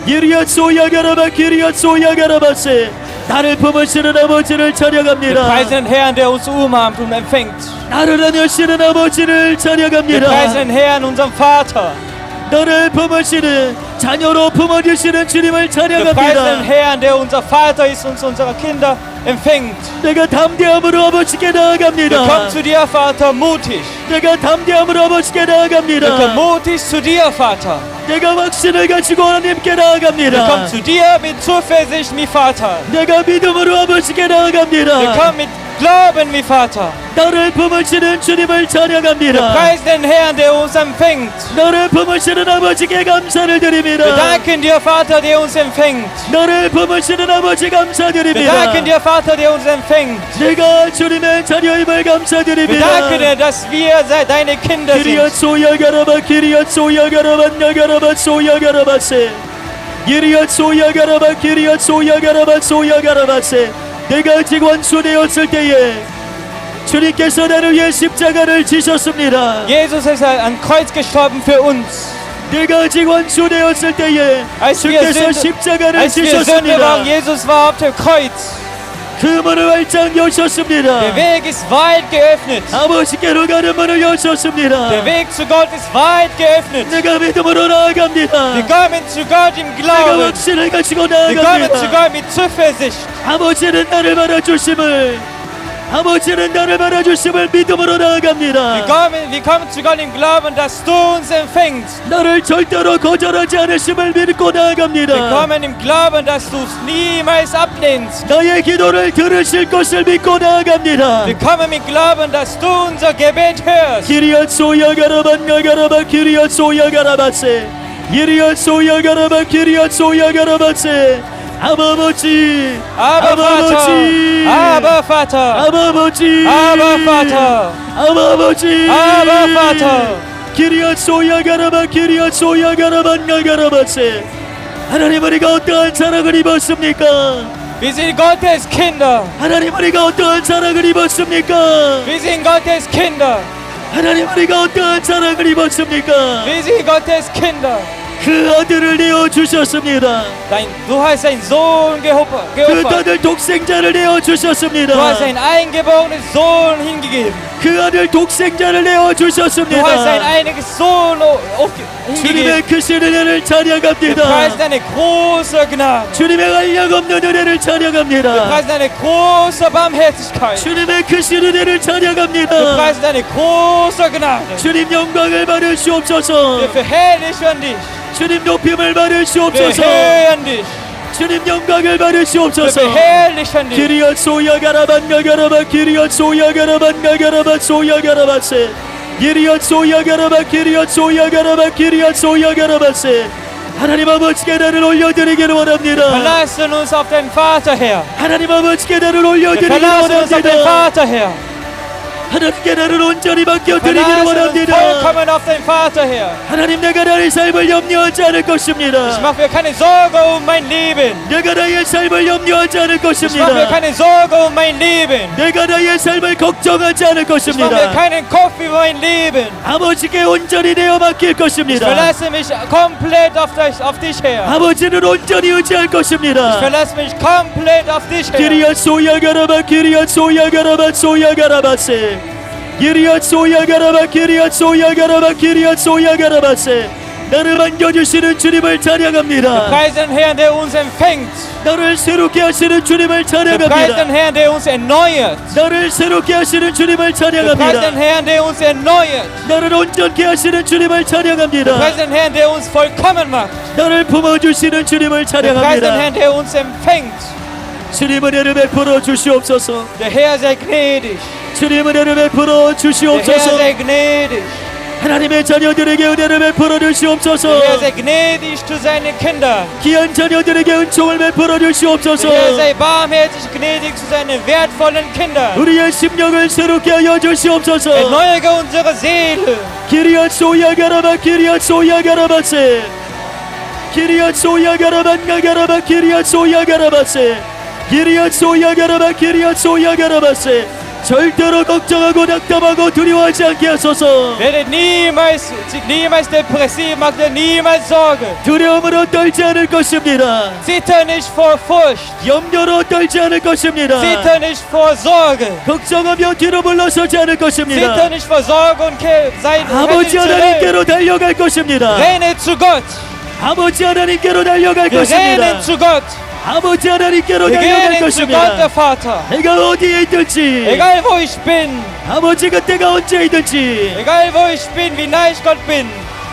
Speaker 1: 기리앗 소야가라바 기리앗 소야가라바세 나를 품으시는 아버지를
Speaker 2: Wir
Speaker 1: 찬양합니다.
Speaker 2: preisen den Herrn, der uns umarmt und empfängt.
Speaker 1: 나를 안으시는 아버지를
Speaker 2: Wir
Speaker 1: 찬양합니다.
Speaker 2: preisen den Herrn, unseren Vater.
Speaker 1: 너를 품으시는 자녀로 품어주시는 주님을
Speaker 2: Wir preisen den
Speaker 1: 찬양합니다.
Speaker 2: Herrn, der unser Vater ist und unsere Kinder empfängt.
Speaker 1: 내가 담대함으로 아버지께
Speaker 2: Wir kommen
Speaker 1: 나아갑니다.
Speaker 2: zu dir, Vater, mutig.
Speaker 1: 내가 담대함으로 아버지께
Speaker 2: Wir kommen
Speaker 1: 나아갑니다.
Speaker 2: mutig zu dir, Vater.
Speaker 1: 내가 확신을 가지고 하나님께
Speaker 2: Wir kommen
Speaker 1: 나아갑니다.
Speaker 2: zu dir mit Zuversicht, mi Vater.
Speaker 1: 내가 믿음으로 아버지께
Speaker 2: Wir
Speaker 1: 나아갑니다.
Speaker 2: kommen mit Glauben, mi Vater.
Speaker 1: 나를 품으시는 주님을
Speaker 2: Wir
Speaker 1: 찬양합니다.
Speaker 2: preisen den Herrn, der uns empfängt.
Speaker 1: 너를 품으시는 아버지께 감사를
Speaker 2: Wir
Speaker 1: 드립니다.
Speaker 2: danken dir, Vater, der uns empfängt.
Speaker 1: 너를 품으시는 아버지
Speaker 2: Wir danken
Speaker 1: 감사드립니다.
Speaker 2: dir, Vater, der uns empfängt.
Speaker 1: 내가 주님의 자녀임을
Speaker 2: Wir danken
Speaker 1: 감사드립니다.
Speaker 2: dir, dass wir deine Kinder
Speaker 1: 기리앗
Speaker 2: sind.
Speaker 1: 소야가라바 기리앗 소야가라바 나가라바 소야가라바세 기리앗 소야가라바 기리앗 소야가라바 소야가라바세 내가 아직 원수되었을 때에 주님께서 나를 위해 십자가를 지셨습니다.
Speaker 2: Jesus ist am Kreuz gestorben für uns.
Speaker 1: 내가 아직 원수되었을 때에
Speaker 2: Als wir
Speaker 1: 주께서
Speaker 2: Sünde
Speaker 1: 십자가를
Speaker 2: waren,
Speaker 1: 지셨습니다.
Speaker 2: Jesus war auf dem Kreuz.
Speaker 1: 그 문을 활짝 여셨습니다.
Speaker 2: Der Weg ist weit geöffnet.
Speaker 1: 아버지께로 가는 문을 여셨습니다.
Speaker 2: Der Weg zu Gott ist weit geöffnet.
Speaker 1: 내가 믿음으로
Speaker 2: Wir
Speaker 1: 나아갑니다.
Speaker 2: kommen zu Gott im
Speaker 1: 내가
Speaker 2: Glauben.
Speaker 1: 확신을 가지고
Speaker 2: Wir kommen zu
Speaker 1: 나아갑니다.
Speaker 2: Gott mit Zuversicht.
Speaker 1: 아버지는 나를 바라주심을 아버지는 나를 바라주심을 믿음으로 나아갑니다.
Speaker 2: Wir kommen zu Gott im Glauben, dass du uns empfängst.
Speaker 1: 나를 절대로 거절하지 않으심을 믿고
Speaker 2: Wir
Speaker 1: 나아갑니다.
Speaker 2: kommen im Glauben, dass du es niemals ablehnst.
Speaker 1: 나의 기도를 들으실 것을 믿고 나아갑니다.
Speaker 2: Wir kommen im Glauben, dass du unser Gebet hörst.
Speaker 1: 기리앗 소야가라반 가가라바 기리앗 소야가라바세 기리앗 소야가라바 기리앗 소야가라바세 아버지
Speaker 2: Aber
Speaker 1: 아버지
Speaker 2: Vater, aber Vater,
Speaker 1: 아버지
Speaker 2: aber Vater,
Speaker 1: 아버지
Speaker 2: aber Vater.
Speaker 1: 기리앗 소야가라바 기리앗 소야가라반 가가라바세 하나님 우리가 어떠한 사랑을 입었습니까?
Speaker 2: Wir sind Gottes Kinder.
Speaker 1: 하나님 우리가 어떠한 사랑을 입었습니까?
Speaker 2: Wir sind Gottes Kinder.
Speaker 1: 하나님 우리가 어떠한 사랑을 입었습니까?
Speaker 2: Wir sind Gottes Kinder.
Speaker 1: 그 아들을 내어 주셨습니다.
Speaker 2: Du hast deinen Sohn
Speaker 1: 그
Speaker 2: geopfert.
Speaker 1: 아들 독생자를 내어 주셨습니다.
Speaker 2: Du hast deinen eingeborenen Sohn hingegeben.
Speaker 1: 그 아들 독생자를 내어
Speaker 2: Du hast deinen
Speaker 1: 주셨습니다.
Speaker 2: einzigen Sohn
Speaker 1: 주님의
Speaker 2: hingegeben.
Speaker 1: 크신 은혜를
Speaker 2: Wir
Speaker 1: 찬양합니다.
Speaker 2: preisen deine große Gnade.
Speaker 1: 주님의 한량없는 은혜를
Speaker 2: Wir
Speaker 1: 찬양합니다.
Speaker 2: preisen deine große Barmherzigkeit.
Speaker 1: 주님의 크신 은혜를
Speaker 2: Wir
Speaker 1: 찬양합니다.
Speaker 2: preisen deine große Gnade.
Speaker 1: 주님 영광을 받으시옵소서.
Speaker 2: Wir verherrlichen dich.
Speaker 1: 주님 높임을
Speaker 2: Wir
Speaker 1: 받으시옵소서.
Speaker 2: hören dich.
Speaker 1: 주님 영광을
Speaker 2: Wir
Speaker 1: 받으시옵소서.
Speaker 2: verherrlichen dich.
Speaker 1: 기리앗 소야가라반 가가라바 기리앗 소야가라반 가가라바 소야가라바세 기리앗 소야가라바 기리앗 소야가라바 기리앗 소야가라바세 하나님 아버지께 나를 올려드리기를 원합니다.
Speaker 2: Verlassen uns auf deinen Vater her.
Speaker 1: 하나님 아버지께 나를
Speaker 2: Wir
Speaker 1: 올려드리기를
Speaker 2: verlassen uns auf deinen
Speaker 1: 원합니다.
Speaker 2: Vater her.
Speaker 1: 하나님께 나를 온전히 맡겨드리기를
Speaker 2: Verlassen uns
Speaker 1: 원합니다.
Speaker 2: vollkommen auf deinen Vater her.
Speaker 1: 하나님 내가 나의 삶을 염려하지 않을
Speaker 2: Ich
Speaker 1: 것입니다.
Speaker 2: mache mir keine Sorge um mein Leben.
Speaker 1: 내가 나의 삶을 염려하지 않을
Speaker 2: Ich mache mir
Speaker 1: 것입니다.
Speaker 2: keine Sorge um mein Leben.
Speaker 1: 내가 나의 삶을 걱정하지 않을
Speaker 2: Ich mache mir
Speaker 1: 것입니다.
Speaker 2: keinen Kopf über mein Leben.
Speaker 1: 아버지께 온전히 내어 맡길
Speaker 2: Ich
Speaker 1: 것입니다.
Speaker 2: verlasse mich komplett auf dich her.
Speaker 1: 아버지는 온전히 의지할
Speaker 2: Ich
Speaker 1: 것입니다.
Speaker 2: verlasse mich komplett auf dich her.
Speaker 1: 기리앗 소야가라바 기리앗 소야가라바 소야가라바세 기리앗 소야가라바 기리앗 소야가라바 기리앗 소야가라바세 나를 만져주시는 주님을 찬양합니다.
Speaker 2: Preis den Herrn, der uns empfängt.
Speaker 1: 나를 새롭게 하시는 주님을
Speaker 2: Preis den
Speaker 1: 찬양합니다.
Speaker 2: Herrn, der uns erneuert.
Speaker 1: 나를 새롭게 하시는 주님을
Speaker 2: Preis den
Speaker 1: 찬양합니다.
Speaker 2: Herrn, der uns erneuert.
Speaker 1: 나를 온전케 하시는 주님을
Speaker 2: Preis
Speaker 1: 찬양합니다.
Speaker 2: den Herrn, der uns vollkommen macht.
Speaker 1: 나를 품어주시는 주님을
Speaker 2: Preis den
Speaker 1: 찬양합니다.
Speaker 2: Herrn, der uns empfängt.
Speaker 1: 주님 은혜를 베풀어 주시옵소서.
Speaker 2: Der Herr sei gnädig.
Speaker 1: 주님 은혜를 베풀어
Speaker 2: Der Herr
Speaker 1: 주시옵소서.
Speaker 2: sei gnädig.
Speaker 1: 하나님의 자녀들에게 은혜를 베풀어
Speaker 2: Der Herr
Speaker 1: 주시옵소서.
Speaker 2: sei gnädig zu seinen Kindern.
Speaker 1: 귀한 자녀들에게 은총을 베풀어
Speaker 2: Der
Speaker 1: 주시옵소서.
Speaker 2: Herr sei barmherzig gnädig zu seinen wertvollen Kindern.
Speaker 1: 우리의 심령을 새롭게 하여 주시옵소서.
Speaker 2: Erneuere unsere Seele.
Speaker 1: 기리앗 소야가라바 기리앗 소야가라바세 기리앗 소야가라반 가가라바 기리앗 소야가라바세 기리앗 소야가라바 기리앗 소야가라바세 절대로 걱정하고 낙담하고 두려워하지 않게 하소서.
Speaker 2: Werde niemals depressiv, mach dir niemals Sorge.
Speaker 1: 두려움으로 떨지 않을 것입니다.
Speaker 2: Zitter nicht vor Furcht.
Speaker 1: 염려로 떨지 않을 것입니다.
Speaker 2: Zitter nicht vor Sorge.
Speaker 1: 걱정하며 뒤로 물러서지 않을 것입니다.
Speaker 2: Zitter nicht vor Sorge und sei
Speaker 1: 아버지
Speaker 2: zurück.
Speaker 1: 하나님께로 달려갈 것입니다.
Speaker 2: Renne zu Gott.
Speaker 1: 아버지 하나님께로 달려갈
Speaker 2: Wir rennen
Speaker 1: 것입니다.
Speaker 2: zu Gott.
Speaker 1: 아버지 하나님께로
Speaker 2: Wir
Speaker 1: 달려갈
Speaker 2: rennen zu Gott, der
Speaker 1: 것입니다.
Speaker 2: Vater.
Speaker 1: 내가 어디에 있든지
Speaker 2: Egal wo ich bin,
Speaker 1: 아버지 그때가 언제 있든지
Speaker 2: egal wo ich bin, wie nah ich Gott bin,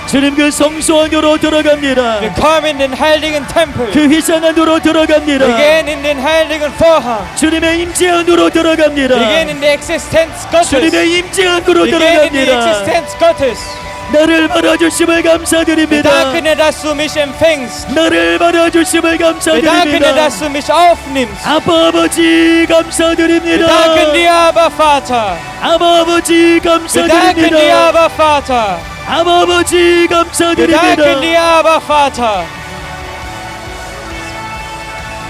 Speaker 1: 주님 그 성소 안으로 들어갑니다.
Speaker 2: wir kommen in den heiligen Tempel.
Speaker 1: 그 휘상 안으로 들어갑니다.
Speaker 2: Wir gehen in den heiligen Vorhang.
Speaker 1: 주님의 임재 안으로 들어갑니다.
Speaker 2: Wir gehen in die Existenz Gottes. Wir
Speaker 1: 주님의 임재 안으로
Speaker 2: gehen in die
Speaker 1: 들어갑니다.
Speaker 2: Existenz Gottes.
Speaker 1: 나를 바라주심을
Speaker 2: Wir
Speaker 1: 감사드립니다.
Speaker 2: danken dir, dass du mich empfängst.
Speaker 1: 나를 바라주심을
Speaker 2: Wir danken dir,
Speaker 1: 감사드립니다.
Speaker 2: dass du mich aufnimmst.
Speaker 1: 아빠 아버지
Speaker 2: Wir
Speaker 1: 감사드립니다.
Speaker 2: danken dir, aber Vater.
Speaker 1: 아빠 아버지
Speaker 2: Wir danken dir,
Speaker 1: 감사드립니다.
Speaker 2: aber Vater.
Speaker 1: 아빠 아버지
Speaker 2: Wir danken
Speaker 1: 감사드립니다.
Speaker 2: dir, aber Vater.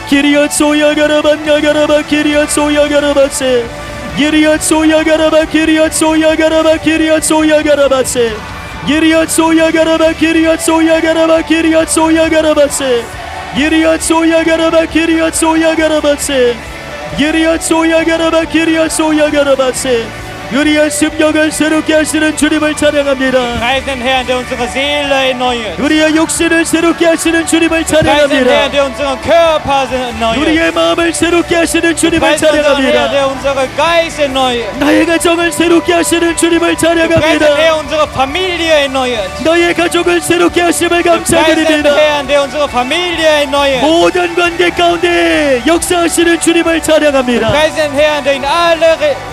Speaker 1: 기리앗 소야가라반 가가라바 기리앗 소야가라바세 기리앗 소야가라바 기리앗 소야가라바 기리앗 소야가라바세 예리앗 소야가라바 기리앗 소야가라바 기리앗 소야가라바세 예리앗 소야가라바 기리앗 소야가라바세 예리앗 소야가라바 기리앗 소야가라바세 우리의 심령을 새롭게 하시는 주님을 찬양합니다.
Speaker 2: Preisen den Herrn, der unsere Seele erneuert.
Speaker 1: 우리의 육신을 새롭게 하시는 주님을
Speaker 2: Preisen den Herrn,
Speaker 1: 찬양합니다.
Speaker 2: der unseren Körper erneuert.
Speaker 1: 우리의 마음을 새롭게 하시는 주님을
Speaker 2: Preisen unseren Herrn,
Speaker 1: 찬양합니다.
Speaker 2: der unsere Geist erneuert.
Speaker 1: 나의 가정을 새롭게 하시는 주님을
Speaker 2: Preisen den
Speaker 1: 찬양합니다.
Speaker 2: Herrn, unsere Familie erneuert.
Speaker 1: 너의 가족을 새롭게 하심을
Speaker 2: Preisen den
Speaker 1: 감사드립니다.
Speaker 2: Herrn, der unsere Familie erneuert.
Speaker 1: 모든 관계 가운데 역사하시는 주님을 찬양합니다.
Speaker 2: Preisen den Herrn, der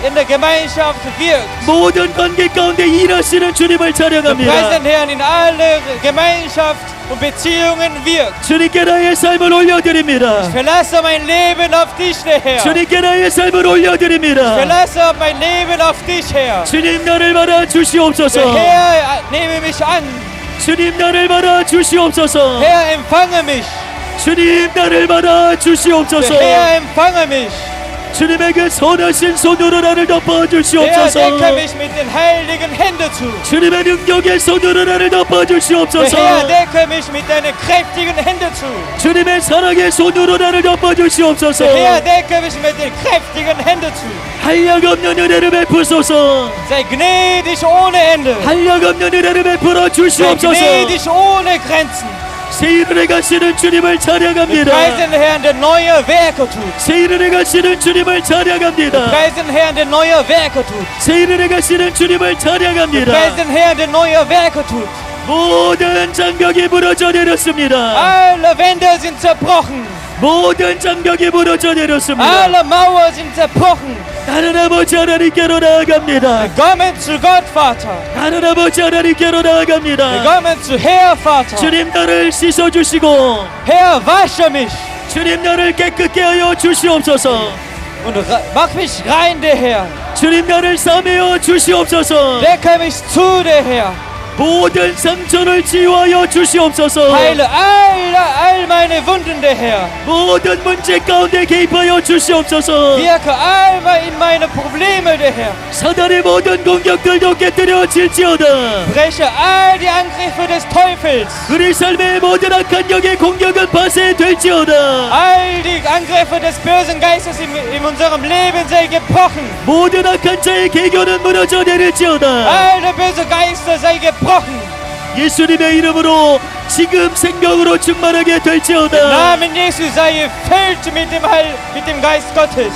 Speaker 2: in der Gemeinschaft wirkt.
Speaker 1: 모든 관계 가운데 일하시는 주님을
Speaker 2: Preisen
Speaker 1: 찬양합니다.
Speaker 2: den Herrn, in alle Gemeinschaft und Beziehungen wirkt.
Speaker 1: 주님께 나의 삶을 올려드립니다.
Speaker 2: Ich verlasse mein Leben auf dich, der Herr. Ich
Speaker 1: 주님께 나의 삶을 올려드립니다.
Speaker 2: verlasse mein Leben auf dich, Herr.
Speaker 1: 주님 나를 받아
Speaker 2: Der
Speaker 1: 주시옵소서.
Speaker 2: Herr, nehme mich an.
Speaker 1: 주님 나를 받아 주시옵소서.
Speaker 2: Herr, empfange mich.
Speaker 1: 주님 나를 받아
Speaker 2: Der
Speaker 1: 주시옵소서.
Speaker 2: Herr, empfange mich.
Speaker 1: 주님의 그 선하신 손으로 나를 덮어
Speaker 2: Herr,
Speaker 1: 주시옵소서.
Speaker 2: decke mich mit den heiligen Händen zu.
Speaker 1: 주님의 능력의 손으로 나를 덮어
Speaker 2: Der
Speaker 1: 주시옵소서.
Speaker 2: Herr, decke mich mit deinen kräftigen Händen zu.
Speaker 1: 주님의 사랑의 손으로 나를 덮어 주시옵소서.
Speaker 2: Der Herr, decke mich mit den kräftigen Händen zu.
Speaker 1: 한량 없는 은혜를 베푸소서.
Speaker 2: Sei gnädig ohne Ende.
Speaker 1: 한량 없는 은혜를 베풀어
Speaker 2: Sei
Speaker 1: 주시옵소서.
Speaker 2: gnädig ohne Grenzen.
Speaker 1: 새 일을 가시는 주님을
Speaker 2: Wir
Speaker 1: 찬양합니다.
Speaker 2: preisen den Herrn, der neue Werke tut.
Speaker 1: 새 일을 가시는 주님을
Speaker 2: Wir
Speaker 1: 찬양합니다.
Speaker 2: preisen den Herrn, der neue Werke tut.
Speaker 1: 새 일을 가시는 주님을
Speaker 2: Wir
Speaker 1: 찬양합니다.
Speaker 2: preisen den Herrn, der neue Werke tut.
Speaker 1: 모든 장벽이 무너져 내렸습니다.
Speaker 2: Alle Wände sind zerbrochen.
Speaker 1: 모든 장벽이 무너져 내렸습니다.
Speaker 2: Alle Mauern sind zerbrochen.
Speaker 1: 나는 아버지 하나님께로 나아갑니다.
Speaker 2: Wir kommen zu Gott, Vater.
Speaker 1: 나는 아버지 하나님께로
Speaker 2: Wir
Speaker 1: 나아갑니다.
Speaker 2: kommen zu Herr, Vater.
Speaker 1: 주님 나를 씻어주시고
Speaker 2: Herr, wasche mich
Speaker 1: 주님 나를 깨끗게 하여 주시옵소서.
Speaker 2: und mach mich rein, der Herr.
Speaker 1: 주님 나를 싸매어 주시옵소서.
Speaker 2: Decke mich zu, der Herr.
Speaker 1: 모든 상처를 치유하여 주시옵소서.
Speaker 2: Heile all meine Wunden, der Herr.
Speaker 1: 모든 문제 가운데 개입하여 주시옵소서.
Speaker 2: Wirke all in meine Probleme, der Herr.
Speaker 1: 사단의 모든 공격들도 깨뜨려질지어다.
Speaker 2: Breche all die Angriffe des Teufels.
Speaker 1: 우리 삶의 모든 악한 영의 공격은 파쇄될지어다.
Speaker 2: All die Angriffe des bösen Geistes in unserem Leben sei gebrochen.
Speaker 1: 모든 악한 자의 계교는 무너져 내릴지어다.
Speaker 2: Alle böse Geister sei gebrochen.
Speaker 1: 예수님의 이름으로 지금 생명으로 충만하게
Speaker 2: Im
Speaker 1: 될지어다.
Speaker 2: Namen Jesu sei erfüllt mit dem Geist Gottes.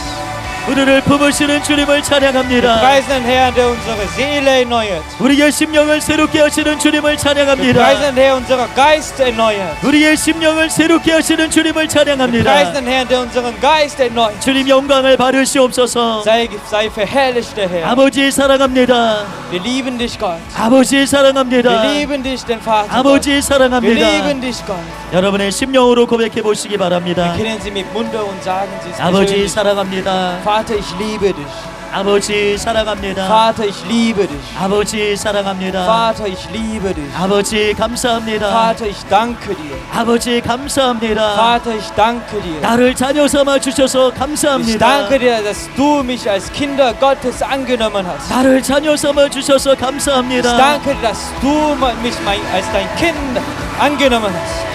Speaker 1: 우리를 품으시는 주님을 찬양합니다.
Speaker 2: Preisen den Herrn, der unsere Seele erneuert.
Speaker 1: 우리의 심령을 새롭게 하시는 주님을
Speaker 2: Wir
Speaker 1: 찬양합니다.
Speaker 2: preisen den Herrn, unseren Geist erneuert.
Speaker 1: 우리의 심령을 새롭게 하시는 주님을
Speaker 2: Wir preisen
Speaker 1: 찬양합니다.
Speaker 2: den Herrn, der unseren Geist erneuert.
Speaker 1: 주님 영광을 받으시옵소서.
Speaker 2: Sei verherrlicht, der Herr.
Speaker 1: 아버지 사랑합니다.
Speaker 2: Wir lieben dich, Gott.
Speaker 1: 아버지
Speaker 2: Wir
Speaker 1: 사랑합니다.
Speaker 2: lieben dich, den Vater. Gott.
Speaker 1: 아버지
Speaker 2: Wir
Speaker 1: 사랑합니다.
Speaker 2: lieben dich, Gott.
Speaker 1: 여러분의 심령으로 고백해 보시기 바랍니다.
Speaker 2: Kennen Sie mit Munde und sagen Sie es
Speaker 1: 아버지
Speaker 2: persönlich.
Speaker 1: 사랑합니다.
Speaker 2: Vater, ich liebe dich.
Speaker 1: 아버지 사랑합니다.
Speaker 2: Vater, ich liebe dich.
Speaker 1: 아버지 사랑합니다.
Speaker 2: Vater, ich liebe dich.
Speaker 1: 아버지 감사합니다.
Speaker 2: Vater, ich danke dir.
Speaker 1: 아버지 감사합니다.
Speaker 2: Vater, ich danke dir.
Speaker 1: 나를 자녀 삼아 주셔서
Speaker 2: Ich
Speaker 1: 감사합니다.
Speaker 2: danke dir, dass du mich als Kinder Gottes angenommen hast.
Speaker 1: 나를 자녀 삼아 주셔서
Speaker 2: Ich
Speaker 1: 감사합니다.
Speaker 2: danke dir, dass du mich als dein Kind angenommen hast.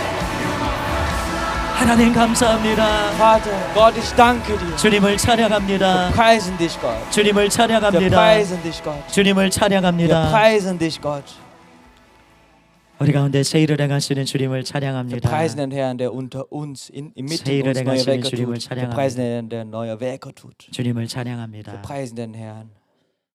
Speaker 1: 하나님 감사합니다.
Speaker 2: Vater, Gott, ich danke dir.
Speaker 1: 주님을
Speaker 2: Wir
Speaker 1: 찬양합니다.
Speaker 2: preisen dich, Gott.
Speaker 1: 주님을
Speaker 2: Wir
Speaker 1: 찬양합니다.
Speaker 2: preisen dich, Gott.
Speaker 1: 주님을
Speaker 2: Wir
Speaker 1: 찬양합니다.
Speaker 2: preisen dich, Gott.
Speaker 1: 우리 가운데 새 일을 행하시는 주님을
Speaker 2: Wir
Speaker 1: 찬양합니다.
Speaker 2: preisen den Herrn, der unter uns, inmitten
Speaker 1: Seire
Speaker 2: uns
Speaker 1: der
Speaker 2: neue
Speaker 1: Gashini
Speaker 2: Werke
Speaker 1: 주님을
Speaker 2: tut. Wir
Speaker 1: 찬양합니다.
Speaker 2: preisen den Herrn, der neue Werke tut.
Speaker 1: 주님을
Speaker 2: Wir
Speaker 1: 찬양합니다.
Speaker 2: preisen den Herrn.